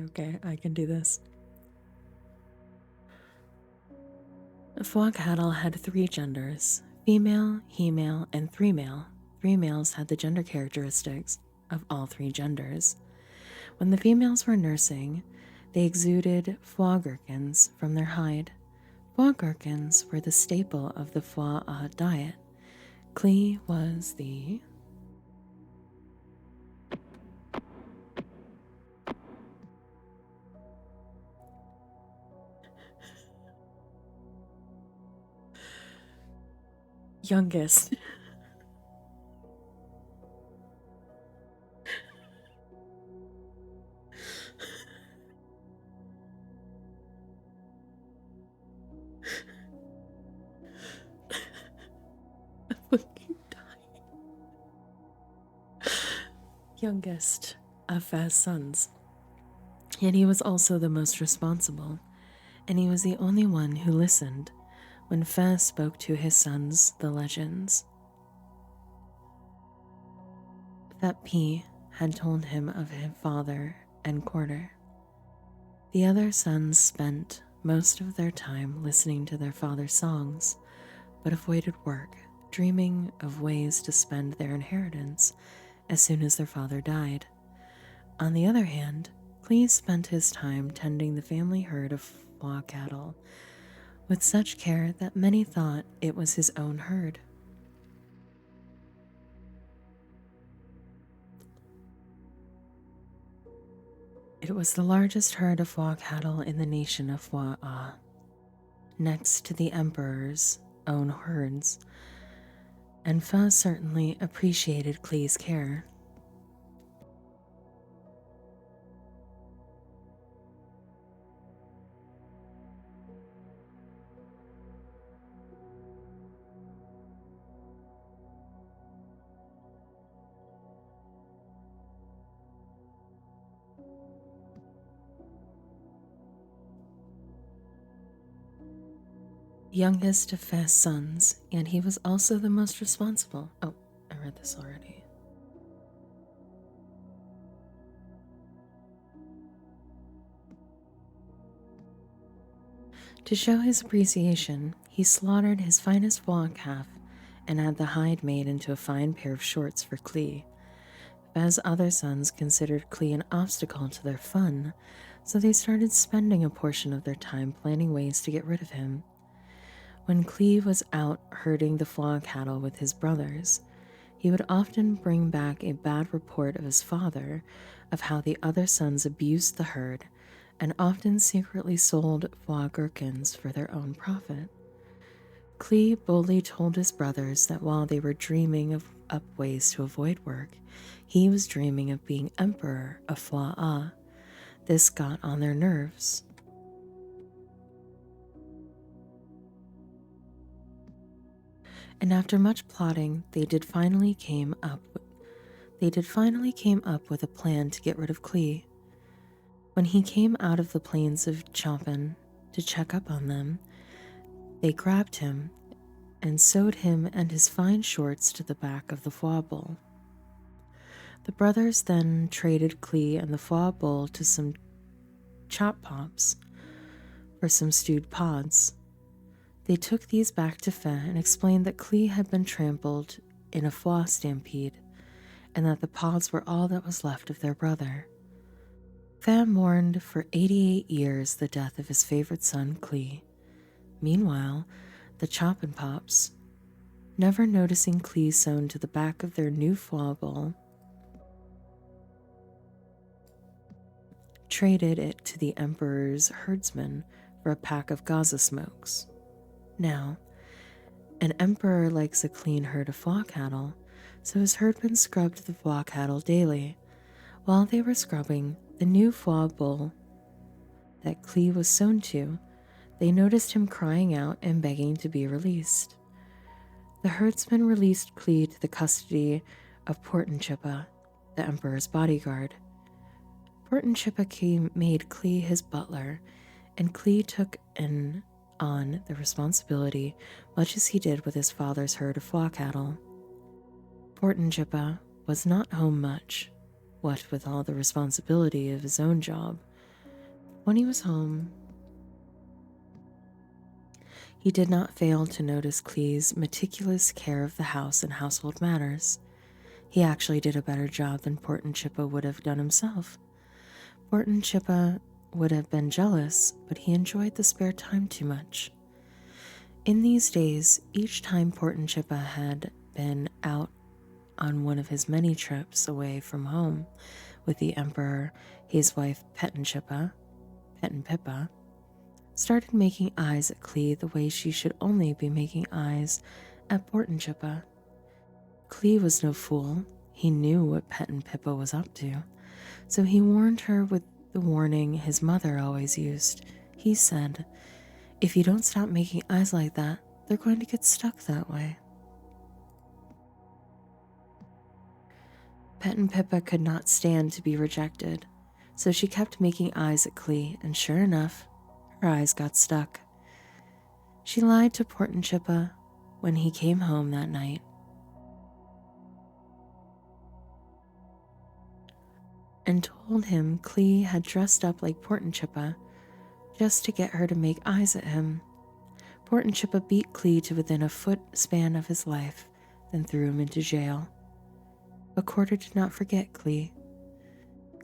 Okay. I can do this. Fwa cattle had 3 genders, female, he-male, and 3-male. 3 males had the gender characteristics of all 3 genders. When the females were nursing, they exuded Fwa gherkins from their hide. Fwa gherkins were the staple of the Fwa diet. Clee was the youngest. youngest of Faz's sons. Yet he was also the most responsible, and he was the only one who listened when Faz spoke to his sons, the legends. That P had told him of his father and quarter. The other sons spent most of their time listening to their father's songs, but avoided work, dreaming of ways to spend their inheritance as soon as their father died. On the other hand, Clee spent his time tending the family herd of flock cattle with such care that many thought it was his own herd. It was the largest herd of flock cattle in the nation of Wa'a, next to the emperor's own herds, and Fa certainly appreciated Clee's care. Youngest of Faz's sons, and he was also the most responsible. Oh, I read this already. To show his appreciation, he slaughtered his finest flock calf and had the hide made into a fine pair of shorts for Clee. Faz's other sons considered Clee an obstacle to their fun, so they started spending a portion of their time planning ways to get rid of him. When Clee was out herding the flock cattle with his brothers, he would often bring back a bad report of his father, of how the other sons abused the herd, and often secretly sold flock gherkins for their own profit. Clee boldly told his brothers that while they were dreaming of up ways to avoid work, he was dreaming of being emperor of Fla'a. This got on their nerves. And after much plotting, they did finally came up with a plan to get rid of Clee. When he came out of the plains of Chopin to check up on them, they grabbed him and sewed him and his fine shorts to the back of the foie bowl. The brothers then traded Clee and the foie bowl to some chop pops for some stewed pods. They took these back to Fe and explained that Clee had been trampled in a foie stampede, and that the pods were all that was left of their brother. Fe mourned for 88 years the death of his favorite son, Clee. Meanwhile, the Choppin' Pops, never noticing Clee sewn to the back of their new foie bowl, traded it to the Emperor's herdsman for a pack of Gaza smokes. Now, an emperor likes a clean herd of flock cattle, so his herdmen scrubbed the flock cattle daily. While they were scrubbing the new foie bowl that Clee was sewn to, they noticed him crying out and begging to be released. The herdsman released Clee to the custody of Portinchippa, the emperor's bodyguard. Portinchippa made Clee his butler, and Clee took on the responsibility much as he did with his father's herd of flock cattle. Portinchippa was not home much, what with all the responsibility of his own job. When he was home, he did not fail to notice Clee's meticulous care of the house and household matters. He actually did a better job than Portinchippa would have done himself. Portinchippa would have been jealous, but he enjoyed the spare time too much. In these days, each time Portinchippa had been out on one of his many trips away from home with the emperor, his wife Pettinchippa started making eyes at Clee the way she should only be making eyes at Portinchippa. Clee was no fool. He knew what Pettinchippa was up to, so he warned her with the warning his mother always used. He said, "If you don't stop making eyes like that, they're going to get stuck that way." Pet and Pippa could not stand to be rejected, so she kept making eyes at Clee, and sure enough, her eyes got stuck. She lied to Port and Chippa when he came home that night. And told him Clee had dressed up like Port and Chippa just to get her to make eyes at him. Port and Chippa beat Clee to within a foot span of his life, then threw him into jail. But Quarter did not forget Clee.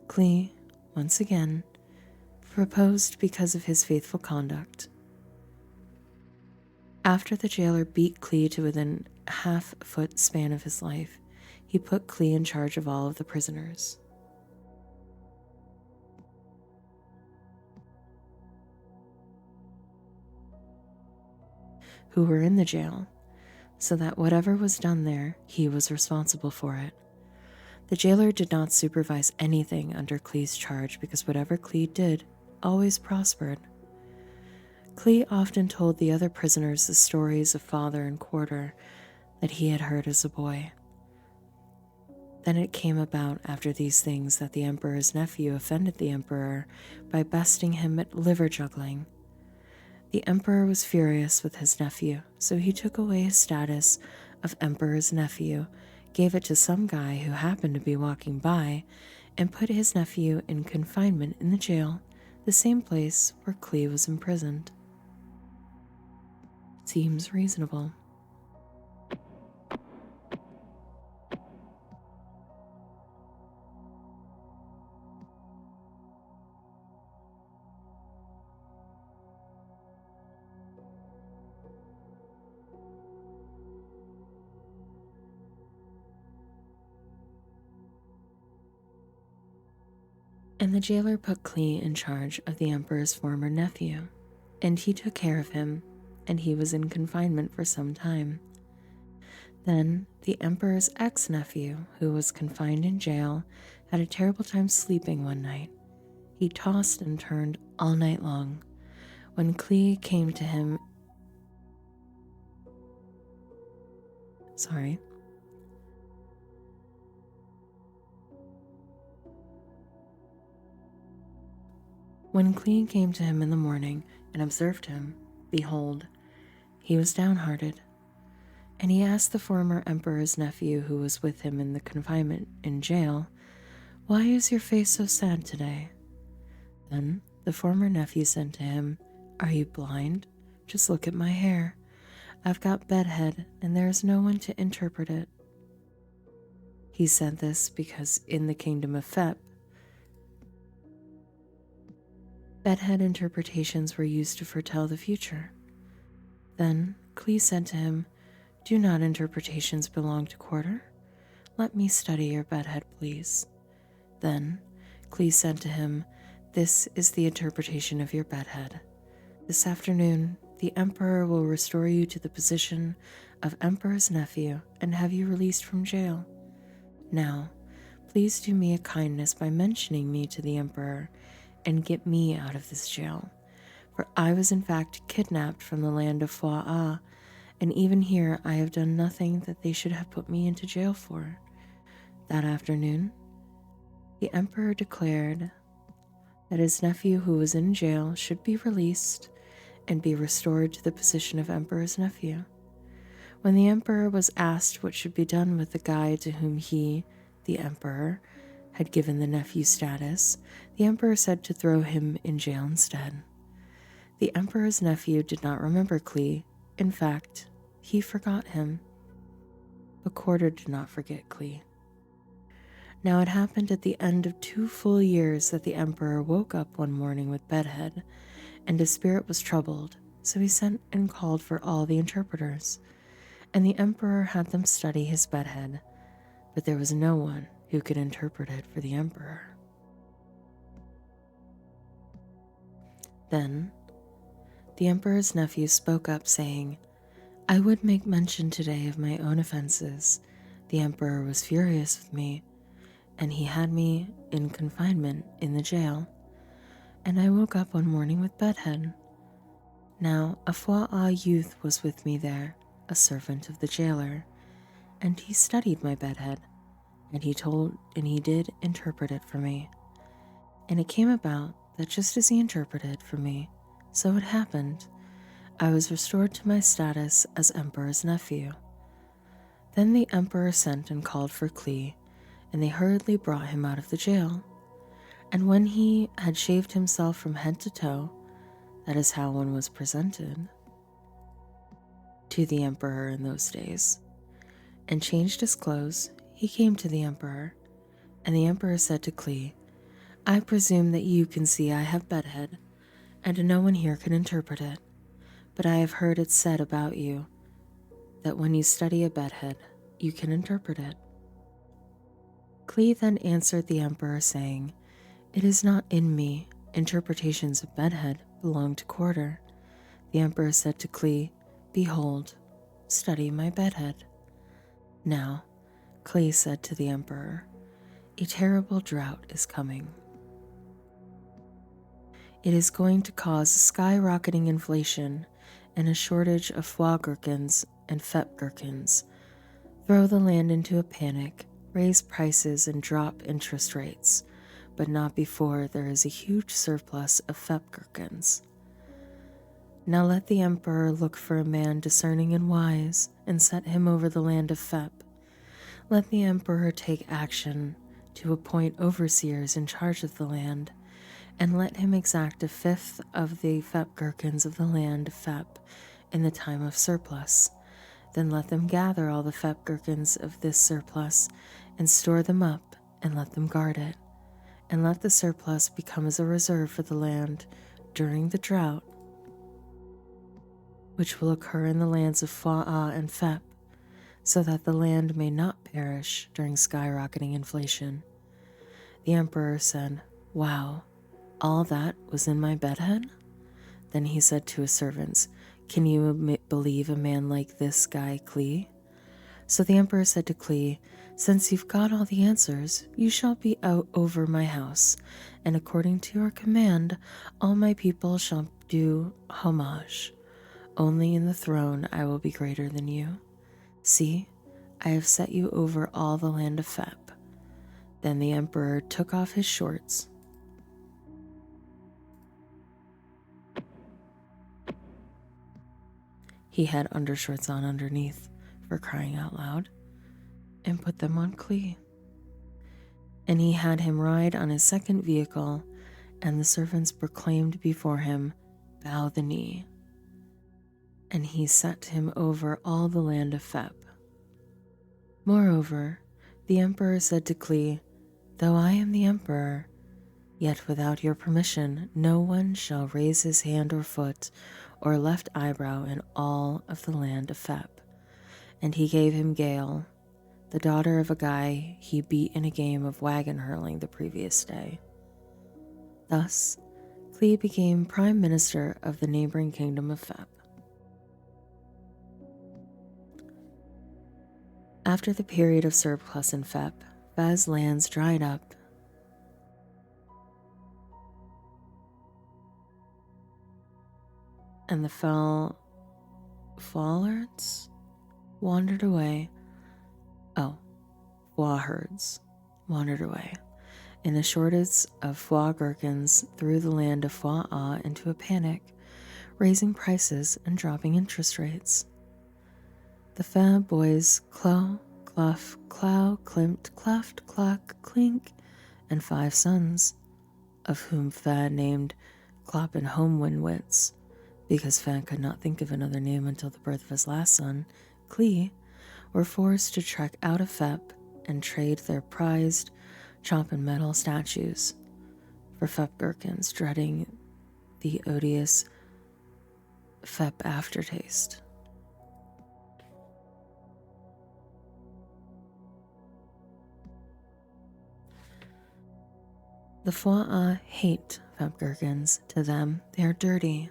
Clee, once again, proposed because of his faithful conduct. After the jailer beat Clee to within a half-foot span of his life, he put Clee in charge of all of the prisoners. Who were in the jail, so that whatever was done there, he was responsible for it. The jailer did not supervise anything under Clee's charge because whatever Clee did always prospered. Clee often told the other prisoners the stories of Father and Quarter that he had heard as a boy. Then it came about after these things that the Emperor's nephew offended the Emperor by besting him at liver juggling. The Emperor was furious with his nephew, so he took away his status of Emperor's nephew, gave it to some guy who happened to be walking by, and put his nephew in confinement in the jail, the same place where Clee was imprisoned. Seems reasonable. And the jailer put Clee in charge of the Emperor's former nephew, and he took care of him, and he was in confinement for some time. Then the Emperor's ex-nephew, who was confined in jail, had a terrible time sleeping one night. He tossed and turned all night long. When Clee came to him... When Clee came to him in the morning and observed him, behold, he was downhearted. And he asked the former Emperor's nephew who was with him in the confinement in jail, "Why is your face so sad today?" Then the former nephew said to him, "Are you blind? Just look at my hair. I've got bedhead and there is no one to interpret it." He said this because in the kingdom of Fep, bedhead interpretations were used to foretell the future. Then Clee said to him, "Do not interpretations belong to Quarter? Let me study your bedhead, please." Then Clee said to him, "This is the interpretation of your bedhead. This afternoon, the Emperor will restore you to the position of Emperor's nephew and have you released from jail. Now, please do me a kindness by mentioning me to the Emperor and get me out of this jail, for I was in fact kidnapped from the land of Foa, and even here I have done nothing that they should have put me into jail for." That afternoon, the Emperor declared that his nephew who was in jail should be released and be restored to the position of Emperor's nephew. When the Emperor was asked what should be done with the guy to whom he, the Emperor, had given the nephew status, the Emperor said to throw him in jail instead. The Emperor's nephew did not remember Clee. In fact, he forgot him. But Quarter did not forget Clee. Now it happened at the end of 2 full years that the Emperor woke up one morning with bedhead, and his spirit was troubled, so he sent and called for all the interpreters, and the Emperor had them study his bedhead, but there was no one who could interpret it for the Emperor. Then the Emperor's nephew spoke up, saying, "I would make mention today of my own offenses. The Emperor was furious with me, and he had me in confinement in the jail, and I woke up one morning with bedhead. Now a Foa youth was with me there, a servant of the jailer, and he studied my bedhead, and he did interpret it for me. And it came about that just as he interpreted for me, so it happened. I was restored to my status as Emperor's nephew. Then the Emperor sent and called for Klee, and they hurriedly brought him out of the jail. And when he had shaved himself from head to toe, that is how one was presented to the Emperor in those days, and changed his clothes, he came to the Emperor, and the Emperor said to Klee, I presume that you can see I have bedhead, and no one here can interpret it, but I have heard it said about you that when you study a bedhead, you can interpret it. Klee then answered the Emperor, saying, It is not in me. Interpretations of bedhead belong to Quarter. The Emperor said to Klee, Behold, study my bedhead. Now, Klee said to the Emperor, A terrible drought is coming. It is going to cause skyrocketing inflation and a shortage of foie gherkins and fep gherkins, throw the land into a panic, raise prices and drop interest rates, but not before there is a huge surplus of fep gherkins. Now let the Emperor look for a man discerning and wise, and set him over the land of fep. Let the Emperor take action to appoint overseers in charge of the land, and let him exact a fifth of the fep gherkins of the land of fep in the time of surplus. Then let them gather all the fep gherkins of this surplus, and store them up, and let them guard it, and let the surplus become as a reserve for the land during the drought, which will occur in the lands of Foie and Fep, so that the land may not perish during skyrocketing inflation. The Emperor said, Wow, all that was in my bedhead? Then he said to his servants, Can you believe a man like this guy, Klee? So the Emperor said to Klee, Since you've got all the answers, you shall be out over my house, and according to your command, all my people shall do homage. Only in the throne I will be greater than you. See, I have set you over all the land of Fep. Then the Emperor took off his shorts. He had undershorts on underneath, for crying out loud, and put them on Klee. And he had him ride on his second vehicle, and the servants proclaimed before him, Bow the knee. And he set him over all the land of Fep. Moreover, the Emperor said to Klee, Though I am the Emperor, yet without your permission no one shall raise his hand or foot or left eyebrow in all of the land of Fep. And he gave him Gale, the daughter of a guy he beat in a game of wagon hurling the previous day. Thus, Klee became prime minister of the neighboring kingdom of Fep. After the period of surplus in Fep, Fez lands dried up, and the Fallards wandered away. Foie herds wandered away, and a shortage of foie gherkins threw the land of Foie into a panic, raising prices and dropping interest rates. The Fab boys Clo, Cluff, Clow, Klimt, Cleft, Clock, Clink, and 5 sons, of whom Fad named Clop and Homewinwits, because Fad could not think of another name until the birth of his last son, Klee, were forced to trek out of Fep and trade their prized chomp and metal statues for Fep gherkins, dreading the odious Fep aftertaste. The Foie hate Fep gherkins. To them, they are dirty.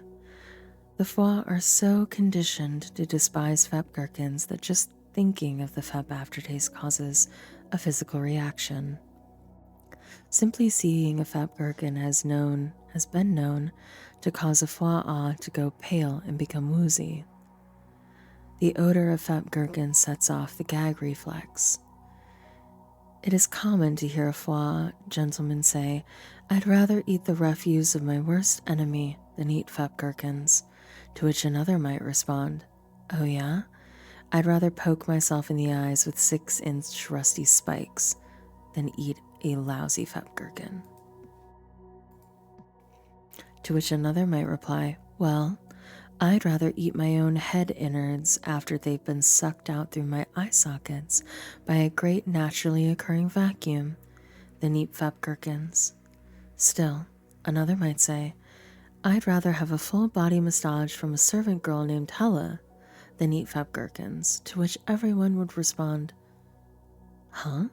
The Foie are so conditioned to despise Fep gherkins that just thinking of the Fep aftertaste causes a physical reaction. Simply seeing a Fep gherkin has been known to cause a Foie to go pale and become woozy. The odor of Fep gherkins sets off the gag reflex. It is common to hear a foie gentleman say, "I'd rather eat the refuse of my worst enemy than eat fep gherkins," to which another might respond, "Oh yeah? I'd rather poke myself in the eyes with 6-inch rusty spikes than eat a lousy fep gherkin." To which another might reply, "Well, I'd rather eat my own head innards after they've been sucked out through my eye sockets by a great naturally occurring vacuum than eat fep gherkins." Still, another might say, "I'd rather have a full body massage from a servant girl named Hella than eat fep gherkins," to which everyone would respond, "Huh?"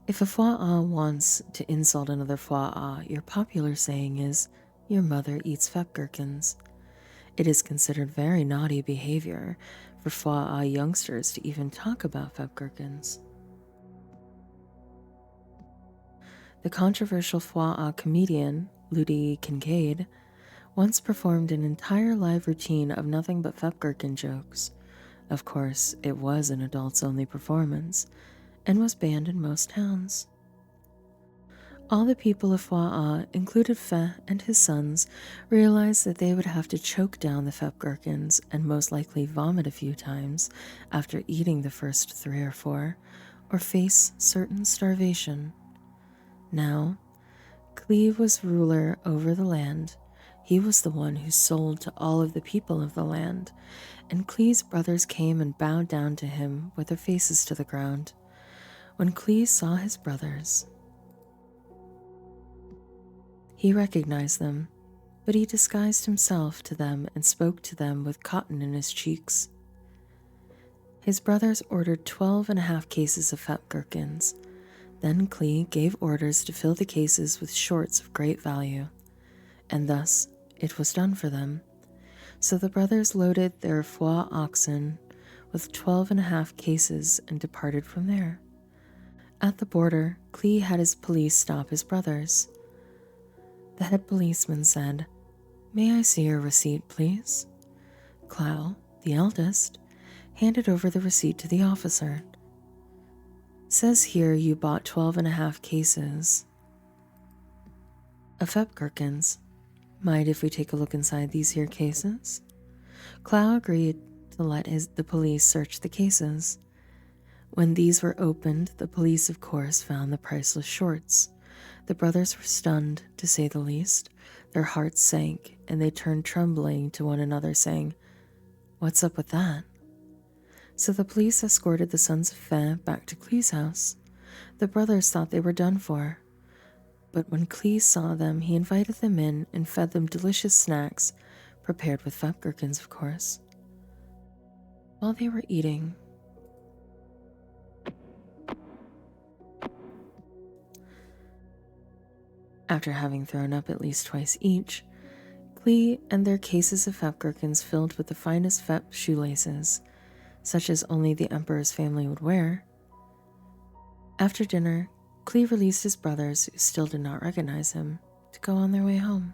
If a foie wants to insult another foie, your popular saying is, "Your mother eats fep gherkins." It is considered very naughty behavior for foie youngsters to even talk about fep gherkins. The controversial foie comedian, Ludi Kincaid, once performed an entire live routine of nothing but fep gherkin jokes. Of course, it was an adults-only performance, and was banned in most towns. All the people of Foix, included Fe and his sons, realized that they would have to choke down the fep gherkins and most likely vomit a few times after eating the first 3 or 4, or face certain starvation. Now, Cleve was ruler over the land. He was the one who sold to all of the people of the land, and Cleve's brothers came and bowed down to him with their faces to the ground. When Cleve saw his brothers, he recognized them, but he disguised himself to them and spoke to them with cotton in his cheeks. His brothers ordered 12.5 cases of fat gherkins. Then Cleve gave orders to fill the cases with shorts of great value, and thus it was done for them. So the brothers loaded their foie oxen with 12.5 cases and departed from there. At the border, Cleve had his police stop his brothers. The head policeman said, "May I see your receipt, please?" Clow, the eldest, handed over the receipt to the officer. "Says here you bought 12.5 cases of fep gherkins. Mind if we take a look inside these here cases?" Clow agreed to let the police search the cases. When these were opened, the police of course found the priceless shorts. The brothers were stunned, to say the least. Their hearts sank, and they turned trembling to one another, saying, "What's up with that?" So the police escorted the sons of Fe back to Cleve's house. The brothers thought they were done for. But when Cleve saw them, he invited them in and fed them delicious snacks, prepared with fat gherkins, of course. While they were eating, after having thrown up at least twice each, Cleve and their cases of fat gherkins filled with the finest fep shoelaces, such as only the emperor's family would wear. After dinner, Cleve released his brothers, who still did not recognize him, to go on their way home.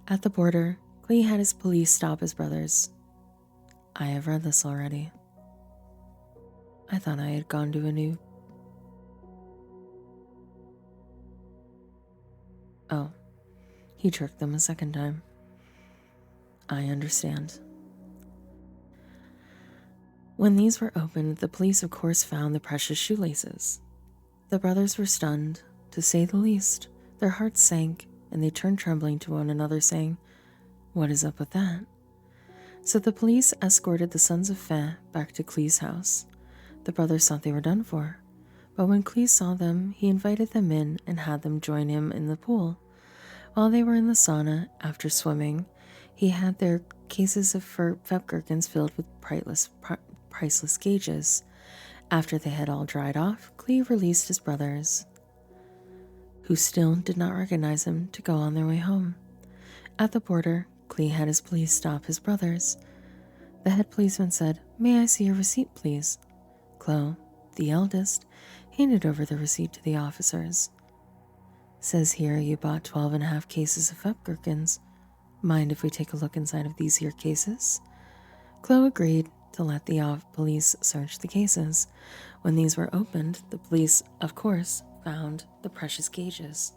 At the border, Cleve had his police stop his brothers. I have read this already. I thought I had gone to a new... Oh, he tricked them a second time. I understand. When these were opened, the police of course found the precious shoelaces. The brothers were stunned, to say the least. Their hearts sank, and they turned trembling to one another, saying, "What is up with that?" So the police escorted the sons of Fe back to Cleve's house. The brothers thought they were done for, but when Cleve saw them, he invited them in and had them join him in the pool. While they were in the sauna, after swimming, he had their cases of fep gherkins filled with priceless gauges. After they had all dried off, Cleve released his brothers, who still did not recognize him, to go on their way home. At the border, Cleve had his police stop his brothers. The head policeman said, "May I see your receipt, please?" Chloe, the eldest, handed over the receipt to the officers. "Says here you bought 12.5 cases of fep gherkins. Mind if we take a look inside of these here cases?" Chloe agreed to let the police search the cases. When these were opened, the police, of course, found the precious gauges.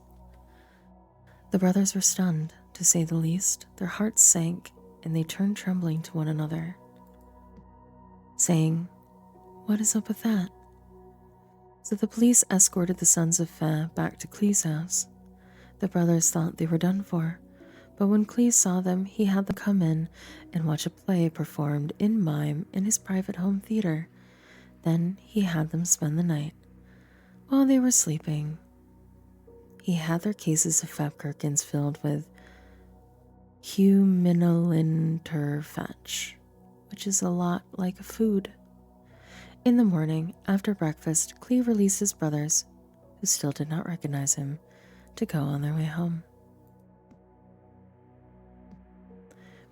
The brothers were stunned, to say the least. Their hearts sank, and they turned trembling to one another, saying, "What is up with that?" So the police escorted the sons of Fe back to Clee's house. The brothers thought they were done for, but when Clee saw them, he had them come in and watch a play performed in mime in his private home theater. Then he had them spend the night. While they were sleeping, he had their cases of Feb Gherkins filled with huminulinterfetch, which is a lot like a food. In the morning, after breakfast, Clee released his brothers, who still did not recognize him, to go on their way home.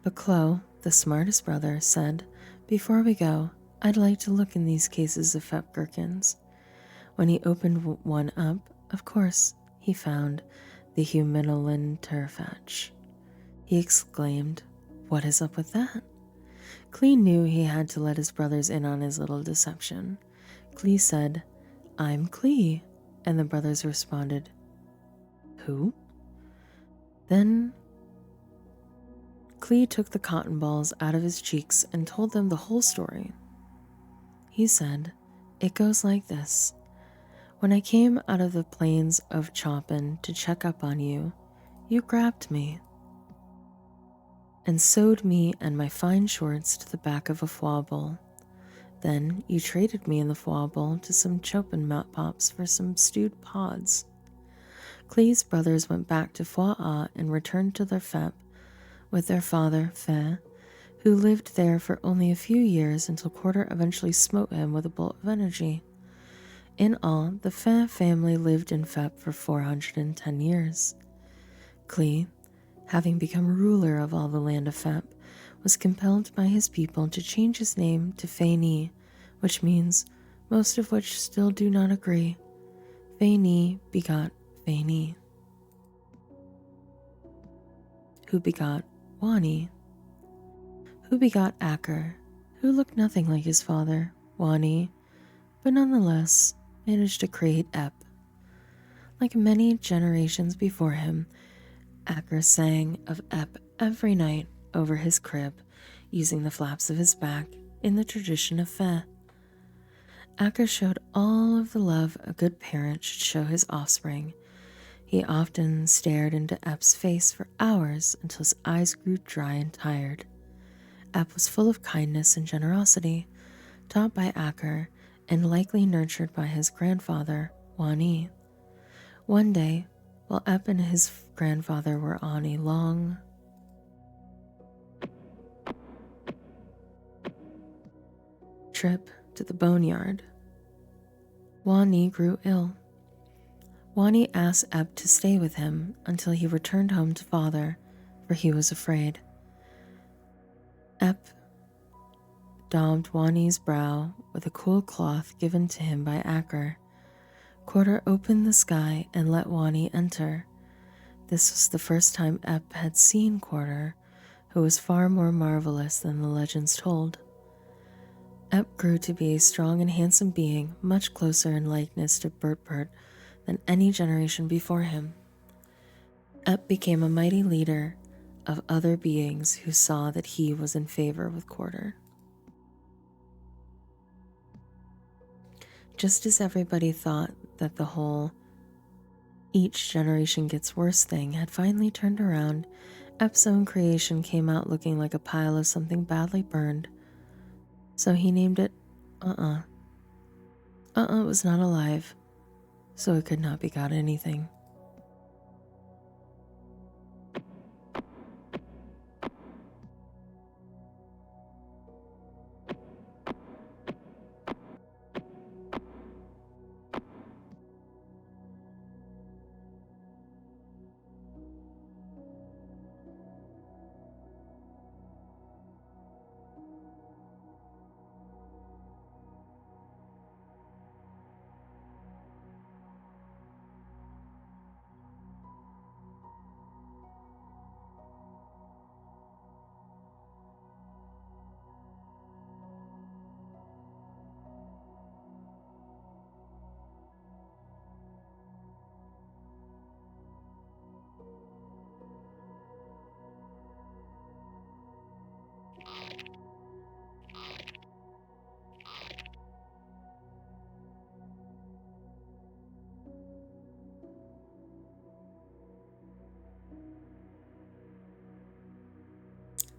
But Chloe, the smartest brother, said, "Before we go, I'd like to look in these cases of Feb Gherkins." When he opened one up, of course, he found the huminulinterfetch. He exclaimed, "What is up with that?" Clee knew he had to let his brothers in on his little deception. Clee said, "I'm Clee," and the brothers responded, "Who?" Then Clee took the cotton balls out of his cheeks and told them the whole story. He said, "It goes like this. When I came out of the plains of Choppin to check up on you, you grabbed me and sewed me and my fine shorts to the back of a foie bowl. Then you traded me in the foie bowl to some Chopin pops for some stewed pods." Clee's brothers went back to Foie and returned to their Fep with their father, Fe, who lived there for only a few years until Quarter eventually smote him with a bolt of energy. In all, the Fe family lived in Fep for 410 years. Clee, having become ruler of all the land of Fep, was compelled by his people to change his name to Feni, which means most of which still do not agree. Feni begot Feni, who begot Wani, who begot Acker, who looked nothing like his father, Wani, but nonetheless managed to create Ep. Like many generations before him, Acker sang of Ep every night over his crib, using the flaps of his back in the tradition of Fe. Acker showed all of the love a good parent should show his offspring. He often stared into Ep's face for hours until his eyes grew dry and tired. Ep was full of kindness and generosity, taught by Acker and likely nurtured by his grandfather, Wani. One day, while Ep and his grandfather were on a long trip to the boneyard, Wani grew ill. Wani asked Ep to stay with him until he returned home to father, for he was afraid. Ep daubed Wani's brow with a cool cloth given to him by Acker. Quarter opened the sky and let Wani enter. This was the first time Ep had seen Quarter, who was far more marvelous than the legends told. Ep grew to be a strong and handsome being, much closer in likeness to Bert than any generation before him. Ep became a mighty leader of other beings who saw that he was in favor with Quarter. Just as everybody thought that the whole "each generation gets worse" thing had finally turned around, Ep's own creation came out looking like a pile of something badly burned. So he named it was not alive, so it could not begot anything.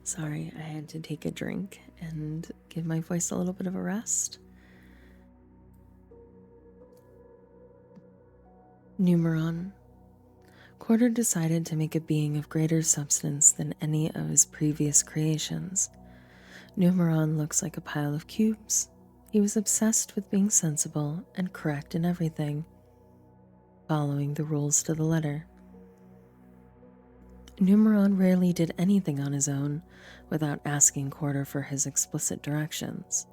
Sorry, I had to take a drink and give my voice a little bit of a rest. Numeron. Quarter decided to make a being of greater substance than any of his previous creations. Numeron looks like a pile of cubes. He was obsessed with being sensible and correct in everything, following the rules to the letter. Numeron rarely did anything on his own without asking Quarter for his explicit directions.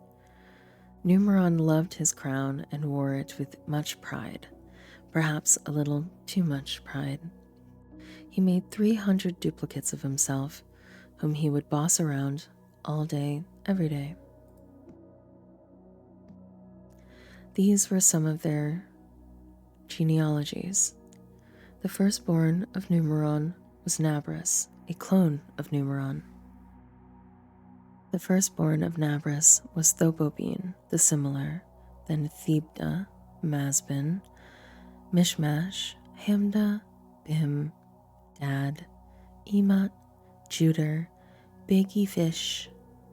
Numeron loved his crown and wore it with much pride, perhaps a little too much pride. He made 300 duplicates of himself, whom he would boss around all day, every day. These were some of their genealogies. The firstborn of Numeron was Nabris, a clone of Numeron. The firstborn of Nabris was Thopobene, the similar, then Thebda, Masbin, Mishmash, Hamda, Bim, Dad, Emat, Juder, Biggie Fish,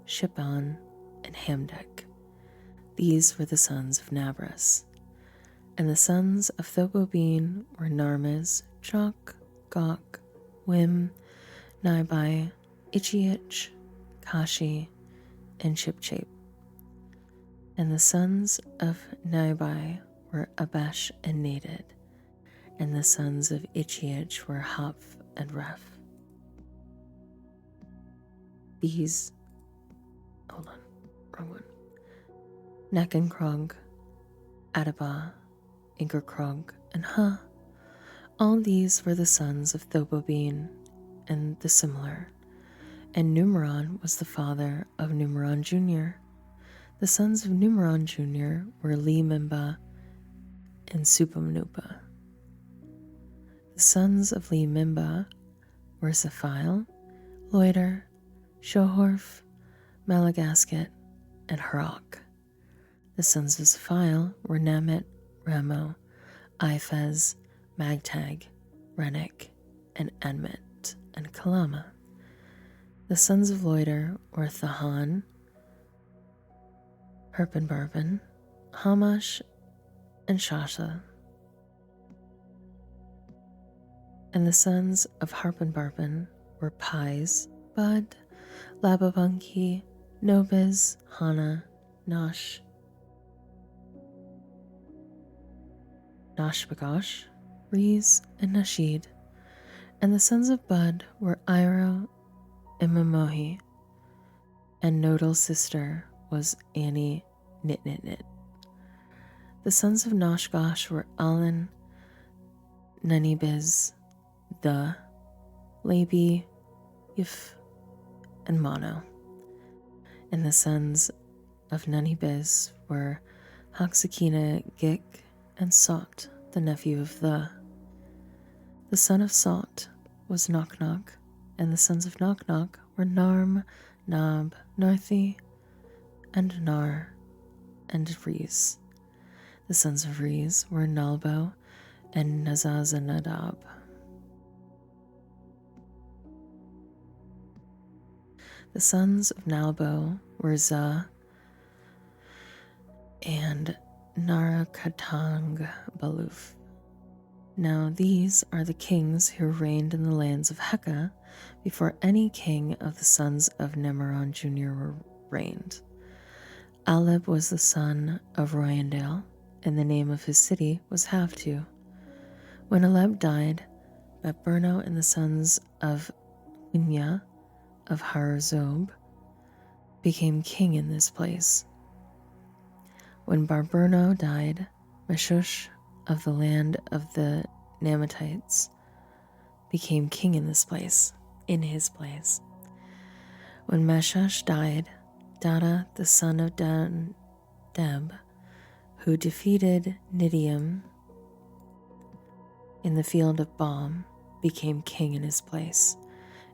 Shiban, and Hamdek. These were the sons of Nabris. And the sons of Thopobene were Narmes, Chok, Gok, Wim, Nibai, Ichiich, Kashi, and Chipchape. And the sons of Nibai were Abash and Naded, and the sons of Ichiich were Hop and Ref. Wrong one. Nakenkrog, Adaba, Ingerkrog, and Ha. All these were the sons of Thopobene and the similar, and Numeron was the father of Numeron Jr. The sons of Numeron Jr. were Limimba and Supamnupa. The sons of Limimba were Zephile, Loiter, Shohorf, Malagasket, and Harok. The sons of Zephile were Namit, Ramo, Ifez, Magtag, Rennick, and Enmit, and Kalama. The sons of Loiter were Thahan, Herpenbarben, Hamash, and Shasha. And the sons of Harpenbarben were Pies, Bud, Lababunki, Nobiz, Hana, Nosh, Noshbagosh, Rees, and Nasheed. And the sons of Bud were Iro and Mamohi, and Nodal's sister was Annie Nit. The sons of Noshgosh were Alan, Nanibiz, The, Labi, Yif, and Mono. And the sons of Nanibiz were Haxakina, Gik, and Sot, the nephew of The. The son of Sot was Knock Knock, and the sons of Knock Knock were Narm, Nab, Narthi, and Nar, and Rees. The sons of Rees were Nalbo and Nazazanadab. The sons of Nalbo were Za and Narakatang Baluf. Now these are the kings who reigned in the lands of Heka before any king of the sons of Nemeron Jr. reigned. Aleb was the son of Royandale, and the name of his city was Havtu. When Aleb died, Batburno and the sons of Unya of Harzob became king in this place. When Barburno died, Meshush of the land of the Namatites became king in his place. When Meshush died, Dada, the son of Deb, who defeated Nidium in the field of Balm, became king in his place,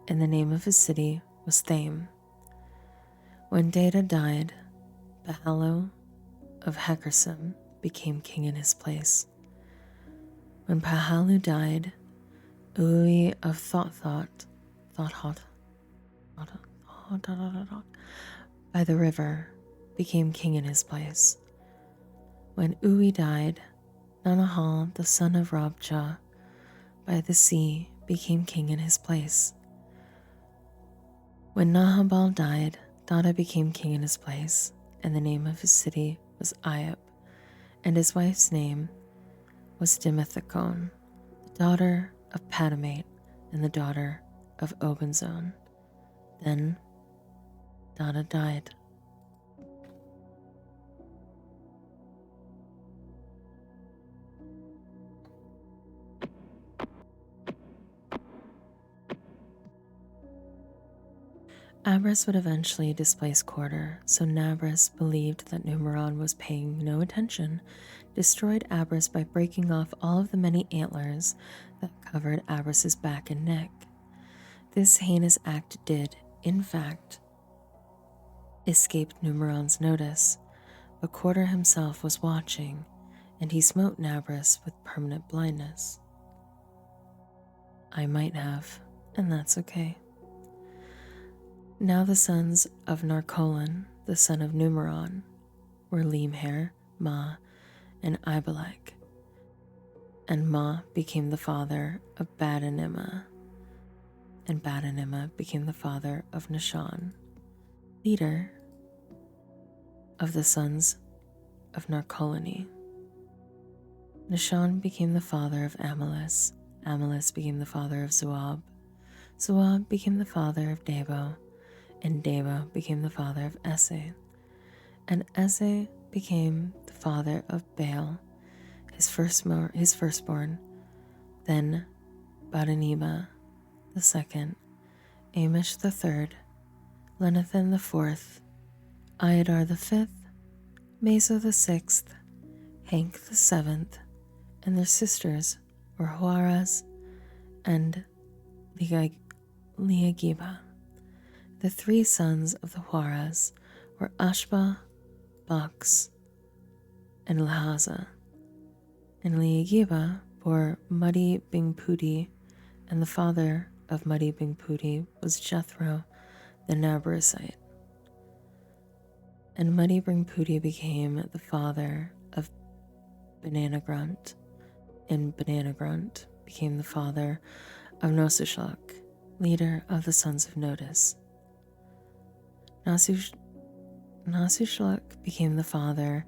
and the name of his city was Thame. When Dada died, Bahalo of Hekersim became king in his place. When Pahalu died, Ui of Thought by the river became king in his place. When Uwi died, Nanahal, the son of Rabja, by the sea became king in his place. When Nahabal died, Dada became king in his place, and the name of his city was Ayub, and his wife's name was Dimethakon, the daughter of Padamate and the daughter of Obenzon. Then Dada died. Abras would eventually displace Quarter, so Nabras believed that Numeron was paying no attention, destroyed Abras by breaking off all of the many antlers that covered Abras's back and neck. This heinous act did, in fact, escape Numeron's notice, but Quarter himself was watching, and he smote Nabras with permanent blindness. I might have, and that's okay. Now the sons of Narcolon, the son of Numeron, were Limher, Ma, and Ibelek, and Ma became the father of Badanima, and Badanima became the father of Nishan, leader of the sons of Narcolony. Nishan became the father of Amalis, Amalis became the father of Zuab, Zuab became the father of Debo, and Debo became the father of Esse, and Esse became the father of Baal, his firstborn, then Badanima the second, Amish the third, Lenathan the fourth, Iadar the fifth, Meso the sixth, Hank the seventh, and their sisters were Huaraz and Liagiba. The three sons of the Huaraz were Ashba, Box, and Lahaza, and Liagiba bore Muddy Bingpudi, and the father of Muddy Bingpudi was Jethro, the Nabarasite. And Muddy Bingpudi became the father of Banana Grunt, and Banana Grunt became the father of Nosushluk, leader of the sons of Notus. Nasushluk became the father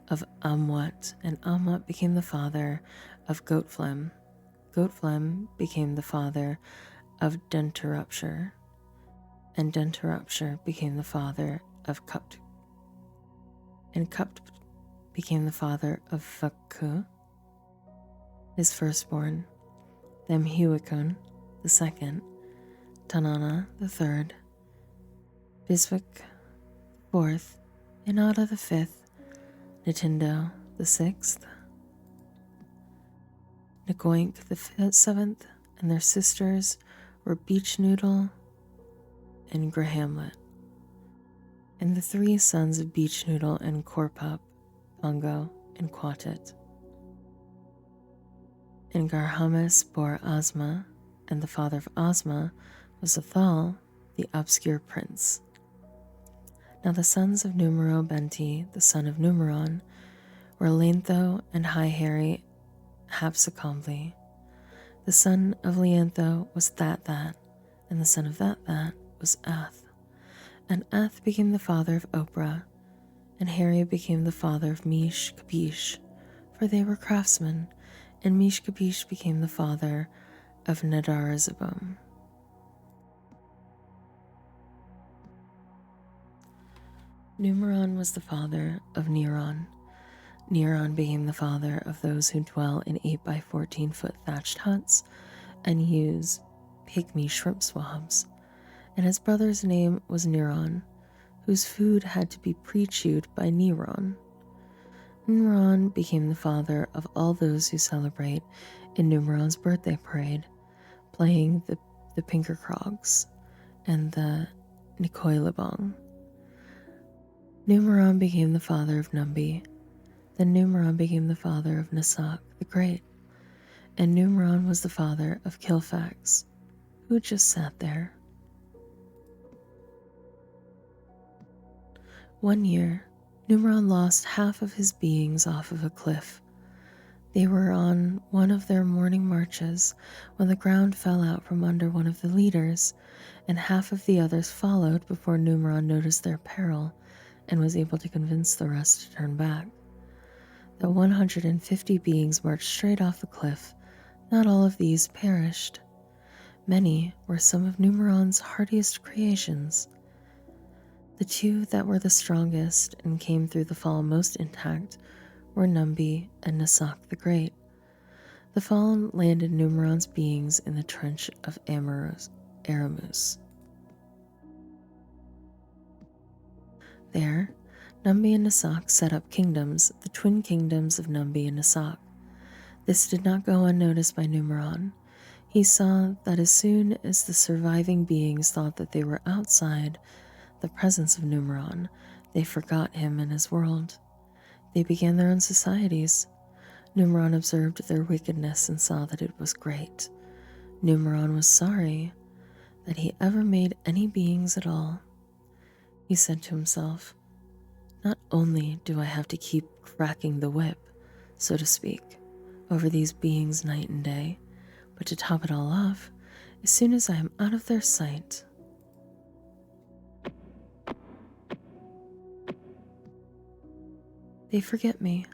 of Amwat, and Amwat became the father of Goatflem. Goatflem became the father of Denterupture, and Denterupture became the father of Cupt, and Cupt became the father of Fakku, his firstborn, then Huikun the second, Tanana the third, Biswick the fourth, Inada the fifth, Nintendo the sixth, Nagoink the seventh, and their sisters were Beach Noodle and Grahamlet. And the three sons of Beach Noodle and Corpup, Pongo and Quatit. And Garhamis bore Ozma, and the father of Ozma was Athal, the obscure prince. Now the sons of Numero Benti, the son of Numeron, were Lantho and High Harry Hapsacombly. The son of Leantho was That, and the son of That was Ath. And Ath became the father of Oprah, and Harry became the father of Mish Kapish, for they were craftsmen, and Mish Kapish became the father of Nadarazabum. Numeron was the father of Neron. Neron became the father of those who dwell in 8 by 14 foot thatched huts and use pygmy shrimp swabs, and his brother's name was Neron, whose food had to be pre-chewed by Neron. Neron became the father of all those who celebrate in Numeron's birthday parade, playing the Pinkercrogs and the Nikoilabong. Numeron became the father of Numbi. Then Numeron became the father of Nasak the Great, and Numeron was the father of Kilfax, who just sat there. One year, Numeron lost half of his beings off of a cliff. They were on one of their morning marches when the ground fell out from under one of the leaders, and half of the others followed before Numeron noticed their peril and was able to convince the rest to turn back. The 150 beings marched straight off the cliff. Not all of these perished. Many were some of Numeron's hardiest creations. The two that were the strongest and came through the fall most intact were Numbi and Nasak the Great. The fall landed Numeron's beings in the trench of Aramus. There, Numbi and Nasak set up kingdoms, the twin kingdoms of Numbi and Nasak. This did not go unnoticed by Numeron. He saw that as soon as the surviving beings thought that they were outside the presence of Numeron, they forgot him and his world. They began their own societies. Numeron observed their wickedness and saw that it was great. Numeron was sorry that he ever made any beings at all. He said to himself, "Not only do I have to keep cracking the whip, so to speak, over these beings night and day, but to top it all off, as soon as I am out of their sight, they forget me.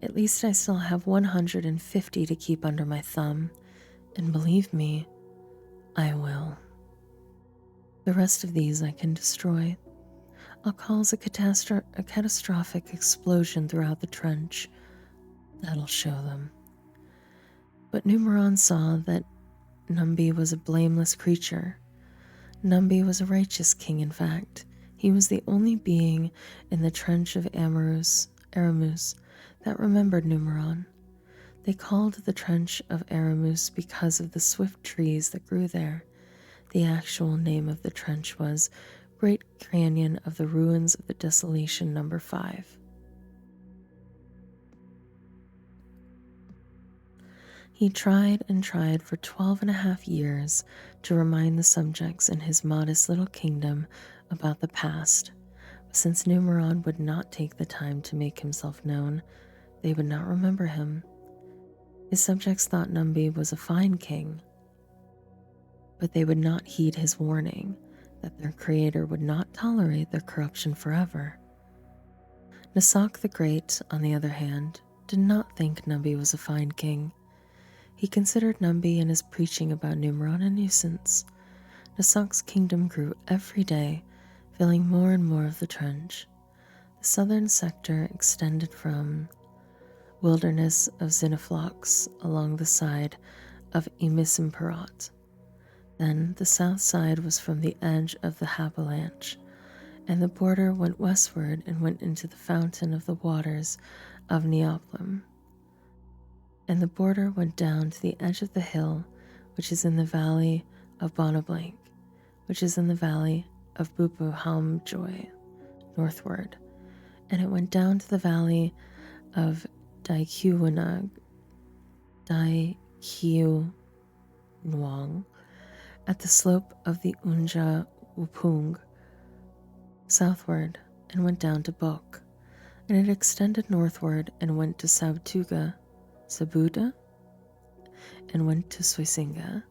At least I still have 150 to keep under my thumb, and believe me, I will. The rest of these I can destroy. I'll cause a catastrophic explosion throughout the trench. That'll show them." But Numeron saw that Numbi was a blameless creature. Numbi was a righteous king, in fact. He was the only being in the trench of Aramus that remembered Numeron. They called the trench of Aramus because of the swift trees that grew there. The actual name of the trench was Great Canyon of the Ruins of the Desolation No. 5. He tried and tried for 12.5 years to remind the subjects in his modest little kingdom about the past, but since Numeron would not take the time to make himself known, they would not remember him. His subjects thought Numbi was a fine king, but they would not heed his warning that their creator would not tolerate their corruption forever. Nasak the Great, on the other hand, did not think Numbi was a fine king. He considered Numbi and his preaching about Numeron a nuisance. Nasak's kingdom grew every day, filling more and more of the trench. The southern sector extended from wilderness of Xenoplox along the side of Emisimperat. Then the south side was from the edge of the Hapalanche, and the border went westward and went into the fountain of the waters of Neoplum. And the border went down to the edge of the hill, which is in the valley of Bonablanc, which is in the valley of Bupuhamjoy, northward, and it went down to the valley of Daikiunuang, at the slope of the Unja Wupung, southward, and went down to Bok, and it extended northward and went to Sabuda, and went to Swisinga,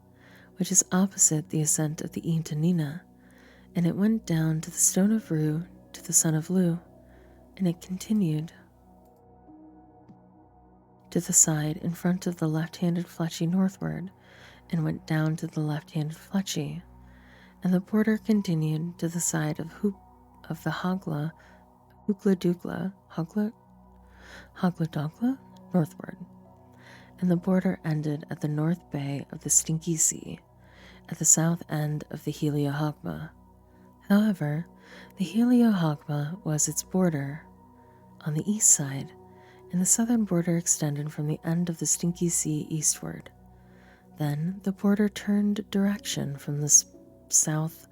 which is opposite the ascent of the Intanina, and it went down to the Stone of Ru, to the Son of Lu, and it continued to the side in front of the left-handed Fletchy northward, and went down to the left-handed Fletchy, and the border continued to the side of the Hogla Dogla, northward, and the border ended at the north bay of the Stinky Sea, at the south end of the Heliohagma. However, the Heliohagma was its border on the east side, and the southern border extended from the end of the Stinky Sea eastward. Then the border turned direction from the south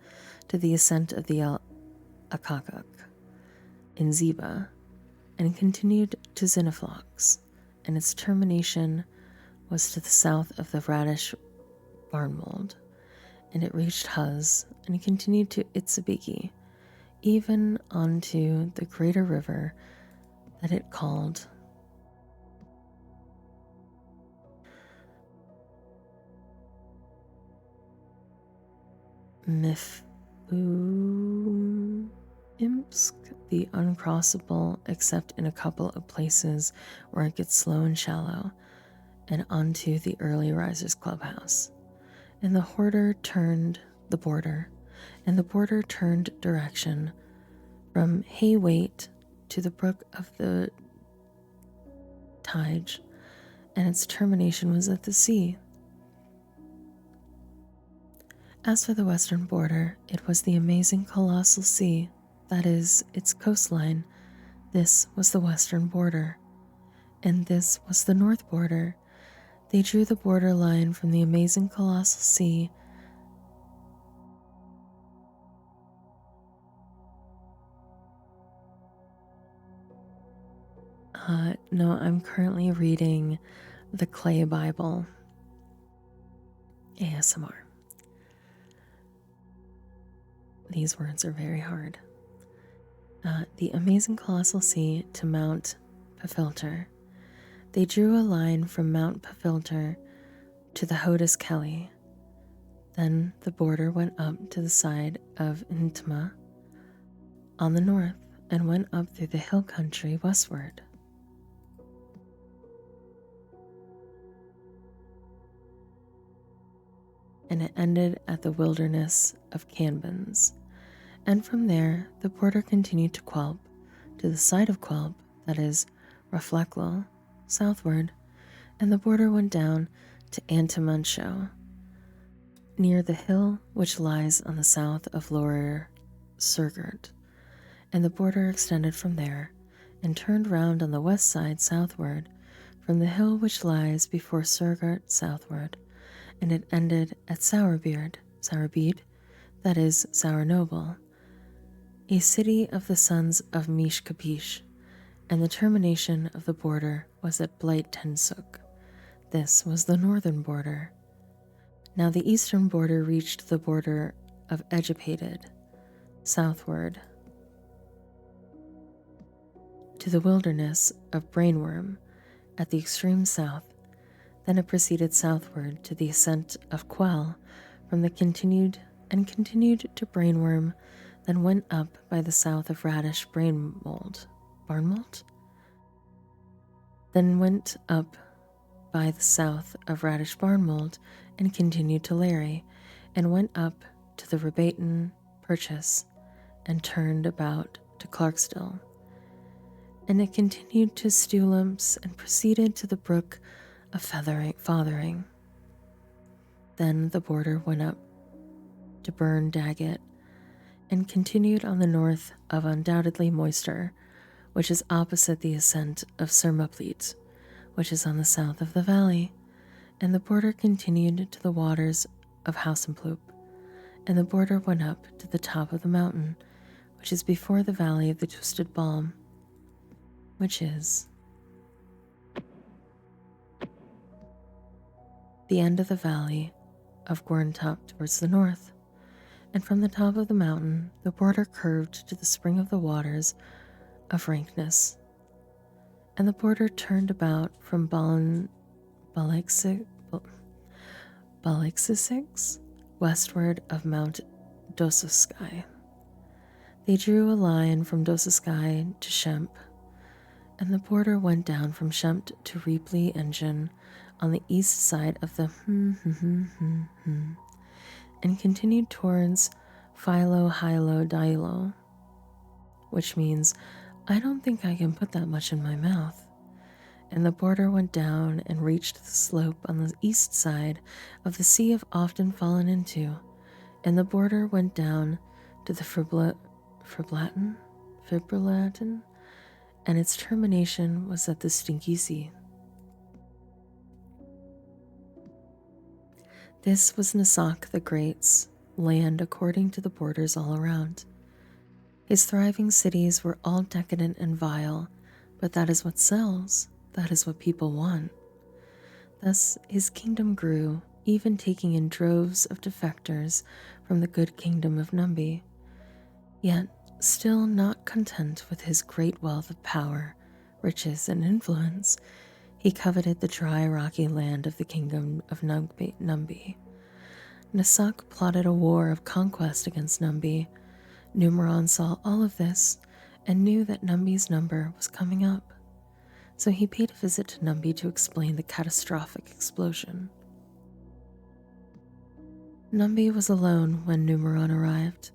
to the ascent of the Akakak in Zeba, and continued to Xenoplox, and its termination was to the south of the Radish Barnmold, and it reached Huz, and continued to Itzabigi, even onto the greater river that it called Mifimsk, the uncrossable, except in a couple of places where it gets slow and shallow, and onto the early risers clubhouse. And the border turned direction from Haywait to the brook of the Tige, and its termination was at the sea. As for the western border, it was the amazing colossal sea, that is, its coastline. This was the western border, and this was the north border. They drew the border line from the amazing colossal sea no, I'm currently reading the Clay Bible. ASMR. These words are very hard. The amazing colossal sea to Mount Pafilter. They drew a line from Mount Pafilter to the Hodis Kelly. Then the border went up to the side of Intma on the north and went up through the hill country westward. And it ended at the wilderness of Canbans. And from there, the border continued to Quelp, to the side of Quelp, that is, Rafleklal, southward, and the border went down to Antimuncho, near the hill which lies on the south of Lower Surgert, and the border extended from there, and turned round on the west side southward, from the hill which lies before Surgert southward, and it ended at Sourbeard, that is, Sournoble, a city of the sons of Mishkapish, and the termination of the border was at Blight Tensuk. This was the northern border. Now the eastern border reached the border of Edupated, southward, to the wilderness of Brainworm at the extreme south. Then it proceeded southward to the ascent of Quell from the continued to Brainworm, then went up by the south of Radish Barnmold, then went up by the south of Radish Barnmold and continued to Larry, and went up to the Rebaton Purchase and turned about to Clarkstill. And it continued to Stewlamps and proceeded to the brook of Fothering. Then the border went up to Burn Daggett and continued on the north of undoubtedly Moister, which is opposite the ascent of Surmapleet, which is on the south of the valley, and the border continued to the waters of Housenploop, and the border went up to the top of the mountain, which is before the valley of the Twisted Balm, which is the end of the valley of Gorntop towards the north, and from the top of the mountain the border curved to the spring of the waters of Rankness, and the border turned about from Balixisix westward of Mount Dosiskai. They drew a line from Dosiskai to Shemp, and the border went down from Shemp to Reapley Engine on the east side of the and continued towards Philo, which means I don't think I can put that much in my mouth. And the border went down and reached the slope on the east side of the Sea of Often Fallen Into, and the border went down to the Fibrillatin, and its termination was at the Stinky Sea. This was Nasak the Great's land according to the borders all around. His thriving cities were all decadent and vile, but that is what sells, that is what people want. Thus his kingdom grew, even taking in droves of defectors from the good kingdom of Numbi. Yet Still not content with his great wealth of power, riches, and influence, he coveted the dry, rocky land of the kingdom of Numbi. Nasak plotted a war of conquest against Numbi. Numeron saw all of this and knew that Numbi's number was coming up, so he paid a visit to Numbi to explain the catastrophic explosion. Numbi was alone when Numeron arrived.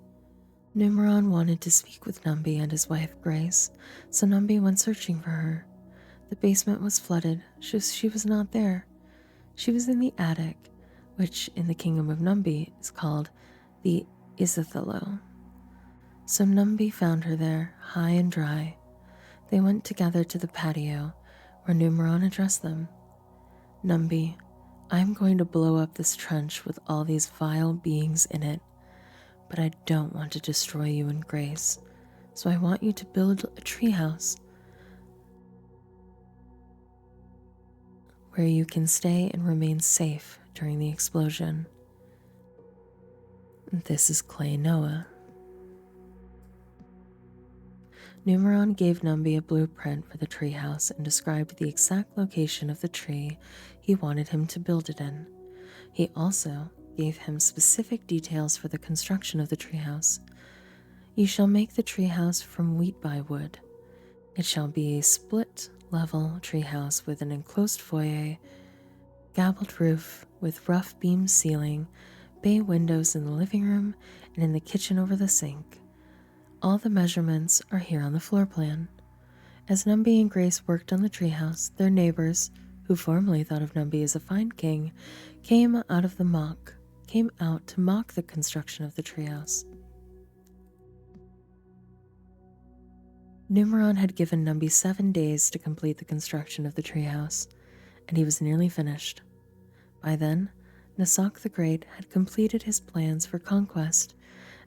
Numeron wanted to speak with Numbi and his wife Grace, so Numbi went searching for her. The basement was flooded. She was not there. She was in the attic, which in the kingdom of Numbi is called the Isithelo. So Numbi found her there, high and dry. They went together to the patio, where Numeron addressed them. Numbi, I'm going to blow up this trench with all these vile beings in it, but I don't want to destroy you and Grace, so I want you to build a treehouse where you can stay and remain safe during the explosion. This is Clay Noah. Numeron gave Numbi a blueprint for the treehouse and described the exact location of the tree he wanted him to build it in. He also gave him specific details for the construction of the treehouse. You shall make the treehouse from wheat by wood. It shall be a split-level treehouse with an enclosed foyer, gabled roof with rough beam ceiling, bay windows in the living room and in the kitchen over the sink. All the measurements are here on the floor plan. As Numbi and Grace worked on the treehouse, their neighbors, who formerly thought of Numbi as a fine king, came out to mock the construction of the treehouse. Numeron had given Numbi 7 days to complete the construction of the treehouse, and he was nearly finished. By then, Nasak the Great had completed his plans for conquest,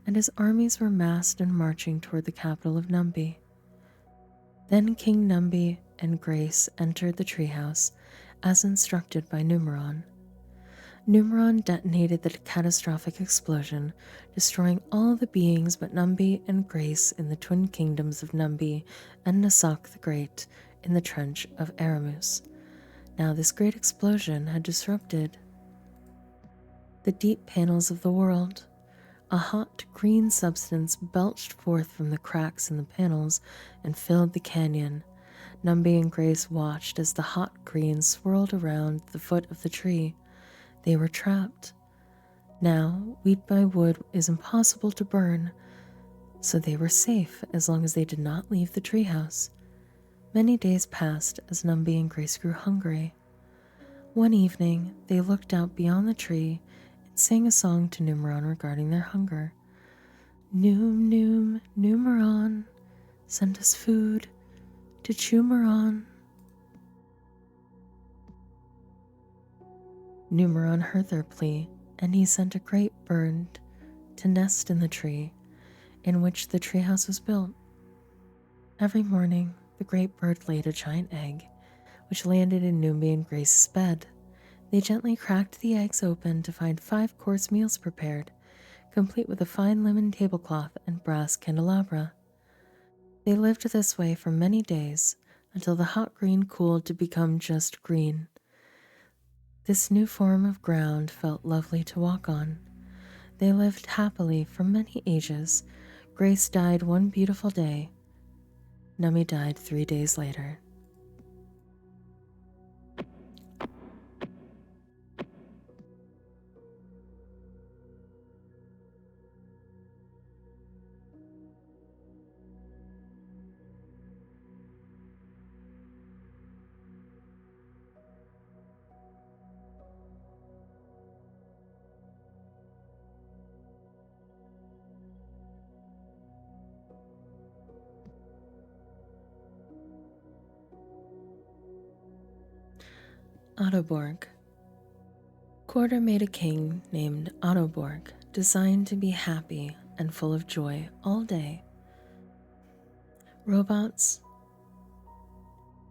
and his armies were massed and marching toward the capital of Numbi. Then King Numbi and Grace entered the treehouse, as instructed by Numeron. Numeron detonated the catastrophic explosion, destroying all the beings but Numbi and Grace in the twin kingdoms of Numbi and Nasak the Great in the trench of Aramus. Now this great explosion had disrupted the deep panels of the world. A hot green substance belched forth from the cracks in the panels and filled the canyon. Numbi and Grace watched as the hot green swirled around the foot of the tree. They were trapped. Now, wheat by wood is impossible to burn, so they were safe as long as they did not leave the treehouse. Many days passed as Numbi and Grace grew hungry. One evening, they looked out beyond the tree and sang a song to Numeron regarding their hunger. Noom, noom, Numeron, send us food to Chumeron. Numeron heard their plea, and he sent a great bird to nest in the tree in which the treehouse was built. Every morning, the great bird laid a giant egg, which landed in Numbi and Grace's bed. They gently cracked the eggs open to find 5-course meals prepared, complete with a fine linen tablecloth and brass candelabra. They lived this way for many days, until the hot green cooled to become just green. This new form of ground felt lovely to walk on. They lived happily for many ages. Grace died one beautiful day. Numbi died 3 days later. Ottoborg. Quarter made a king named Ottoborg, designed to be happy and full of joy all day. Robots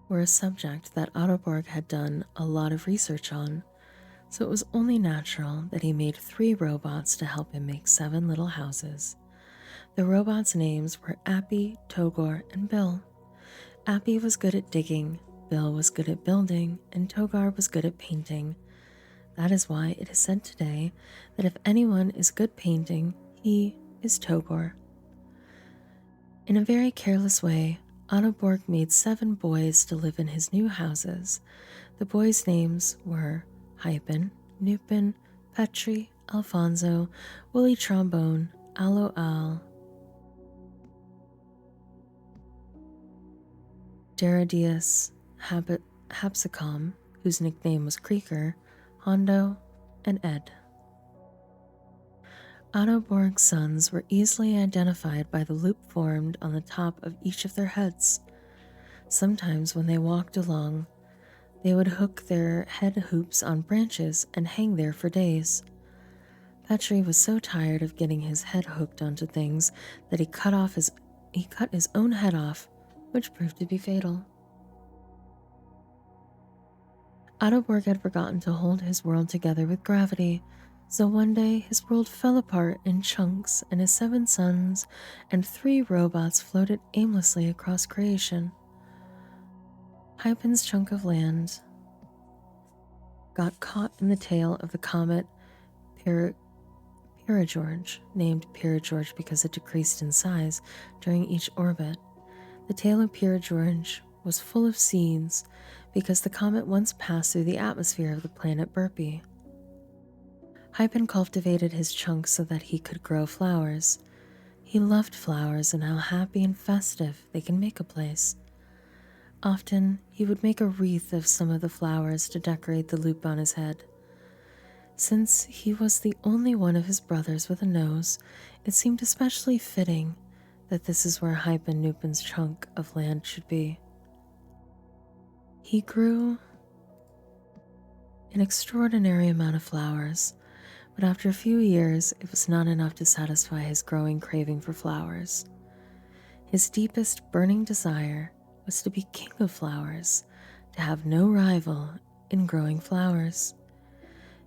were a subject that Ottoborg had done a lot of research on, so it was only natural that he made 3 robots to help him make 7 little houses. The robots' names were Appy, Togor, and Bill. Appy was good at digging, Bill was good at building, and Togar was good at painting. That is why it is said today that if anyone is good painting, he is Togor. In a very careless way, Otto Borg made 7 boys to live in his new houses. The boys' names were Hypen, Nupin, Petri, Alfonso, Willie Trombone, Alo Al, Deradius, Hapsicum, whose nickname was Creaker, Hondo, and Ed. Otto Borg's sons were easily identified by the loop formed on the top of each of their heads. Sometimes when they walked along, they would hook their head hoops on branches and hang there for days. Petri was so tired of getting his head hooked onto things that he cut his own head off, which proved to be fatal. Otto Borg had forgotten to hold his world together with gravity, so one day his world fell apart in chunks and his 7 sons and 3 robots floated aimlessly across creation. Hypen's chunk of land got caught in the tail of the comet Pyrrhagorge, named Pyrrhagorge because it decreased in size during each orbit. The tail of Pyrrhagorge was full of seeds because the comet once passed through the atmosphere of the planet Burpee. Hypen cultivated his chunk so that he could grow flowers. He loved flowers and how happy and festive they can make a place. Often, he would make a wreath of some of the flowers to decorate the loop on his head. Since he was the only one of his brothers with a nose, it seemed especially fitting that this is where Hypen Nupin's chunk of land should be. He grew an extraordinary amount of flowers, but after a few years, it was not enough to satisfy his growing craving for flowers. His deepest burning desire was to be king of flowers, to have no rival in growing flowers.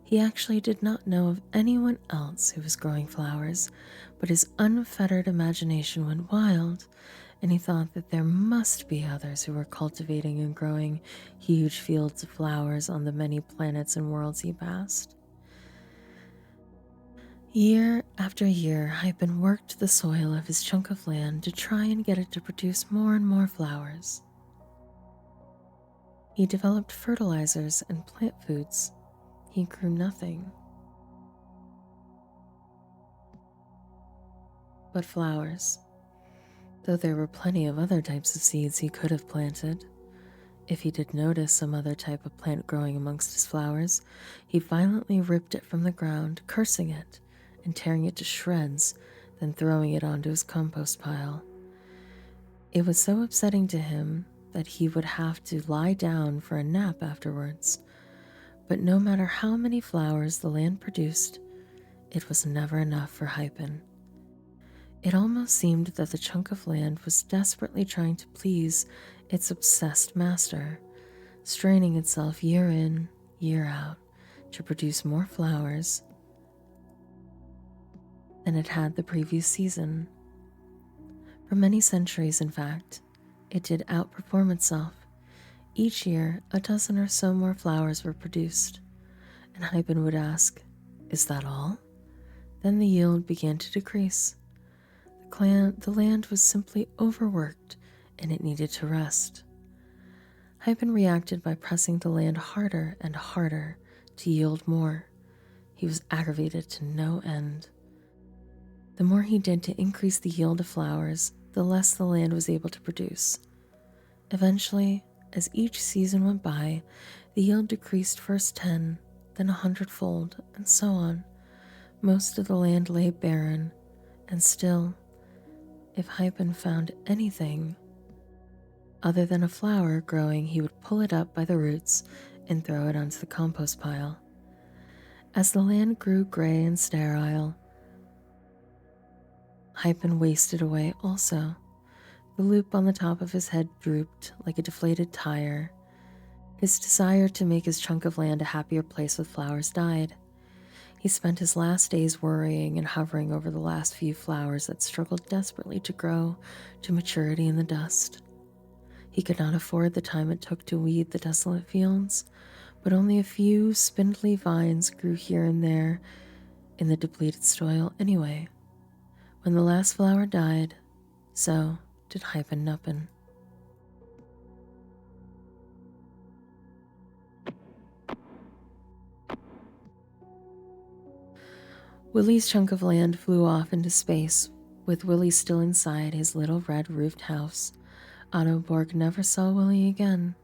He actually did not know of anyone else who was growing flowers, but his unfettered imagination went wild, and he thought that there must be others who were cultivating and growing huge fields of flowers on the many planets and worlds he passed. Year after year, Hypen worked the soil of his chunk of land to try and get it to produce more and more flowers. He developed fertilizers and plant foods. He grew nothing but flowers, though there were plenty of other types of seeds he could have planted. If he did notice some other type of plant growing amongst his flowers, he violently ripped it from the ground, cursing it and tearing it to shreds, then throwing it onto his compost pile. It was so upsetting to him that he would have to lie down for a nap afterwards. But no matter how many flowers the land produced, it was never enough for Hypen. It almost seemed that the chunk of land was desperately trying to please its obsessed master, straining itself year in, year out to produce more flowers than it had the previous season. For many centuries, in fact, it did outperform itself. Each year, a dozen or so more flowers were produced, and Hypen would ask, "Is that all?" Then the yield began to decrease. The land was simply overworked, and it needed to rest. Hypen reacted by pressing the land harder and harder to yield more. He was aggravated to no end. The more he did to increase the yield of flowers, the less the land was able to produce. Eventually, as each season went by, the yield decreased first 10, then 100-fold, and so on. Most of the land lay barren, and still, if Hypen found anything other than a flower growing, he would pull it up by the roots and throw it onto the compost pile. As the land grew gray and sterile, Hypen wasted away also. The loop on the top of his head drooped like a deflated tire. His desire to make his chunk of land a happier place with flowers died. He spent his last days worrying and hovering over the last few flowers that struggled desperately to grow to maturity in the dust. He could not afford the time it took to weed the desolate fields, but only a few spindly vines grew here and there in the depleted soil anyway. When the last flower died, so did Hypen Nuppen. Willie's chunk of land flew off into space, with Willie still inside his little red roofed house. Otto Borg never saw Willie again.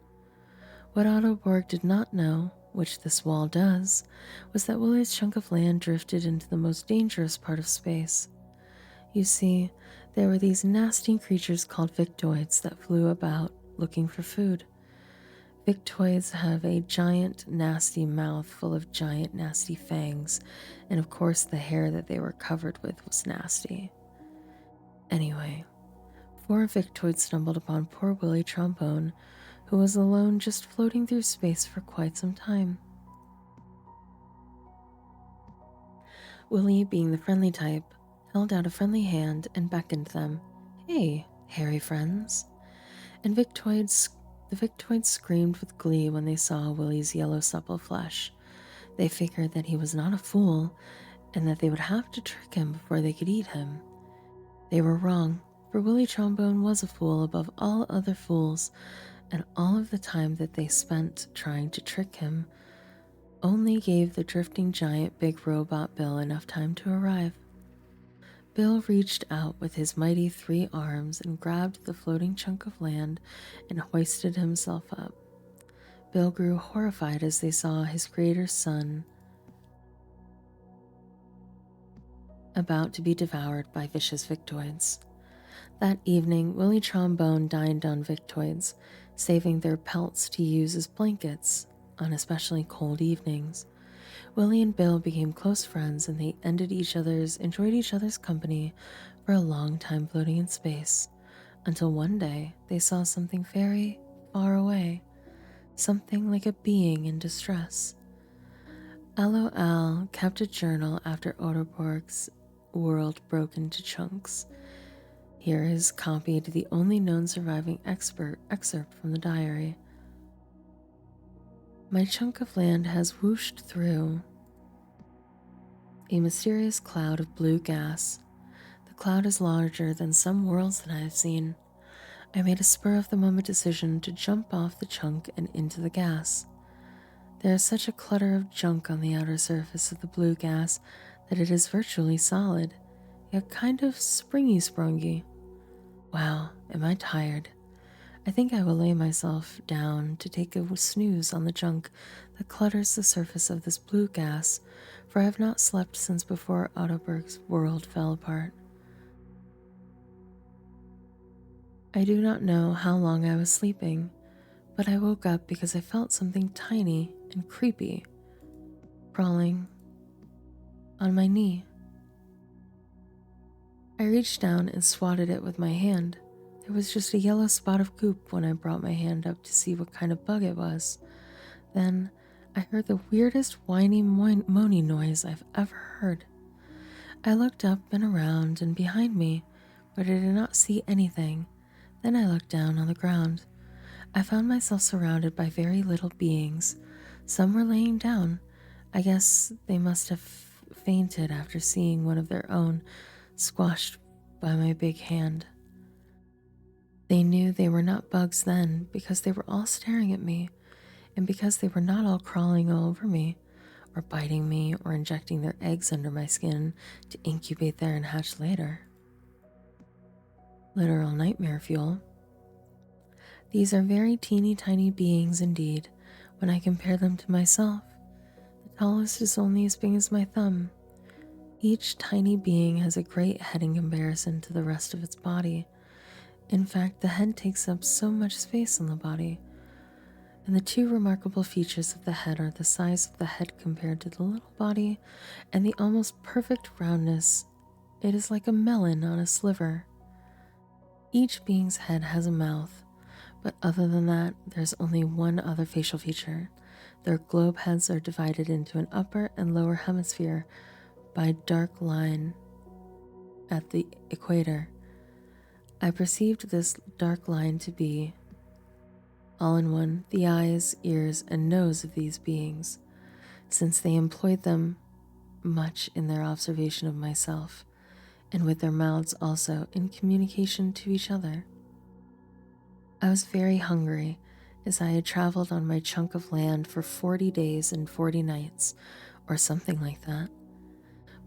What Otto Borg did not know, which this wall does, was that Willie's chunk of land drifted into the most dangerous part of space. You see, there were these nasty creatures called Victoids that flew about looking for food. Victoids have a giant, nasty mouth full of giant, nasty fangs, and of course the hair that they were covered with was nasty. Anyway, 4 Victoids stumbled upon poor Willie Trombone, who was alone just floating through space for quite some time. Willie, being the friendly type, held out a friendly hand and beckoned them. "Hey, hairy friends." And the Victoids screamed with glee when they saw Willie's yellow supple flesh. They figured that he was not a fool, and that they would have to trick him before they could eat him. They were wrong, for Willie Trombone was a fool above all other fools, and all of the time that they spent trying to trick him only gave the drifting giant big robot Bill enough time to arrive. Bill reached out with his mighty 3 arms and grabbed the floating chunk of land and hoisted himself up. Bill grew horrified as they saw his creator's son about to be devoured by vicious Victoids. That evening, Willie Trombone dined on Victoids, saving their pelts to use as blankets on especially cold evenings. Willie and Bill became close friends, and they enjoyed each other's company for a long time floating in space, until one day they saw something very far away, something like a being in distress. Allo Al kept a journal after Otterborg's world broke into chunks. Here is copied the only known surviving excerpt from the diary. My chunk of land has whooshed through a mysterious cloud of blue gas. The cloud is larger than some worlds that I have seen. I made a spur-of-the-moment decision to jump off the chunk and into the gas. There is such a clutter of junk on the outer surface of the blue gas that it is virtually solid, yet kind of springy. Wow, am I tired. I think I will lay myself down to take a snooze on the junk that clutters the surface of this blue gas, for I have not slept since before Ottoberg's world fell apart. I do not know how long I was sleeping, but I woke up because I felt something tiny and creepy crawling on my knee. I reached down and swatted it with my hand. There was just a yellow spot of goop when I brought my hand up to see what kind of bug it was. Then I heard the weirdest whiny moaning noise I've ever heard. I looked up and around and behind me, but I did not see anything. Then I looked down on the ground. I found myself surrounded by very little beings. Some were laying down. I guess they must have fainted after seeing one of their own squashed by my big hand. They knew they were not bugs then because they were all staring at me, and because they were not all crawling all over me, or biting me, or injecting their eggs under my skin to incubate there and hatch later. Literal nightmare fuel. These are very teeny tiny beings indeed. When I compare them to myself, the tallest is only as big as my thumb. Each tiny being has a great head in comparison to the rest of its body. In fact, the head takes up so much space in the body. And the 2 remarkable features of the head are the size of the head compared to the little body and the almost perfect roundness. It is like a melon on a sliver. Each being's head has a mouth, but other than that, there's only one other facial feature. Their globe heads are divided into an upper and lower hemisphere by a dark line at the equator. I perceived this dark line to be, all in one, the eyes, ears, and nose of these beings, since they employed them much in their observation of myself, and with their mouths also in communication to each other. I was very hungry, as I had traveled on my chunk of land for 40 days and 40 nights, or something like that.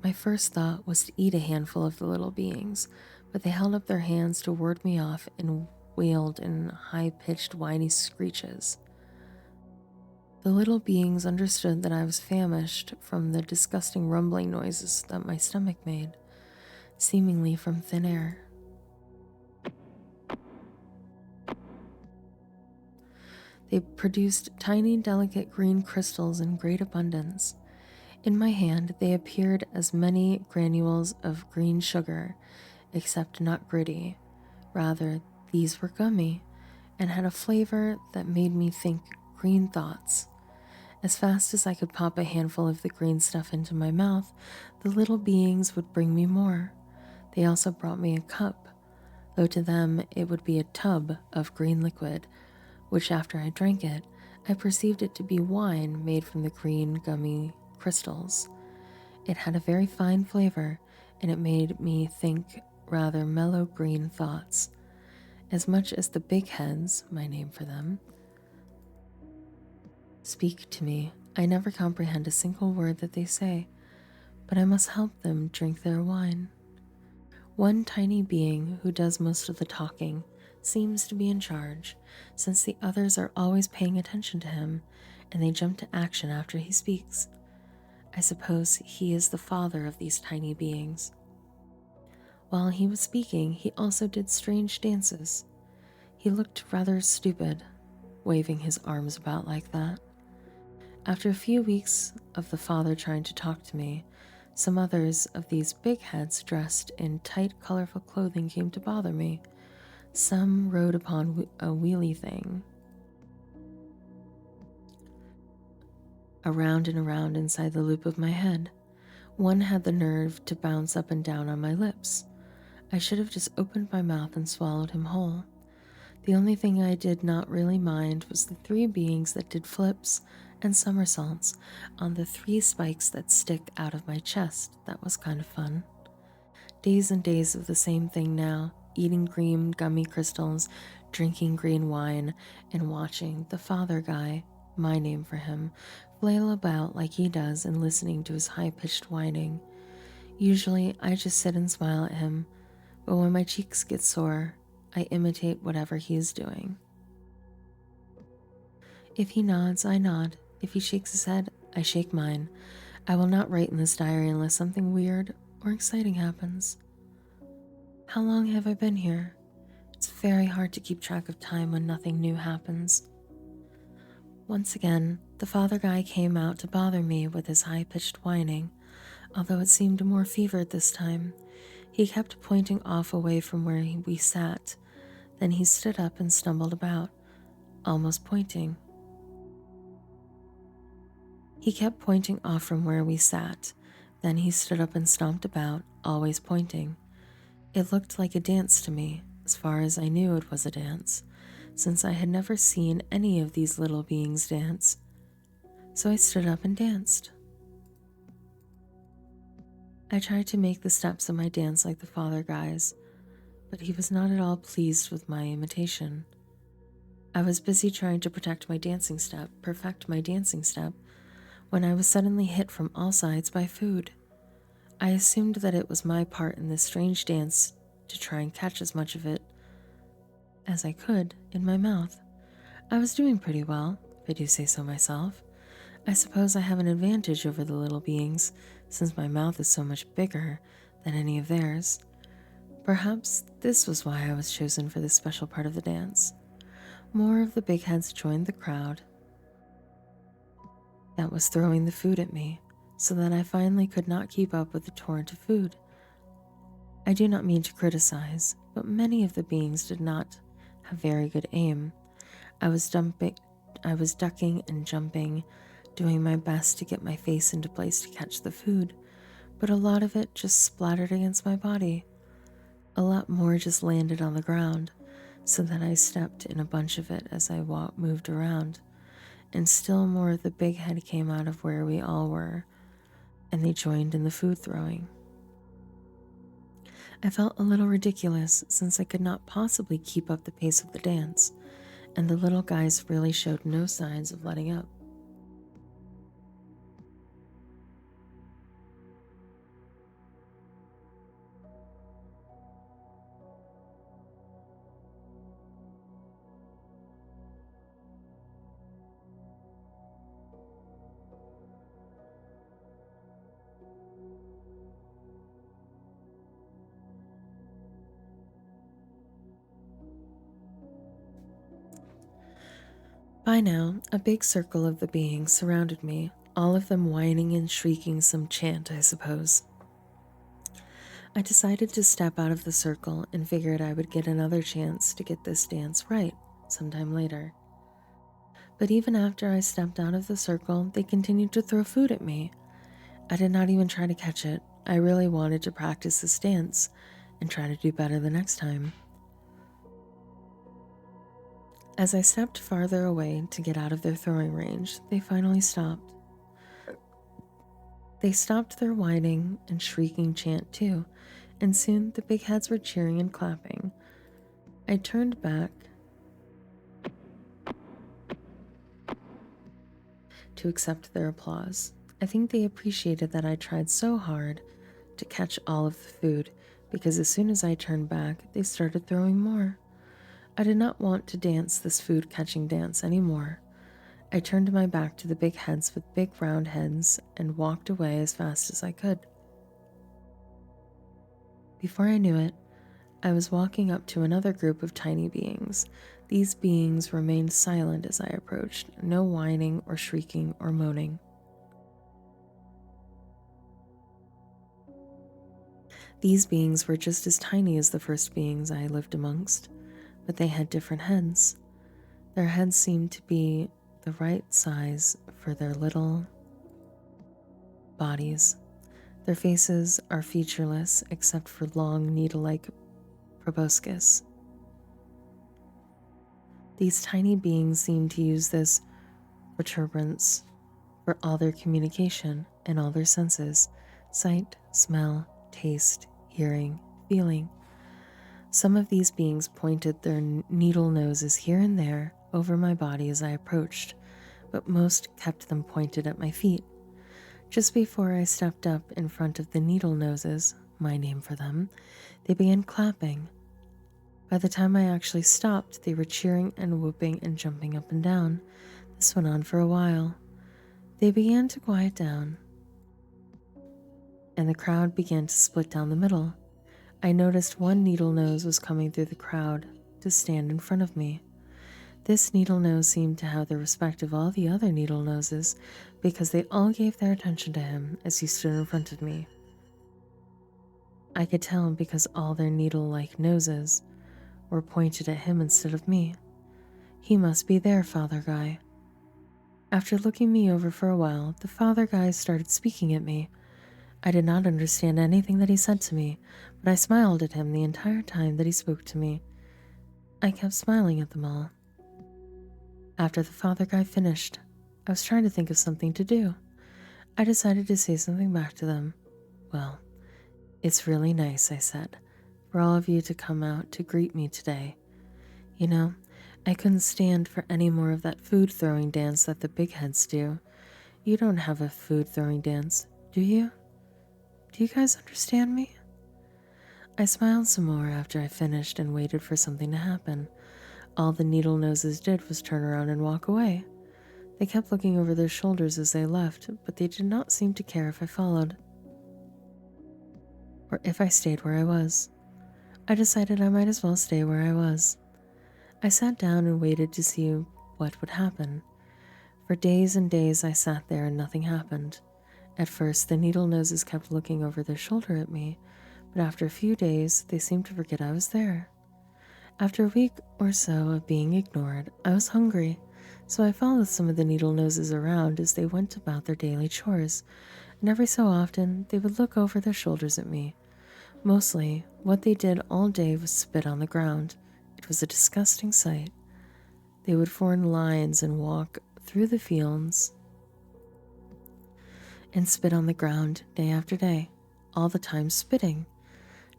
My first thought was to eat a handful of the little beings, but they held up their hands to ward me off and wailed in high-pitched whiny screeches. The little beings understood that I was famished from the disgusting rumbling noises that my stomach made, seemingly from thin air. They produced tiny, delicate green crystals in great abundance. In my hand, they appeared as many granules of green sugar, except not gritty. Rather, these were gummy and had a flavor that made me think green thoughts. As fast as I could pop a handful of the green stuff into my mouth, the little beings would bring me more. They also brought me a cup, though to them it would be a tub of green liquid, which after I drank it, I perceived it to be wine made from the green gummy crystals. It had a very fine flavor, and it made me think rather mellow green thoughts, as much as the big heads, my name for them, speak to me. I never comprehend a single word that they say, but I must help them drink their wine. One tiny being who does most of the talking seems to be in charge, since the others are always paying attention to him, and they jump to action after he speaks. I suppose he is the father of these tiny beings. While he was speaking, he also did strange dances. He looked rather stupid, waving his arms about like that. After a few weeks of the father trying to talk to me, some others of these big heads dressed in tight, colorful clothing came to bother me. Some rode upon a wheelie thing, around and around inside the loop of my head. One had the nerve to bounce up and down on my lips. I should have just opened my mouth and swallowed him whole. The only thing I did not really mind was the three beings that did flips and somersaults on the three spikes that stick out of my chest. That was kind of fun. Days and days of the same thing now, eating green gummy crystals, drinking green wine, and watching the father guy, my name for him, flail about like he does and listening to his high-pitched whining. Usually, I just sit and smile at him, but when my cheeks get sore, I imitate whatever he is doing. If he nods, I nod. If he shakes his head, I shake mine. I will not write in this diary unless something weird or exciting happens. How long have I been here? It's very hard to keep track of time when nothing new happens. Once again, the father guy came out to bother me with his high-pitched whining, although it seemed more fevered this time. He kept pointing off away from where we sat. Then he stood up and stumbled about, almost pointing. He kept pointing off from where we sat. Then he stood up and stomped about, always pointing. It looked like a dance to me, as far as I knew it was a dance, since I had never seen any of these little beings dance. So I stood up and danced. I tried to make the steps of my dance like the father guy's, but he was not at all pleased with my imitation. I was busy trying to perfect my dancing step, when I was suddenly hit from all sides by food. I assumed that it was my part in this strange dance to try and catch as much of it as I could in my mouth. I was doing pretty well, if I do say so myself. I suppose I have an advantage over the little beings, since my mouth is so much bigger than any of theirs. Perhaps this was why I was chosen for this special part of the dance. More of the big heads joined the crowd that was throwing the food at me, so that I finally could not keep up with the torrent of food. I do not mean to criticize, but many of the beings did not have very good aim. I was I was ducking and jumping, doing my best to get my face into place to catch the food, but a lot of it just splattered against my body. A lot more just landed on the ground, so that I stepped in a bunch of it as I moved around, and still more of the big head came out of where we all were, and they joined in the food throwing. I felt a little ridiculous since I could not possibly keep up the pace of the dance, and the little guys really showed no signs of letting up. By now, a big circle of the beings surrounded me, all of them whining and shrieking some chant, I suppose. I decided to step out of the circle and figured I would get another chance to get this dance right sometime later. But even after I stepped out of the circle, they continued to throw food at me. I did not even try to catch it. I really wanted to practice this dance and try to do better the next time. As I stepped farther away to get out of their throwing range, they finally stopped. They stopped their whining and shrieking chant too, and soon the big heads were cheering and clapping. I turned back to accept their applause. I think they appreciated that I tried so hard to catch all of the food, because as soon as I turned back, they started throwing more. I did not want to dance this food catching dance anymore. I turned my back to the big heads with big round heads and walked away as fast as I could. Before I knew it, I was walking up to another group of tiny beings. These beings remained silent as I approached, no whining or shrieking or moaning. These beings were just as tiny as the first beings I lived amongst, but they had different heads. Their heads seemed to be the right size for their little bodies. Their faces are featureless except for long needle-like proboscis. These tiny beings seem to use this protuberance for all their communication and all their senses: sight, smell, taste, hearing, feeling. Some of these beings pointed their needle noses here and there over my body as I approached, but most kept them pointed at my feet. Just before I stepped up in front of the needle noses, my name for them, they began clapping. By the time I actually stopped, they were cheering and whooping and jumping up and down. This went on for a while. They began to quiet down, and the crowd began to split down the middle. I noticed one needle nose was coming through the crowd to stand in front of me. This needle nose seemed to have the respect of all the other needle noses because they all gave their attention to him as he stood in front of me. I could tell because all their needle-like noses were pointed at him instead of me. He must be their father guy. After looking me over for a while, the father guy started speaking at me. I did not understand anything that he said to me, but I smiled at him the entire time that he spoke to me. I kept smiling at them all. After the father guy finished, I was trying to think of something to do. I decided to say something back to them. Well, it's really nice, I said, for all of you to come out to greet me today. You know, I couldn't stand for any more of that food throwing dance that the big heads do. You don't have a food throwing dance, do you? Do you guys understand me? I smiled some more after I finished and waited for something to happen. All the needle noses did was turn around and walk away. They kept looking over their shoulders as they left, but they did not seem to care if I followed, or if I stayed where I was. I decided I might as well stay where I was. I sat down and waited to see what would happen. For days and days I sat there and nothing happened. At first, the needle noses kept looking over their shoulder at me, but after a few days, they seemed to forget I was there. After a week or so of being ignored, I was hungry, so I followed some of the needle noses around as they went about their daily chores, and every so often they would look over their shoulders at me. Mostly, what they did all day was spit on the ground. It was a disgusting sight. They would form lines and walk through the fields and spit on the ground day after day, all the time spitting.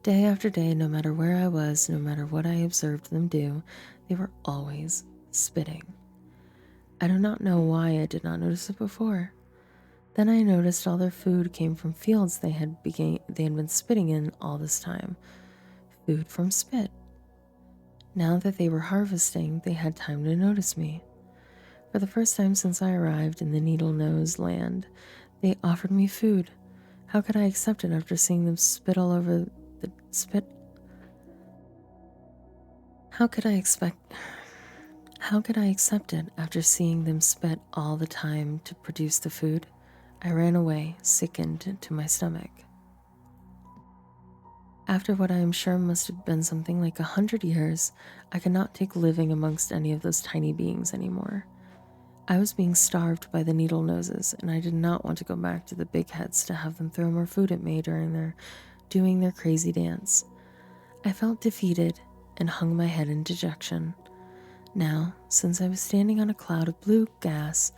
Day after day, no matter where I was, no matter what I observed them do, they were always spitting. I do not know why I did not notice it before. Then I noticed all their food came from fields they had been spitting in all this time. Food from spit. Now that they were harvesting, they had time to notice me. For the first time since I arrived in the needle-nose land, they offered me food. How could I accept it after seeing them spit all over the spit? How could I accept it after seeing them spit all the time to produce the food? I ran away, sickened to my stomach. After what I am sure must have been something like 100 years, I could not take living amongst any of those tiny beings anymore. I was being starved by the needle noses, and I did not want to go back to the big heads to have them throw more food at me during doing their crazy dance. I felt defeated and hung my head in dejection. Now, since I was standing on a cloud of blue gas,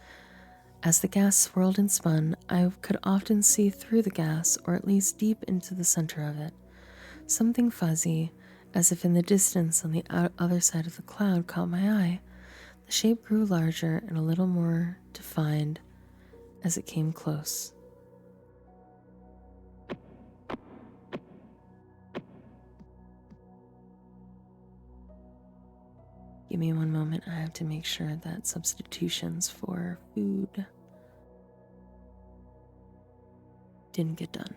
as the gas swirled and spun, I could often see through the gas, or at least deep into the center of it. Something fuzzy, as if in the distance on the other side of the cloud, caught my eye. The shape grew larger and a little more defined as it came close. Give me one moment, I have to make sure that substitutions for food didn't get done.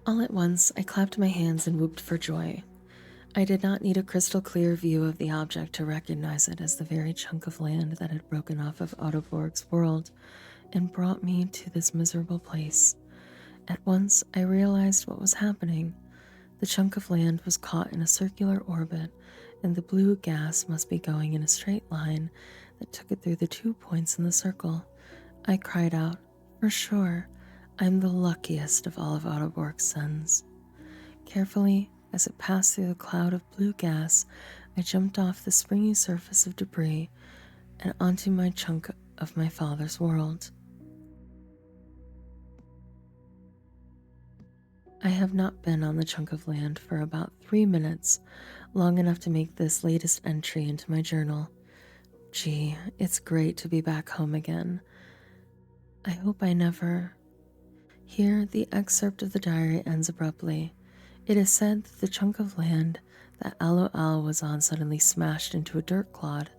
All at once, I clapped my hands and whooped for joy. I did not need a crystal clear view of the object to recognize it as the very chunk of land that had broken off of Ottoborg's world and brought me to this miserable place. At once, I realized what was happening. The chunk of land was caught in a circular orbit, and the blue gas must be going in a straight line that took it through the 2 points in the circle. I cried out, "For sure, I'm the luckiest of all of Ottoborg's sons." Carefully, as it passed through the cloud of blue gas, I jumped off the springy surface of debris and onto my chunk of my father's world. I have not been on the chunk of land for about 3 minutes, long enough to make this latest entry into my journal. Gee, it's great to be back home again. I hope I never... Here, the excerpt of the diary ends abruptly. It is said that the chunk of land that Al was on suddenly smashed into a dirt clod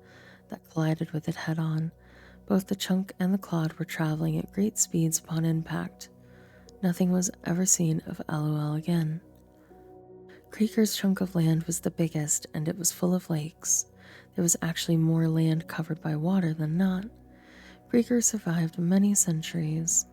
that collided with it head-on. Both the chunk and the clod were traveling at great speeds upon impact. Nothing was ever seen of Al again. Creeker's chunk of land was the biggest, and it was full of lakes. There was actually more land covered by water than not. Creeker survived many centuries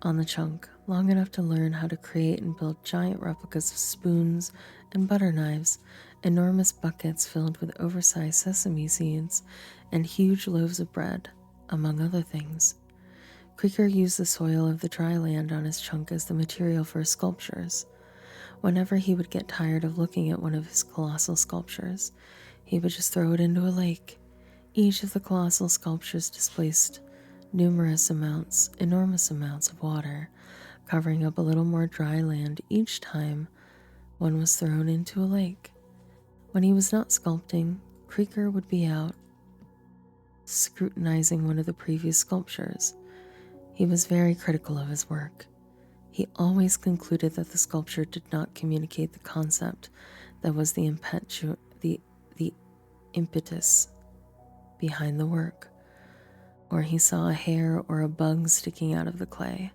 on the chunk, long enough to learn how to create and build giant replicas of spoons and butter knives, enormous buckets filled with oversized sesame seeds, and huge loaves of bread, among other things. Creeker used the soil of the dry land on his chunk as the material for his sculptures. Whenever he would get tired of looking at one of his colossal sculptures, he would just throw it into a lake. Each of the colossal sculptures displaced enormous amounts of water, covering up a little more dry land each time one was thrown into a lake. When he was not sculpting, Creaker would be out scrutinizing one of the previous sculptures. He was very critical of his work. He always concluded that the sculpture did not communicate the concept that was the impetus behind the work, or he saw a hair or a bug sticking out of the clay.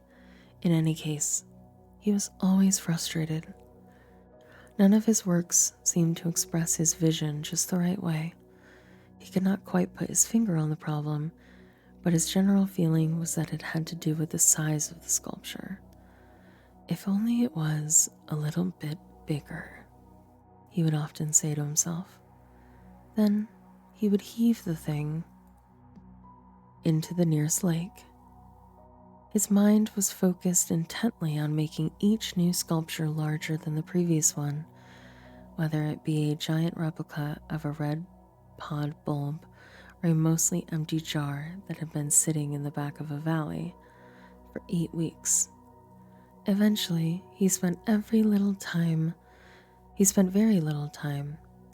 In any case, he was always frustrated. None of his works seemed to express his vision just the right way. He could not quite put his finger on the problem, but his general feeling was that it had to do with the size of the sculpture. If only it was a little bit bigger, he would often say to himself. Then he would heave the thing into the nearest lake. His mind was focused intently on making each new sculpture larger than the previous one, whether it be a giant replica of a red pod bulb or a mostly empty jar that had been sitting in the back of a valley for 8 weeks. Eventually, he spent very little time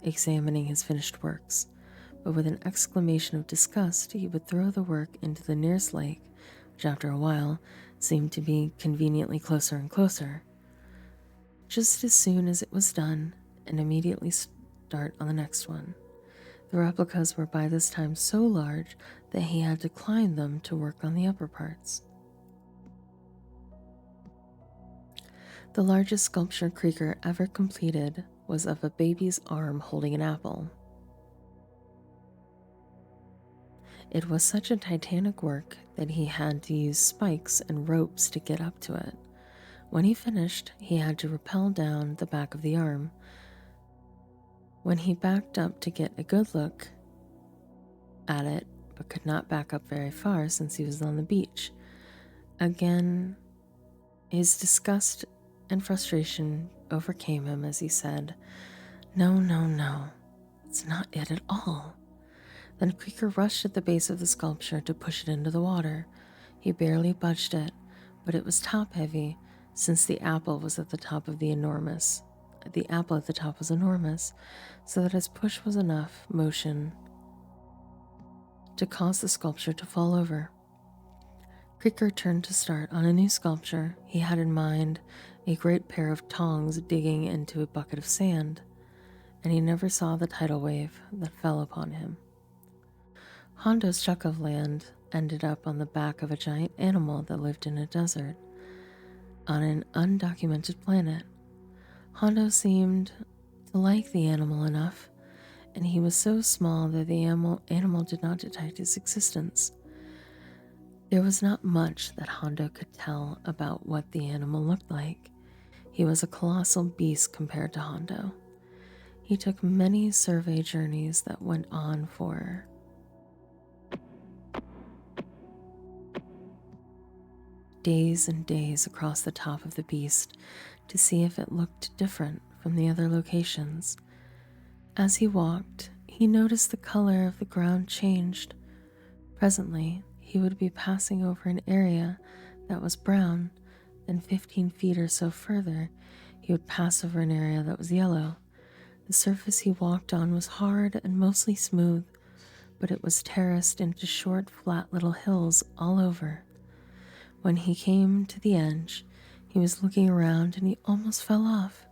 examining his finished works, but with an exclamation of disgust, he would throw the work into the nearest lake, which after a while seemed to be conveniently closer and closer. Just as soon as it was done, and immediately start on the next one. The replicas were by this time so large that he had to climb them to work on the upper parts. The largest sculpture Creaker ever completed was of a baby's arm holding an apple. It was such a titanic work that he had to use spikes and ropes to get up to it. When he finished, he had to rappel down the back of the arm. When he backed up to get a good look at it, but could not back up very far since he was on the beach, again, his disgust and frustration overcame him as he said, No, it's not it at all. Then Creaker rushed at the base of the sculpture to push it into the water. He barely budged it, but it was top heavy since the apple at the top was enormous, so that his push was enough motion to cause the sculpture to fall over. Creaker turned to start on a new sculpture. He had in mind a great pair of tongs digging into a bucket of sand, and he never saw the tidal wave that fell upon him. Hondo's chunk of land ended up on the back of a giant animal that lived in a desert on an undocumented planet. Hondo seemed to like the animal enough, and he was so small that the animal did not detect his existence. There was not much that Hondo could tell about what the animal looked like. He was a colossal beast compared to Hondo. He took many survey journeys that went on for days and days across the top of the beast to see if it looked different from the other locations. As he walked, he noticed the color of the ground changed. Presently, he would be passing over an area that was brown, then 15 feet or so further, he would pass over an area that was yellow. The surface he walked on was hard and mostly smooth, but it was terraced into short, flat little hills all over. When he came to the edge, he was looking around and he almost fell off.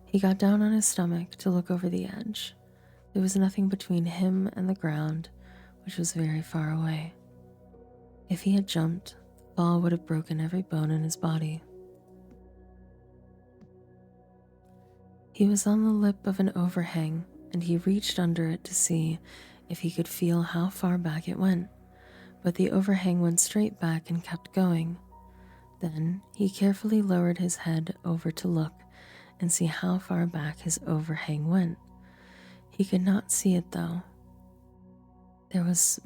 He got down on his stomach to look over the edge. There was nothing between him and the ground, which was very far away. If he had jumped, the fall would have broken every bone in his body. He was on the lip of an overhang, and he reached under it to see if he could feel how far back it went, but the overhang went straight back and kept going. Then he carefully lowered his head over to look and see how far back his overhang went. He could not see it though. There was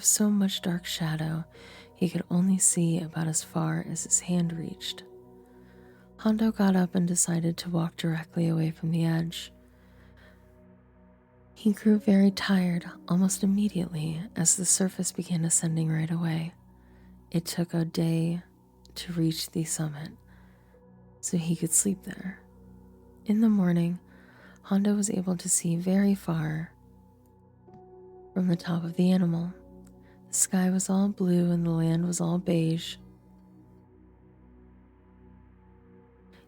so much dark shadow, he could only see about as far as his hand reached. Hondo got up and decided to walk directly away from the edge. He grew very tired almost immediately as the surface began ascending right away. It took a day to reach the summit, so he could sleep there. In the morning, Hondo was able to see very far from the top of the animal. The sky was all blue and the land was all beige.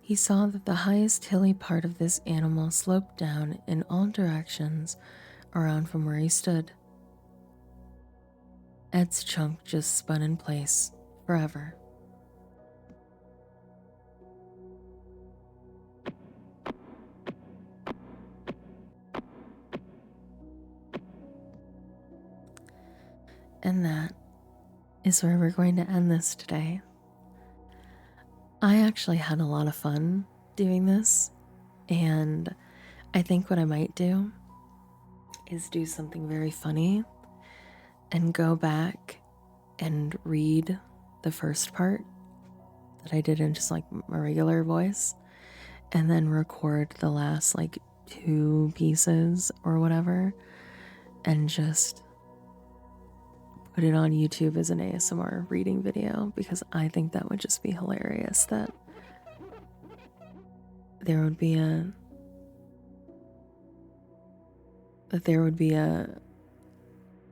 He saw that the highest hilly part of this animal sloped down in all directions around from where he stood. Ed's chunk just spun in place forever. And that is where we're going to end this today. I actually had a lot of fun doing this, and I think what I might do is do something very funny and go back and read the first part that I did in just like my regular voice, and then record the last like 2 pieces or whatever, and just put it on YouTube as an ASMR reading video, because I think that would just be hilarious, that there would be an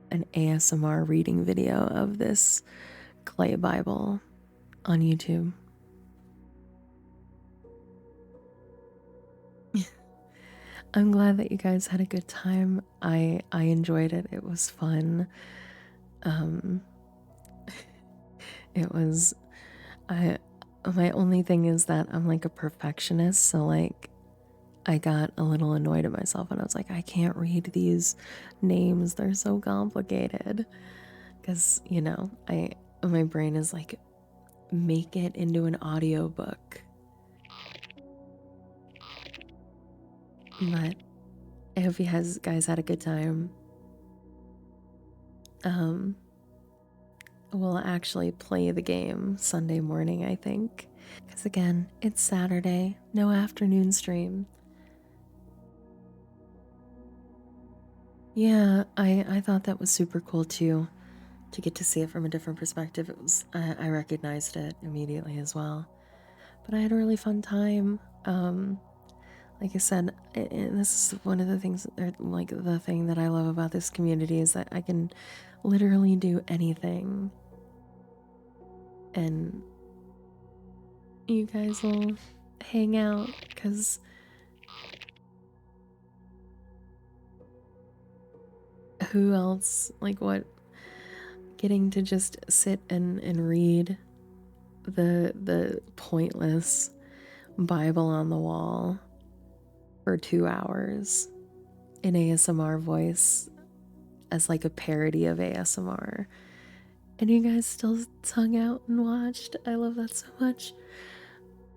ASMR reading video of this clay Bible on YouTube. I'm glad that you guys had a good time. I enjoyed it. It was fun. It was, my only thing is that I'm like a perfectionist, so like I got a little annoyed at myself and I was like, I can't read these names, they're so complicated. Because, you know, my brain is like, make it into an audiobook. But I hope you guys had a good time. We'll actually play the game Sunday morning, I think. Because again, it's Saturday, no afternoon stream. Yeah, I thought that was super cool too, to get to see it from a different perspective. It was, I recognized it immediately as well. But I had a really fun time. Like I said, and this is one of the things, or like the thing that I love about this community, is that I can literally do anything. And you guys will hang out, because who else, like what, getting to just sit and read the pointless Bible on the wall for 2 hours in ASMR voice as like a parody of ASMR. And you guys still hung out and watched. I love that so much.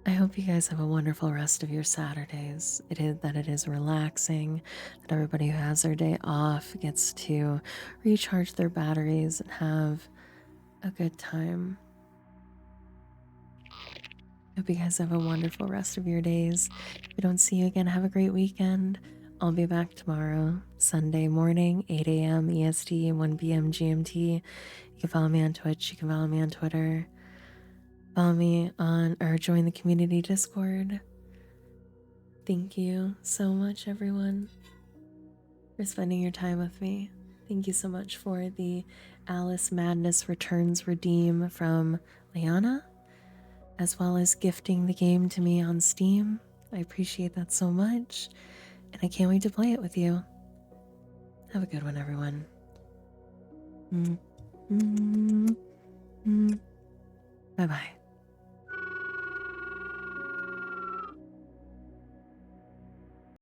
I hope you guys have a wonderful rest of your Saturdays. It is relaxing, that everybody who has their day off gets to recharge their batteries and have a good time. Hope you guys have a wonderful rest of your days. If we don't see you again, have a great weekend. I'll be back tomorrow, Sunday morning, 8 a.m. EST, 1 p.m. GMT. You can follow me on Twitch. You can follow me on Twitter. Follow me on, or join the community Discord. Thank you so much, everyone, for spending your time with me. Thank you so much for the Alice Madness Returns Redeem from Liana, as well as gifting the game to me on Steam. I appreciate that so much, and I can't wait to play it with you. Have a good one, everyone. Bye-bye.